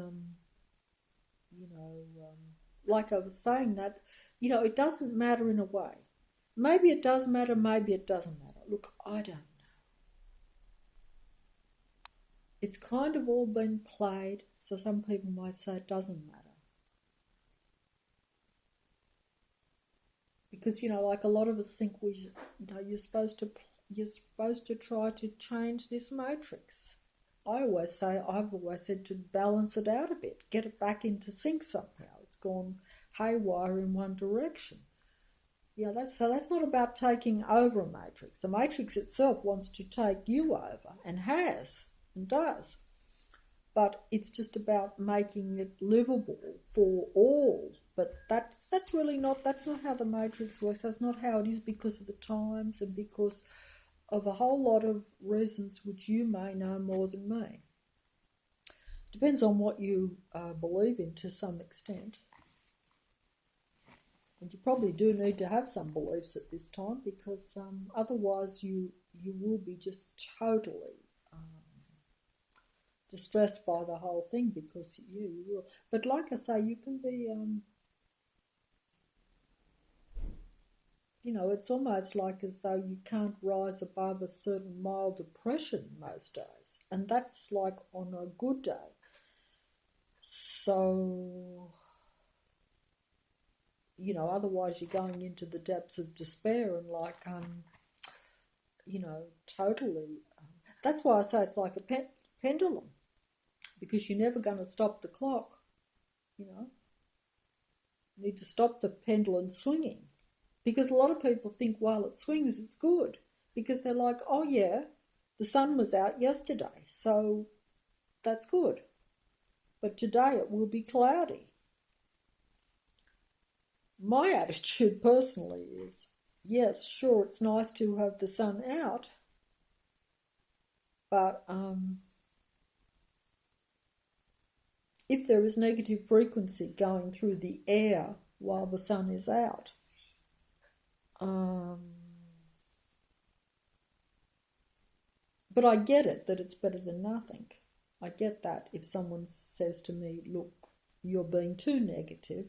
like I was saying that, it doesn't matter in a way. Maybe it does matter, maybe it doesn't matter. Look, I don't know. It's kind of all been played, so some people might say it doesn't matter. Because, like a lot of us think you're supposed to try to change this Matrix. I've always said to balance it out a bit, get it back into sync somehow. It's gone haywire in one direction. That's not about taking over a Matrix. The Matrix itself wants to take you over, and has, and does. But it's just about making it livable for all. But that's not how the Matrix works. That's not how it is, because of the times and because of a whole lot of reasons which you may know more than me. Depends on what you believe in to some extent. And you probably do need to have some beliefs at this time, because otherwise you will be just totally distressed by the whole thing, because you will. But like I say, you can be, it's almost like as though you can't rise above a certain mild depression most days. And that's like on a good day. So, otherwise you're going into the depths of despair and totally. That's why I say it's like a pendulum, because you're never going to stop the clock. You need to stop the pendulum swinging, because a lot of people think while it swings it's good, because they're like, oh yeah, the sun was out yesterday, so that's good. But today it will be cloudy. My attitude personally is, yes, sure, it's nice to have the sun out, but if there is negative frequency going through the air while the sun is out, but I get it that it's better than nothing. I get that if someone says to me, look, you're being too negative,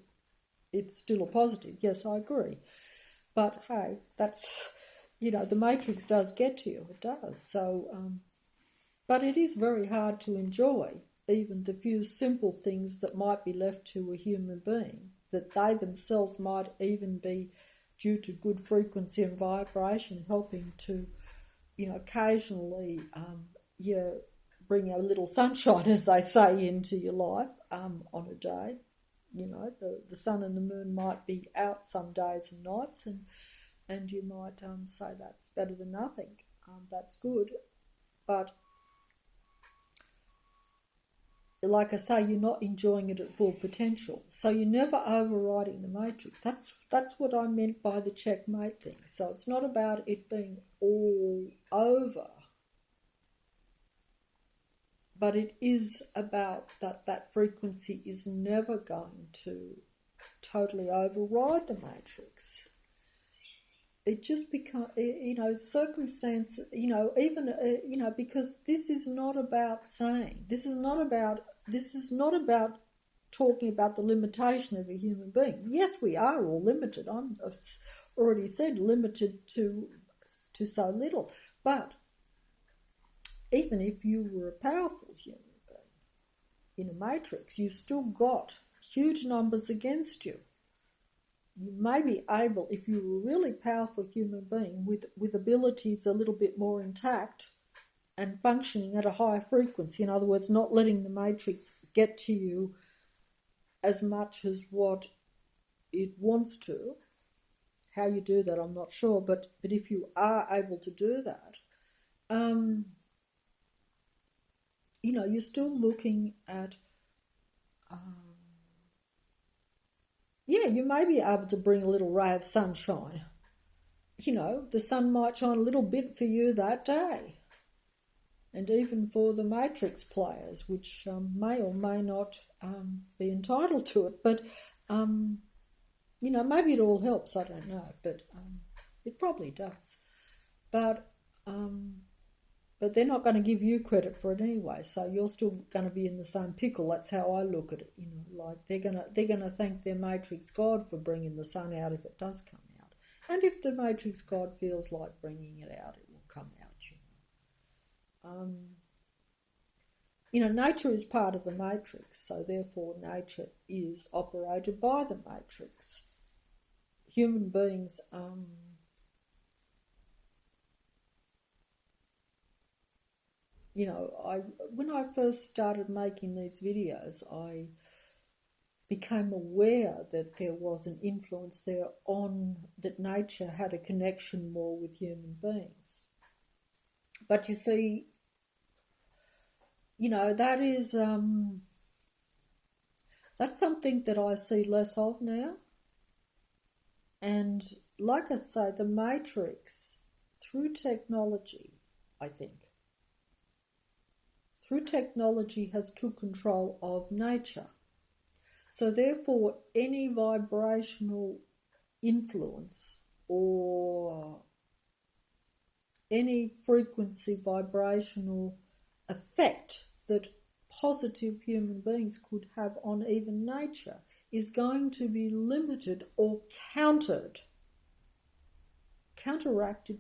it's still a positive. Yes, I agree. But hey, that's, the matrix does get to you. It does. So, but it is very hard to enjoy even the few simple things that might be left to a human being, that they themselves might even be due to good frequency and vibration, helping to, occasionally, bring a little sunshine, as they say, into your life on a day. The sun and the moon might be out some days and nights, and you might say that's better than nothing. That's good. But like I say, you're not enjoying it at full potential. So you're never overriding the matrix. That's what I meant by the checkmate thing. So it's not about it being all over, but it is about that frequency is never going to totally override the matrix. It just becomes, circumstance, even, because this is not about saying, this is not about talking about the limitation of a human being. Yes, we are all limited. I've already said limited to so little. But even if you were a powerful human being in a matrix, you've still got huge numbers against you. You may be able, if you were a really powerful human being with abilities a little bit more intact and functioning at a higher frequency, in other words, not letting the matrix get to you as much as what it wants to. How you do that, I'm not sure, but if you are able to do that, you're still looking at, you may be able to bring a little ray of sunshine. The sun might shine a little bit for you that day. And even for the matrix players, which may or may not be entitled to it. But, maybe it all helps, I don't know. But it probably does. But they're not going to give you credit for it anyway, so you're still going to be in the same pickle. That's how I look at it. Like they're going to thank their matrix God for bringing the sun out if it does come out, and if the matrix God feels like bringing it out, it will come out. Nature is part of the matrix, so therefore nature is operated by the matrix. Human beings. When I first started making these videos, I became aware that there was an influence there that nature had a connection more with human beings. But you see, that is, that's something that I see less of now. And like I say, the matrix, through technology, I think, through technology has took control of nature. So therefore, any vibrational influence or any frequency vibrational effect that positive human beings could have on even nature is going to be limited or counteracted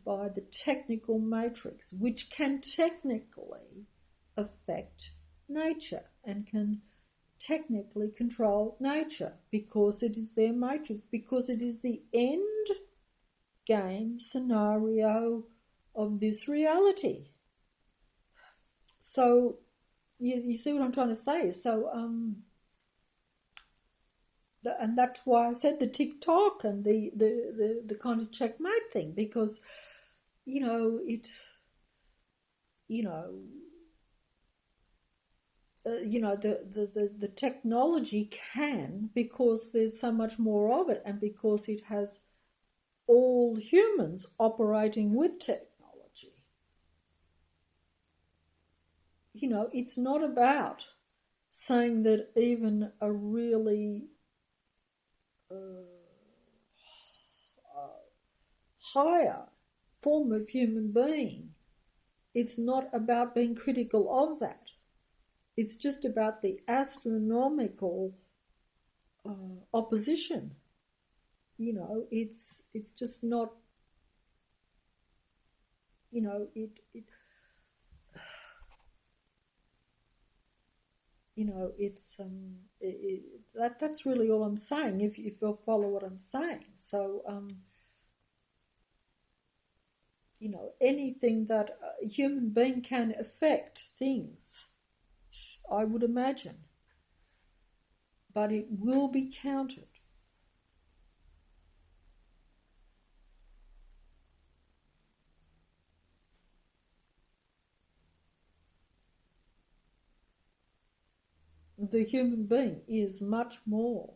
by the technical matrix, which can technically affect nature and can technically control nature because it is their matrix, because it is the end game scenario of this reality. So you see what I'm trying to say? So and that's why I said the TikTok and the kind of checkmate thing, because the technology can, because there's so much more of it, and because it has all humans operating with technology. It's not about saying that even a really higher form of human being, it's not about being critical of that. It's just about the astronomical opposition. It's just not. That's really all I'm saying. If you'll follow what I'm saying, so anything that a human being can affect things, I would imagine, but it will be counted. The human being is much more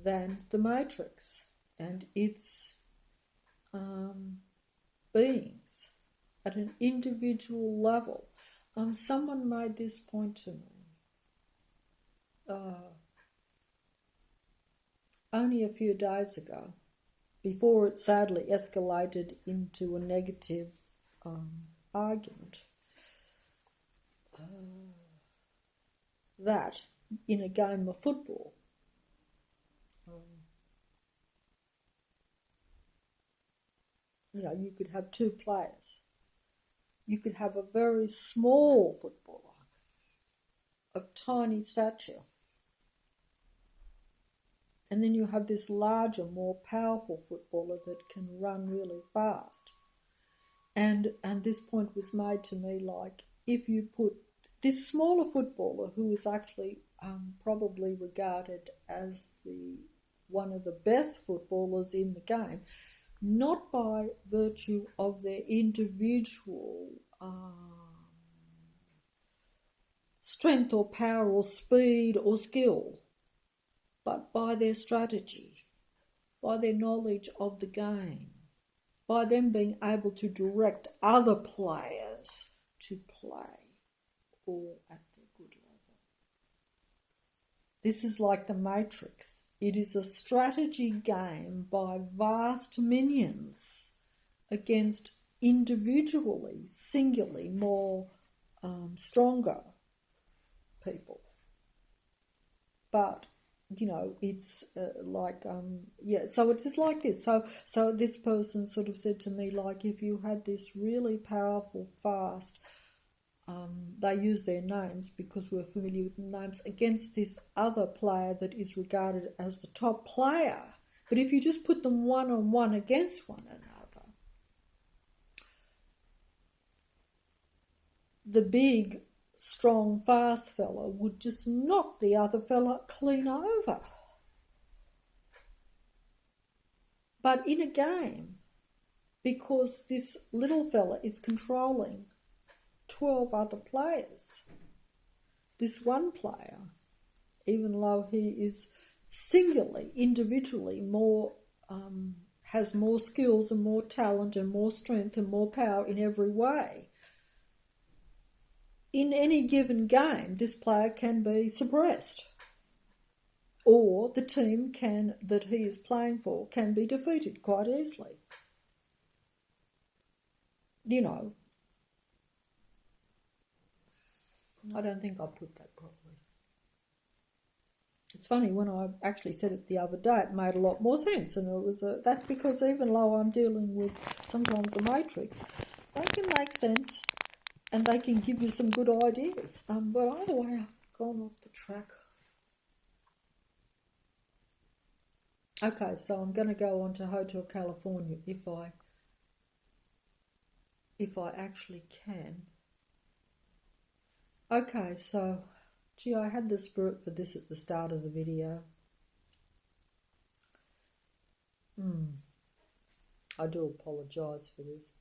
than the matrix and its beings at an individual level. Someone made this point to me only a few days ago, before it sadly escalated into a negative argument, that in a game of football, you could have two players. You could have a very small footballer of tiny stature, and then you have this larger, more powerful footballer that can run really fast. And this point was made to me, like, if you put this smaller footballer, who is actually probably regarded as one of the best footballers in the game, not by virtue of their individual strength or power or speed or skill, but by their strategy, by their knowledge of the game, by them being able to direct other players to play all at their good level. This is like the Matrix. It is a strategy game by vast minions against individually, singularly more stronger people. But it's so it's just like this. So this person sort of said to me, like, if you had this really powerful, fast, they use their names because we're familiar with the names, against this other player that is regarded as the top player. But if you just put them one-on-one against one another, the big, strong, fast fella would just knock the other fella clean over. But in a game, because this little fella is controlling 12 other players, this one player, even though he is singularly, individually more, has more skills and more talent and more strength and more power in every way, in any given game, this player can be suppressed, or the team that he is playing for can be defeated quite easily. I don't think I put that properly. It's funny, when I actually said it the other day, it made a lot more sense, and that's because even though I'm dealing with sometimes the Matrix, they can make sense and they can give you some good ideas. But either way, I've gone off the track. Okay, so I'm going to go on to Hotel California if I actually can. Okay, so, gee, I had the spirit for this at the start of the video. I do apologise for this.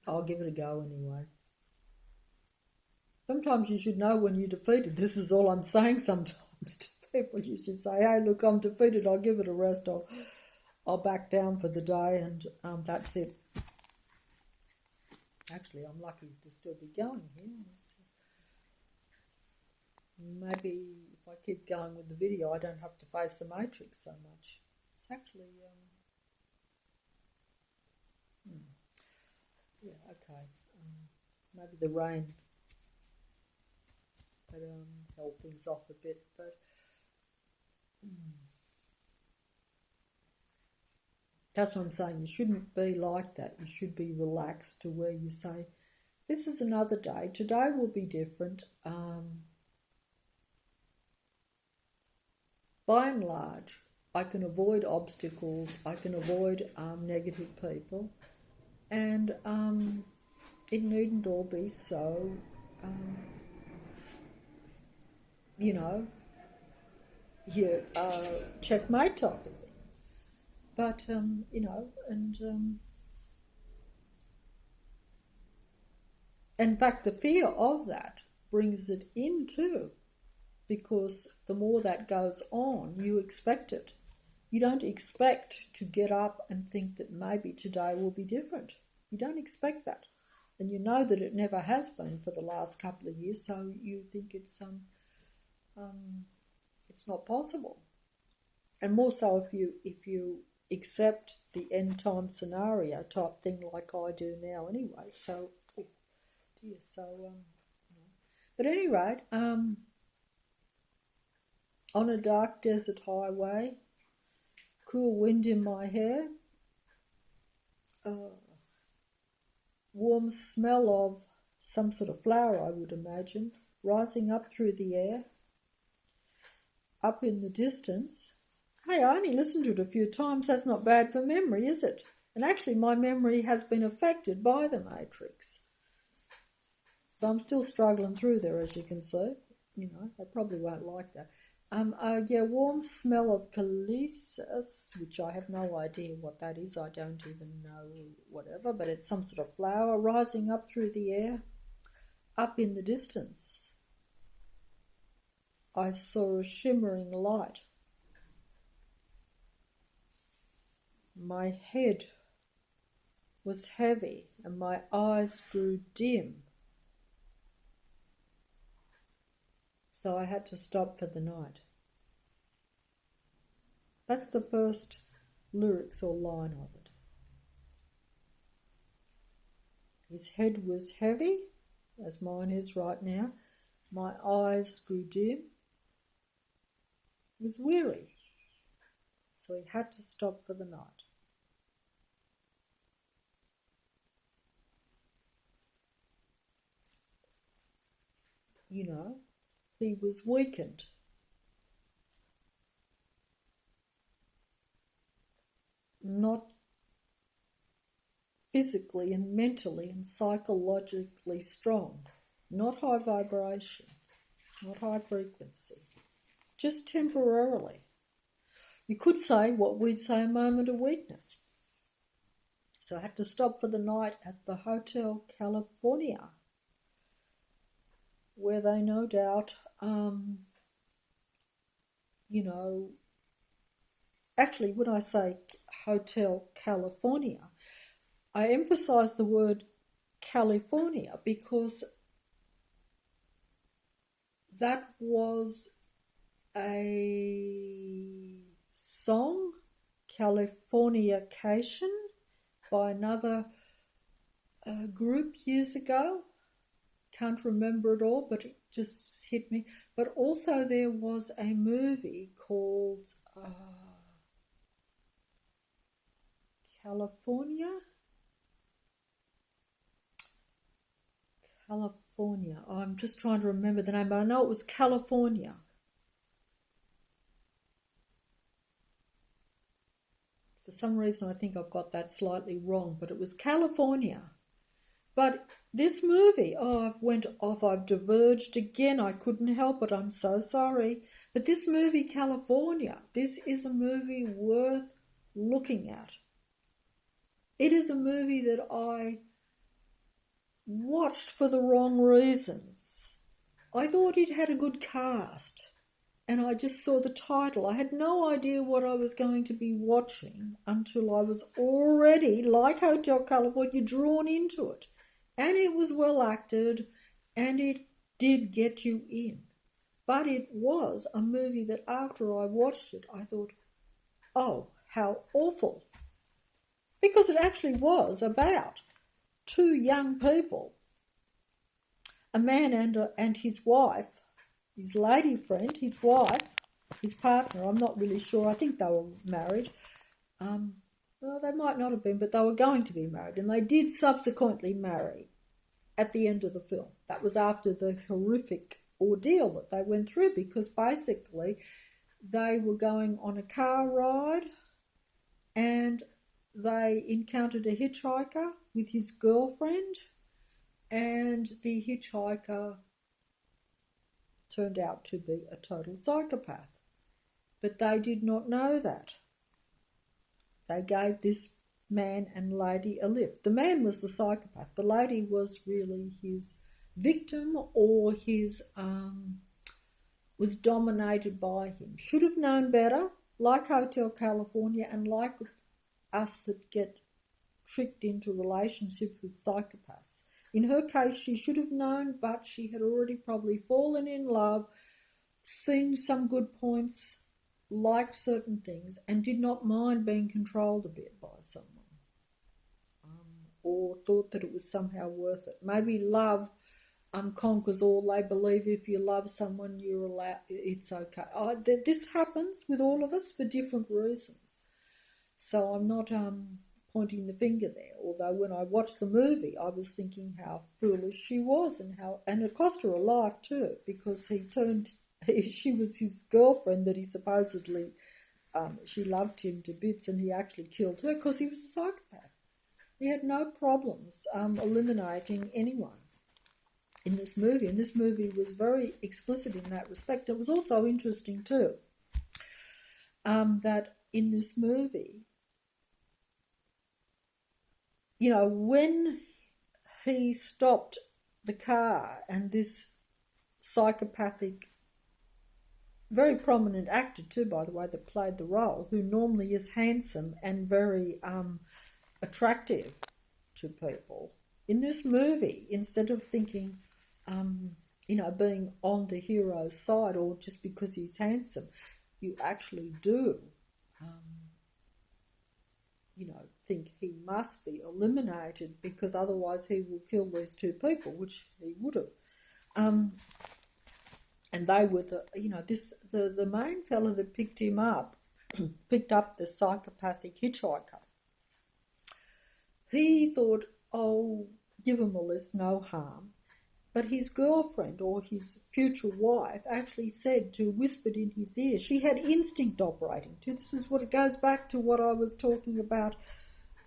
I'll give it a go anyway. Sometimes you should know when you're defeated. This is all I'm saying sometimes to people. You should say, hey, look, I'm defeated. I'll give it a rest. I'll back down for the day, and that's it. Actually, I'm lucky to still be going here. Maybe if I keep going with the video, I don't have to face the matrix so much. It's actually, yeah, okay. Maybe the rain could hold things off a bit, but that's what I'm saying. You shouldn't be like that. You should be relaxed to where you say, this is another day. Today will be different. By and large, I can avoid obstacles. I can avoid negative people. And it needn't all be so, checkmate type of thing. But, in fact, the fear of that brings it in too, because the more that goes on, you expect it. You don't expect to get up and think that maybe today will be different. You don't expect that. And you know that it never has been for the last couple of years, so you think it's not possible. And more so if you accept the end time scenario type thing like I do now anyway. So, but at any rate, on a dark desert highway, cool wind in my hair, warm smell of some sort of flower, I would imagine, rising up through the air, up in the distance. Hey, I only listened to it a few times. That's not bad for memory, is it? And actually, my memory has been affected by the Matrix. So I'm still struggling through there, as you can see. They probably won't like that. Warm smell of calices, which I have no idea what that is. I don't even know whatever, but it's some sort of flower rising up through the air. Up in the distance, I saw a shimmering light. My head was heavy and my eyes grew dim. So I had to stop for the night. That's the first lyrics or line of it. His head was heavy, as mine is right now. My eyes grew dim. He was weary, so he had to stop for the night. He was weakened. Not physically and mentally and psychologically strong. Not high vibration, not high frequency. Just temporarily. You could say what we'd say a moment of weakness. So I had to stop for the night at the Hotel California, where they no doubt, actually when I say Hotel California, I emphasise the word California because that was a song, Californication, by another group years ago. Can't remember it all, but it just hit me. But also there was a movie called California. California. Oh, I'm just trying to remember the name, but I know it was California. For some reason, I think I've got that slightly wrong, but it was California. But this movie, oh, I've diverged again. I couldn't help it. I'm so sorry. But this movie, California, this is a movie worth looking at. It is a movie that I watched for the wrong reasons. I thought it had a good cast, and I just saw the title. I had no idea what I was going to be watching until I was already, like Hotel California, drawn into it. And it was well acted, and it did get you in. But it was a movie that after I watched it, I thought, oh, how awful. Because it actually was about two young people, a man and his wife, his lady friend, his wife, his partner. I'm not really sure. I think they were married. Well, they might not have been, but they were going to be married, and they did subsequently marry at the end of the film. That was after the horrific ordeal that they went through, because basically they were going on a car ride and they encountered a hitchhiker with his girlfriend, and the hitchhiker turned out to be a total psychopath. But they did not know that. They gave this man and lady a lift. The man was the psychopath. The lady was really his victim, or his was dominated by him. Should have known better, like Hotel California, and like us that get tricked into relationships with psychopaths. In her case, she should have known, but she had already probably fallen in love, seen some good points, liked certain things, and did not mind being controlled a bit by someone, or thought that it was somehow worth it. Maybe love conquers all. They believe if you love someone, you're allowed, it's okay. This happens with all of us for different reasons. So I'm not pointing the finger there, although when I watched the movie I was thinking how foolish she was, and it cost her a life too, because she was his girlfriend that he supposedly, she loved him to bits, and he actually killed her because he was a psychopath. He had no problems eliminating anyone in this movie, and this movie was very explicit in that respect. It was also interesting too that in this movie, you know, when he stopped the car and this psychopathic, very prominent actor too, by the way, that played the role, who normally is handsome and very attractive to people, in this movie, instead of thinking, being on the hero's side or just because he's handsome, you actually do think he must be eliminated, because otherwise he will kill these two people, which he would have. And they were the main fella that picked him up, picked up the psychopathic hitchhiker. He thought, oh, give him a list, no harm. But his girlfriend, or his future wife, actually whispered in his ear. She had instinct operating too. This is what it goes back to what I was talking about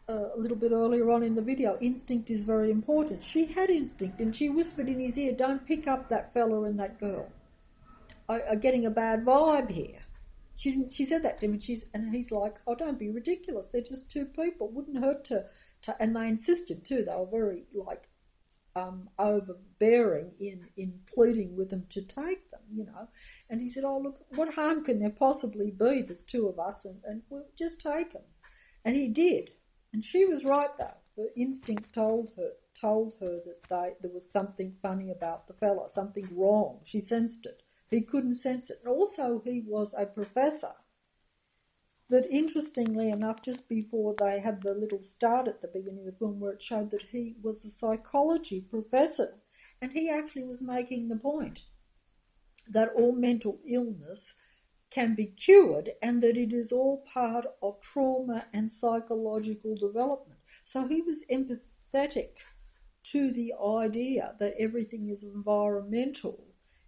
a little bit earlier on in the video. Instinct is very important. She had instinct, and she whispered in his ear, don't pick up that fella and that girl. I'm getting a bad vibe here. She said that to him, and he's like, oh, don't be ridiculous. They're just two people. Wouldn't hurt to and they insisted too. They were very overbearing in pleading with them to take them, And he said, oh, look, what harm can there possibly be? There's two of us, and we'll just take them. And he did. And she was right, though. Her instinct told her that there was something funny about the fella, something wrong. She sensed it. He couldn't sense it. And also he was a professor that, interestingly enough, just before they had the little start at the beginning of the film where it showed that he was a psychology professor, and he actually was making the point that all mental illness can be cured and that it is all part of trauma and psychological development. So he was empathetic to the idea that everything is environmental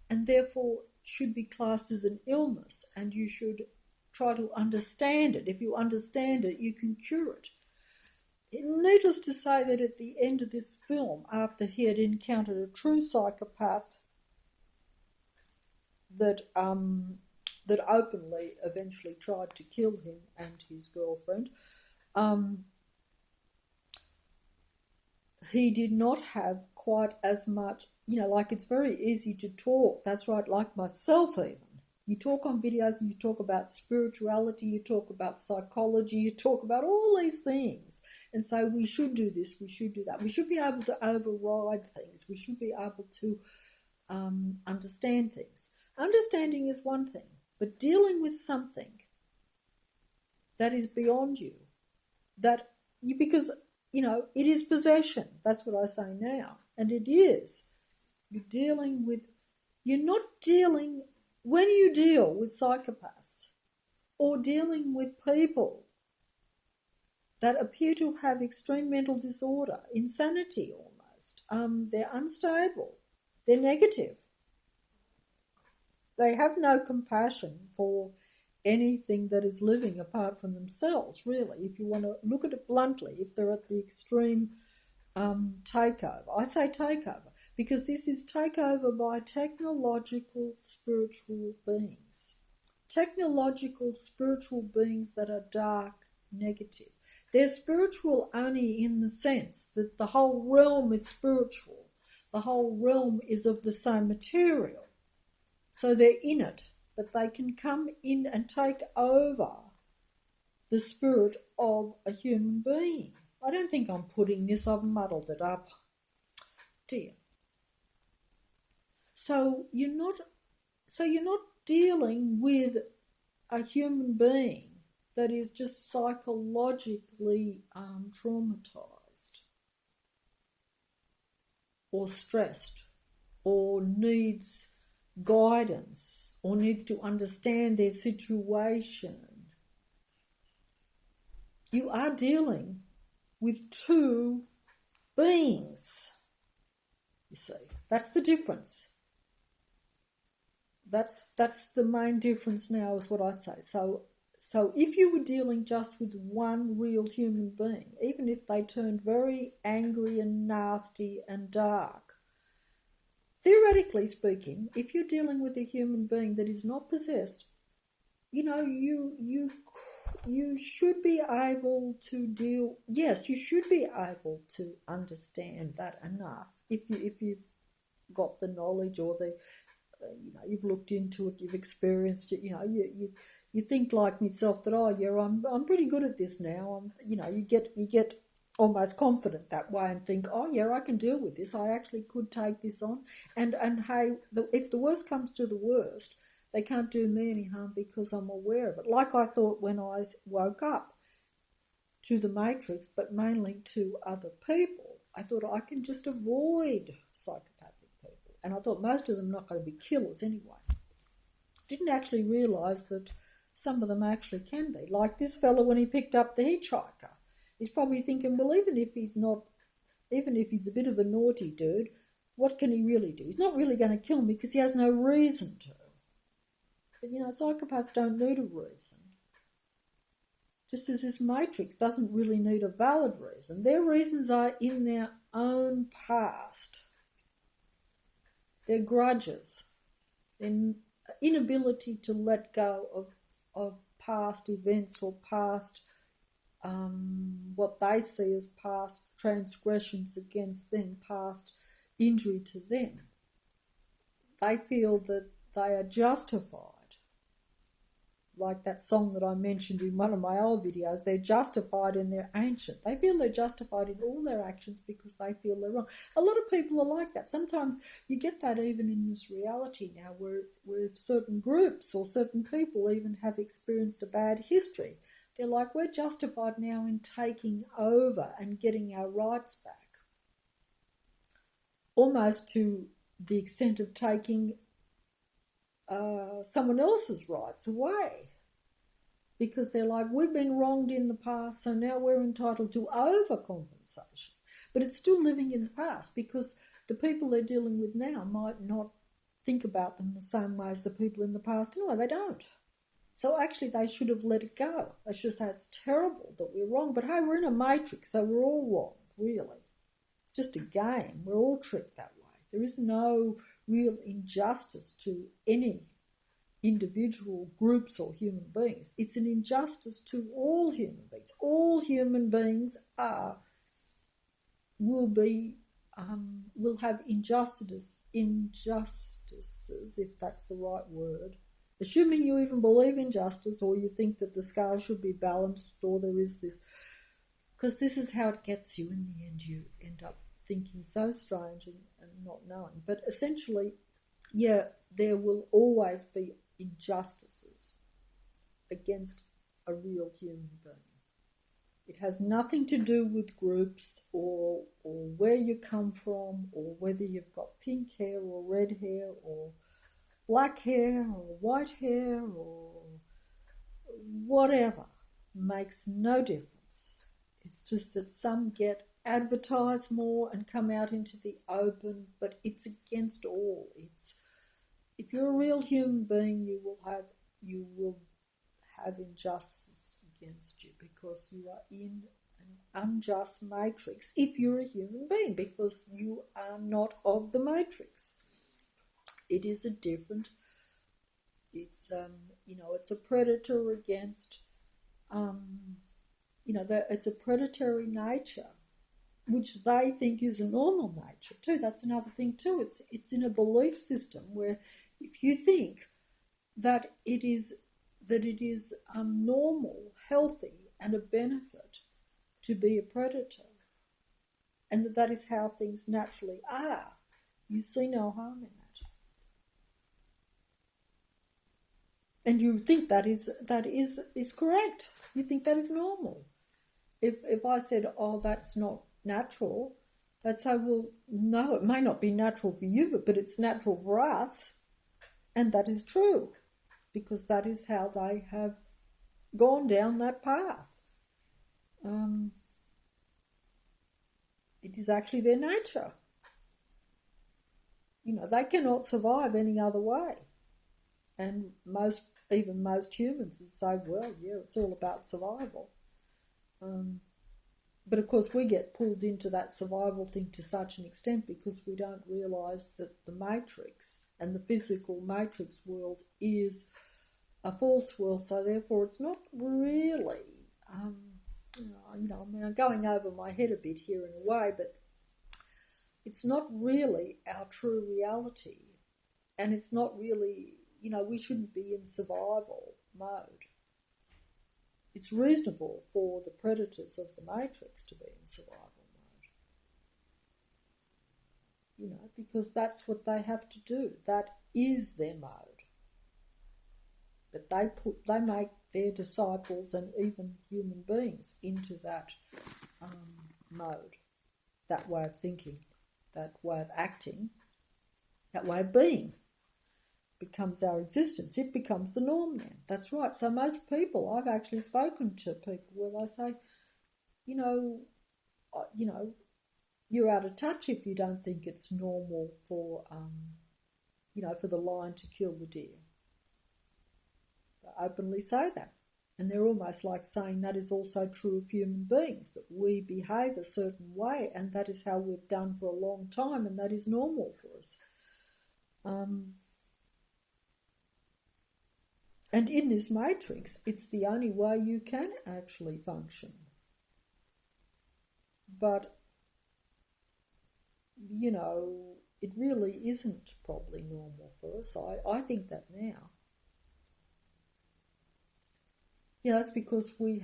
and therefore should be classed as an illness, and you should try to understand it. If you understand it, you can cure it. Needless to say that at the end of this film, after he had encountered a true psychopath that openly eventually tried to kill him and his girlfriend, he did not have quite as much, like it's very easy to talk. That's right, like myself even. You talk on videos and you talk about spirituality, you talk about psychology, you talk about all these things. And so we should do this, we should do that. We should be able to override things. We should be able to understand things. Understanding is one thing, but dealing with something that is beyond you, because it is possession. That's what I say now. And it is. When you deal with psychopaths or dealing with people that appear to have extreme mental disorder, insanity almost, they're unstable, they're negative. They have no compassion for anything that is living apart from themselves, really. If you want to look at it bluntly, if they're at the extreme takeover. I say takeover because this is takeover by technological spiritual beings. Technological spiritual beings that are dark, negative. They're spiritual only in the sense that the whole realm is spiritual. The whole realm is of the same material. So they're in it, but they can come in and take over the spirit of a human being. I don't think I'm putting this, I've muddled it up. Dear. So you're not dealing with a human being that is just psychologically traumatized or stressed or needs guidance or needs to understand their situation. You are dealing with two beings, you see. That's the difference. That's the main difference now, is what I'd say. So if you were dealing just with one real human being, even if they turned very angry and nasty and dark, theoretically speaking, if you're dealing with a human being that is not possessed, you should be able to deal. Yes, you should be able to understand that enough if you've got the knowledge or the you've looked into it, you've experienced it. You think like myself that I'm pretty good at this now. You get almost confident that way and think, I can deal with this. I actually could take this on. And hey, if the worst comes to the worst, they can't do me any harm because I'm aware of it. Like I thought when I woke up to the Matrix, but mainly to other people. I thought I can just avoid psychopathic people. And I thought most of them are not going to be killers anyway. Didn't actually realise that some of them actually can be. Like this fellow when he picked up the hitchhiker. He's probably thinking, well, even if he's a bit of a naughty dude, what can he really do? He's not really going to kill me because he has no reason to. But, psychopaths don't need a reason. Just as this Matrix doesn't really need a valid reason. Their reasons are in their own past. Their grudges. Their inability to let go of past events or past, what they see as past transgressions against them, past injury to them. They feel that they are justified. Like that song that I mentioned in one of my old videos, they're justified and they're ancient. They feel they're justified in all their actions because they feel they're wrong. A lot of people are like that. Sometimes you get that even in this reality now where certain groups or certain people even have experienced a bad history. They're like, we're justified now in taking over and getting our rights back. Almost to the extent of taking someone else's rights away. Because they're like, we've been wronged in the past, so now we're entitled to overcompensation. but it's still living in the past because the people they're dealing with now might not think about them the same way as the people in the past. Anyway, they don't. So actually they should have let it go. They should say it's terrible that we're wrong, but hey, we're in a matrix, so we're all wrong, really. It's just a game. We're all tricked that way. There is no real injustice to any individual, groups or human beings. It's an injustice to all human beings. All human beings will have injustices, if that's the right word. Assuming you even believe in justice, or you think that the scale should be balanced, or there is this, because this is how it gets you in the end. You end up thinking so strange and not knowing. But essentially, yeah, there will always be injustices against a real human being. It has nothing to do with groups or where you come from, or whether you've got pink hair or red hair or black hair or white hair or whatever. Makes no difference. It's just that some get advertised more and come out into the open, but it's against all. If you're a real human being, you will have injustice against you because you are in an unjust matrix if you're a human being, because you are not of the matrix. It is a different, it's a predator against it's a predatory nature, which they think is a normal nature too. That's another thing too. It's in a belief system where if you think that it is normal, healthy, and a benefit to be a predator, and that is how things naturally are, you see no harm in that. And you think that is correct. You think that is normal. If I said, oh, that's not natural, they'd say, well, no, it may not be natural for you, but it's natural for us. And that is true, because that is how they have gone down that path. It is actually their nature. They cannot survive any other way. And most humans would say, well, yeah, it's all about survival. But of course we get pulled into that survival thing to such an extent because we don't realise that the matrix and the physical matrix world is a false world, so therefore it's not really, I'm going over my head a bit here in a way, but it's not really our true reality, and it's not really, we shouldn't be in survival mode. It's reasonable for the predators of the matrix to be in survival mode, because that's what they have to do. That is their mode. But they make their disciples and even human beings into that mode, that way of thinking, that way of acting, that way of being. Becomes our existence. It becomes the norm then. That's right. So most people, I've actually spoken to people where they say, you're out of touch if you don't think it's normal for the lion to kill the deer. They openly say that. And they're almost like saying that is also true of human beings, that we behave a certain way and that is how we've done for a long time and that is normal for us. And in this matrix, it's the only way you can actually function. But, it really isn't probably normal for us. I think that now. Yeah, that's because we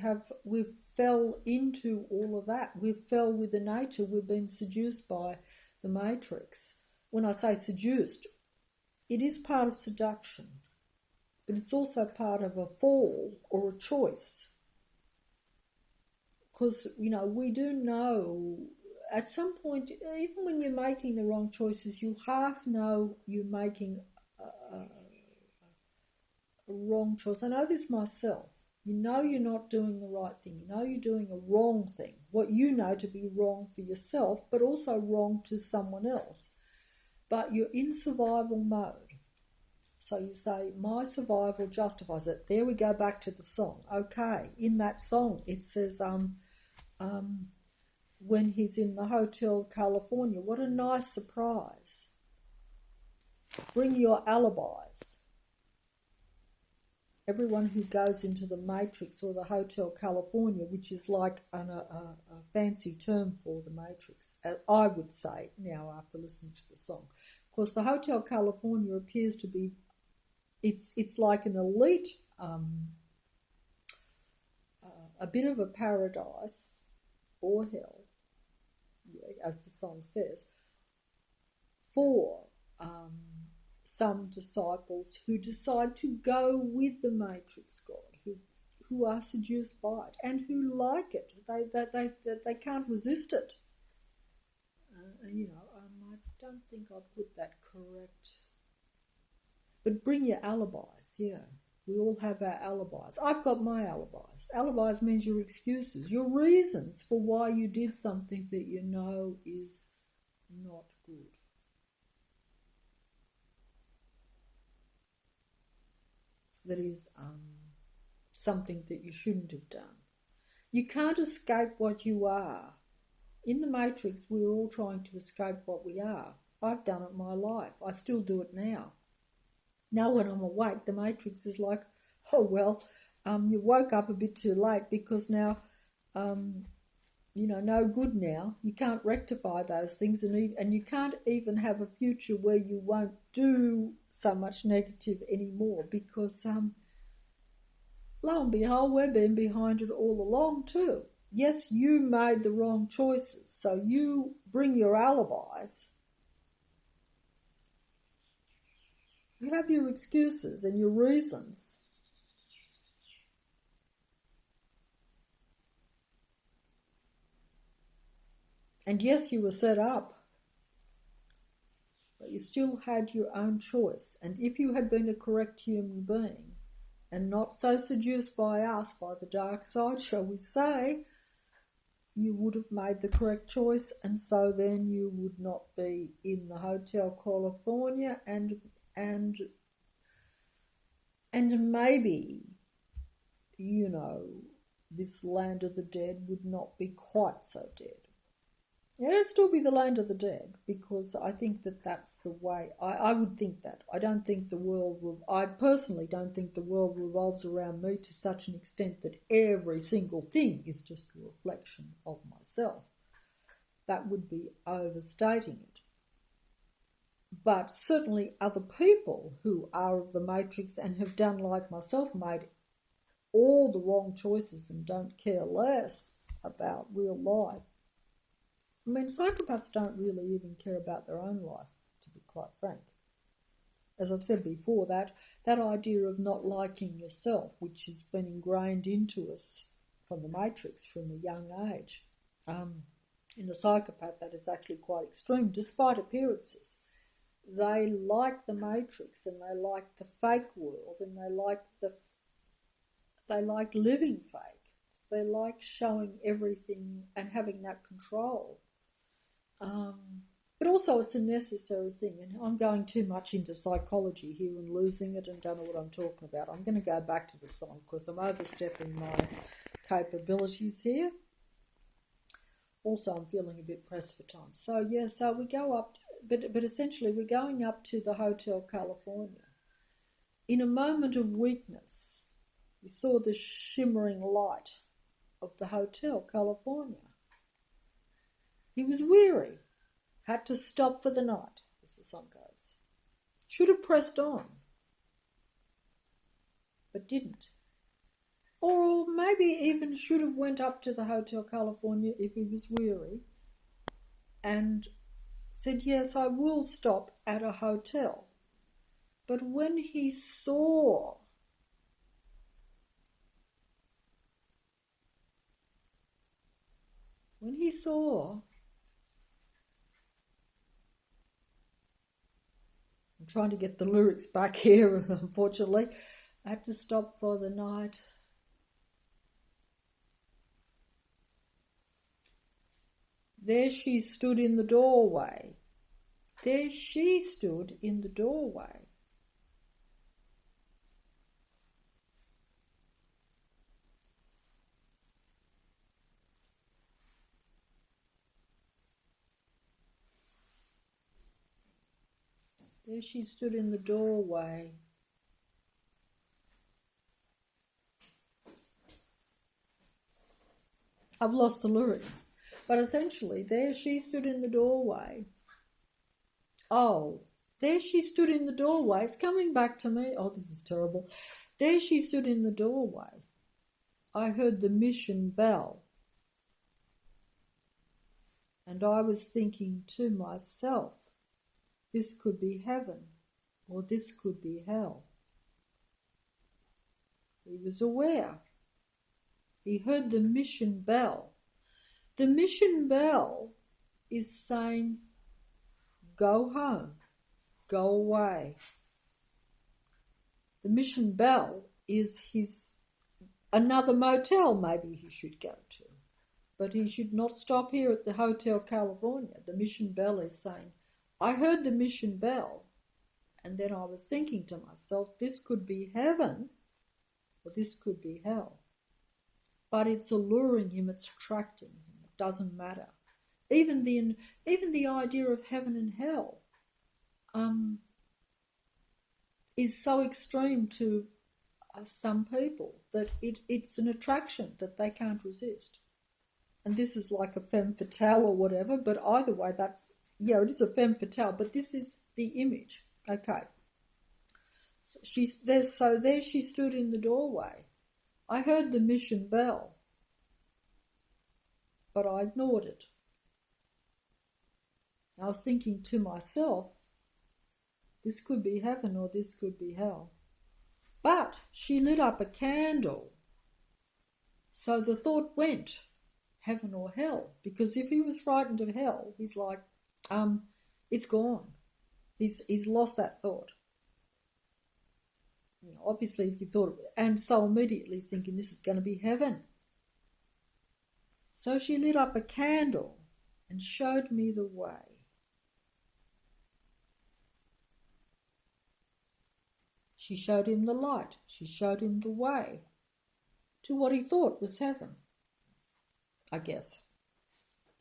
fell into all of that. We fell with the nature. We've been seduced by the matrix. When I say seduced, it is part of seduction. But it's also part of a fall or a choice. Because, we do know at some point, even when you're making the wrong choices, you half know you're making a wrong choice. I know this myself. You know you're not doing the right thing. You know you're doing a wrong thing, what you know to be wrong for yourself, but also wrong to someone else. But you're in survival mode. So you say, my survival justifies it. There we go back to the song. Okay, in that song it says, when he's in the Hotel California, what a nice surprise. Bring your alibis. Everyone who goes into the Matrix or the Hotel California, which is like a fancy term for the Matrix, I would say now after listening to the song. Of course, the Hotel California appears to be, it's like an elite, a bit of a paradise or hell, as the song says, for some disciples who decide to go with the Matrix God, who are seduced by it and who like it. They can't resist it. I don't think I put that correct. But bring your alibis, yeah. We all have our alibis. I've got my alibis. Alibis means your excuses, your reasons for why you did something that you know is not good. That is something that you shouldn't have done. You can't escape what you are. In the Matrix, we're all trying to escape what we are. I've done it my life. I still do it now. Now when I'm awake, the Matrix is like, oh, well, you woke up a bit too late because now, no good now. You can't rectify those things and you can't even have a future where you won't do so much negative anymore because, lo and behold, we've been behind it all along too. Yes, you made the wrong choices, so you bring your alibis. You have your excuses and your reasons. And yes, you were set up, but you still had your own choice. And if you had been a correct human being and not so seduced by us, by the dark side, shall we say, you would have made the correct choice, and so then you would not be in the Hotel California and maybe, this land of the dead would not be quite so dead. It'd still be the land of the dead because I think that that's the way, I would think that. I personally don't think the world revolves around me to such an extent that every single thing is just a reflection of myself. That would be overstating it. But certainly other people who are of the Matrix and have done like myself, made all the wrong choices and don't care less about real life. I mean, psychopaths don't really even care about their own life, to be quite frank. As I've said before, that idea of not liking yourself, which has been ingrained into us from the Matrix from a young age, in a psychopath that is actually quite extreme, despite appearances. They like the Matrix and they like the fake world and they like living fake. They like showing everything and having that control. But also it's a necessary thing, and I'm going too much into psychology here and losing it and don't know what I'm talking about. I'm going to go back to the song because I'm overstepping my capabilities here. Also, I'm feeling a bit pressed for time. So we go up, but essentially we're going up to the Hotel California. In a moment of weakness, we saw the shimmering light of the Hotel California. He was weary, had to stop for the night, as the song goes. Should have pressed on, but didn't. Or maybe even should have went up to the Hotel California if he was weary and said, yes, I will stop at a hotel. But when he saw I'm trying to get the lyrics back here, unfortunately. I had to stop for the night. There she stood in the doorway. There she stood in the doorway. There she stood in the doorway. I've lost the lyrics. But essentially, there she stood in the doorway. Oh, there she stood in the doorway. It's coming back to me. Oh, this is terrible. There she stood in the doorway. I heard the mission bell. And I was thinking to myself, this could be heaven or this could be hell. He was aware. He heard the mission bell. The mission bell is saying, go home, go away. The mission bell is another motel maybe he should go to. But he should not stop here at the Hotel California. The mission bell is saying, I heard the mission bell, and then I was thinking to myself, this could be heaven or this could be hell. But it's alluring him, it's attracting him. It doesn't matter. Even the idea of heaven and hell is so extreme to some people that it's an attraction that they can't resist. And this is like a femme fatale or whatever, but either way, it is a femme fatale, but this is the image. Okay. So there she stood in the doorway. I heard the mission bell, but I ignored it. I was thinking to myself, this could be heaven or this could be hell. But she lit up a candle. So the thought went, heaven or hell, because if he was frightened of hell, he's like, it's gone. He's lost that thought. Obviously, if he thought, and so immediately thinking this is going to be heaven. So she lit up a candle and showed me the way. She showed him the light. She showed him the way to what he thought was heaven, I guess.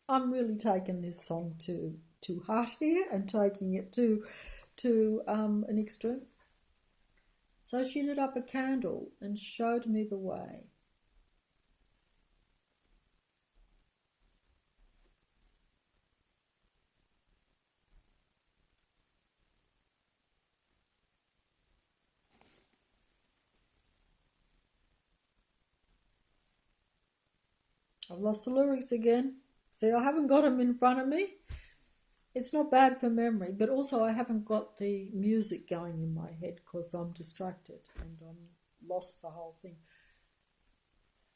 I'm really taking this song to heart here and taking it to an extreme. So she lit up a candle and showed me the way. I've lost the lyrics again. See, I haven't got them in front of me. It's not bad for memory, but also I haven't got the music going in my head because I'm distracted and I'm lost the whole thing.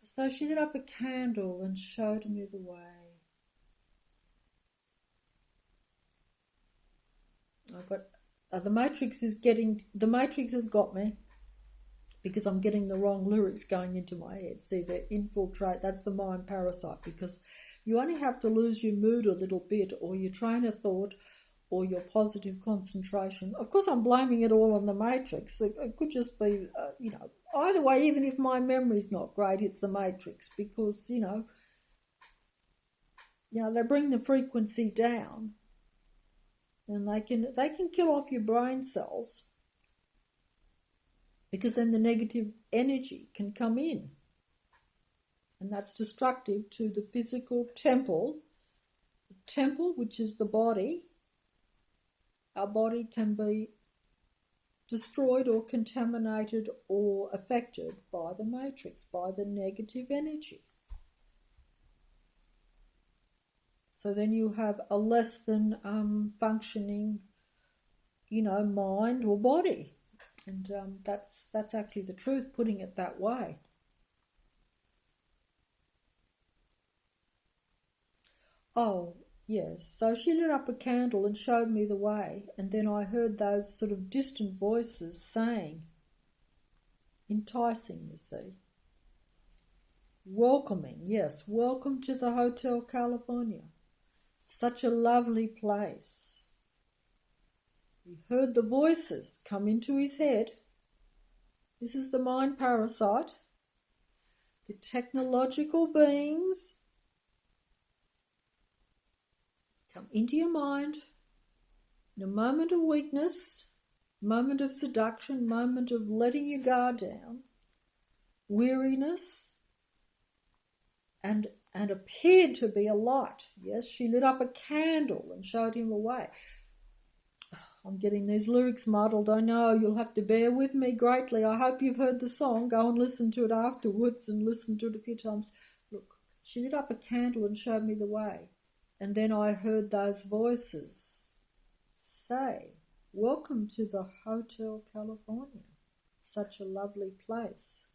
So she lit up a candle and showed me the way. I've got the Matrix has got me because I'm getting the wrong lyrics going into my head. See, they infiltrate, that's the mind parasite, because you only have to lose your mood a little bit or your train of thought or your positive concentration. Of course, I'm blaming it all on the Matrix. It could just be, either way, even if my memory's not great, it's the Matrix because, they bring the frequency down and they can kill off your brain cells because then the negative energy can come in. And that's destructive to the physical temple. The temple, which is the body. Our body can be destroyed or contaminated or affected by the Matrix, by the negative energy. So then you have a less than functioning, mind or body. And that's actually the truth, putting it that way. Oh, yes. So she lit up a candle and showed me the way. And then I heard those sort of distant voices saying, enticing, you see. Welcoming, yes. Welcome to the Hotel California. Such a lovely place. He heard the voices come into his head. This is the mind parasite. The technological beings come into your mind in a moment of weakness, moment of seduction, moment of letting your guard down, weariness, and appeared to be a light. Yes, she lit up a candle and showed him a way. I'm getting these lyrics muddled, I know. You'll have to bear with me greatly. I hope you've heard the song. Go and listen to it afterwards and listen to it a few times. Look, she lit up a candle and showed me the way. And then I heard those voices say, welcome to the Hotel California. Such a lovely place.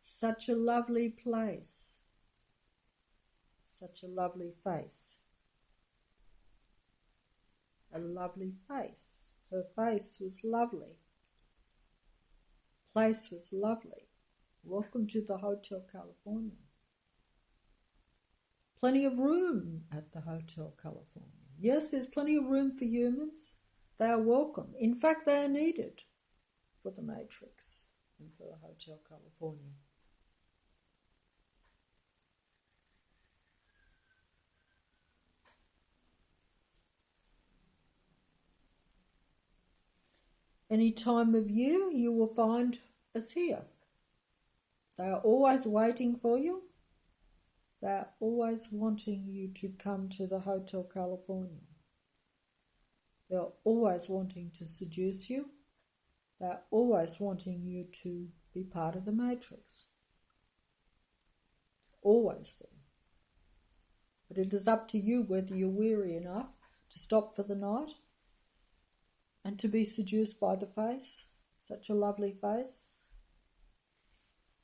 Such a lovely place. Such a lovely face. A lovely face. Her face was lovely. Place was lovely. Welcome to the Hotel California. Plenty of room at the Hotel California. Yes, there's plenty of room for humans. They are welcome. In fact, they are needed for the Matrix and for the Hotel California. Any time of year you will find us here. They are always waiting for you. They are always wanting you to come to the Hotel California. They are always wanting to seduce you. They are always wanting you to be part of the Matrix. Always there. But it is up to you whether you're weary enough to stop for the night and to be seduced by the face, such a lovely face.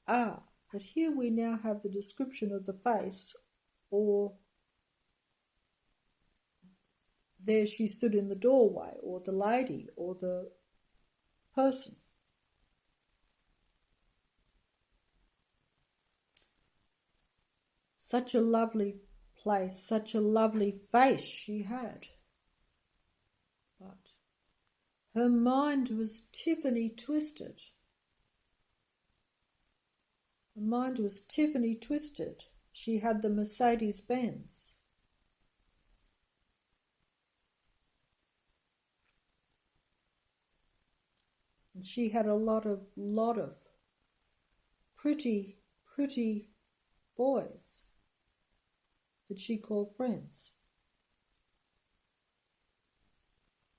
But here we now have the description of the face, or there she stood in the doorway, or the lady, or the person. Such a lovely place, such a lovely face she had. But her mind was Tiffany twisted. Her mind was Tiffany twisted. She had the Mercedes Benz. And she had a lot of pretty boys that she called friends.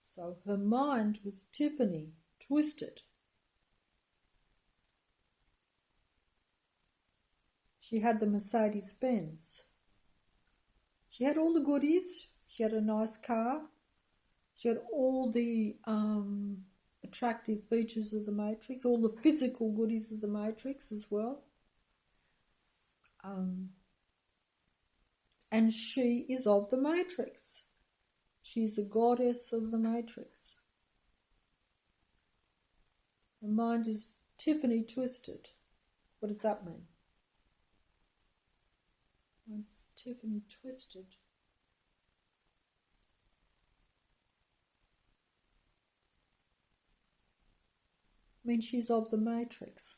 So her mind was Tiffany twisted. She had the Mercedes Benz. She had all the goodies. She had a nice car. She had all the attractive features of the Matrix, all the physical goodies of the Matrix as well. And she is of the Matrix. She's a goddess of the Matrix. Her mind is Tiffany twisted. What does that mean? Mind is Tiffany twisted. I mean, she's of the Matrix.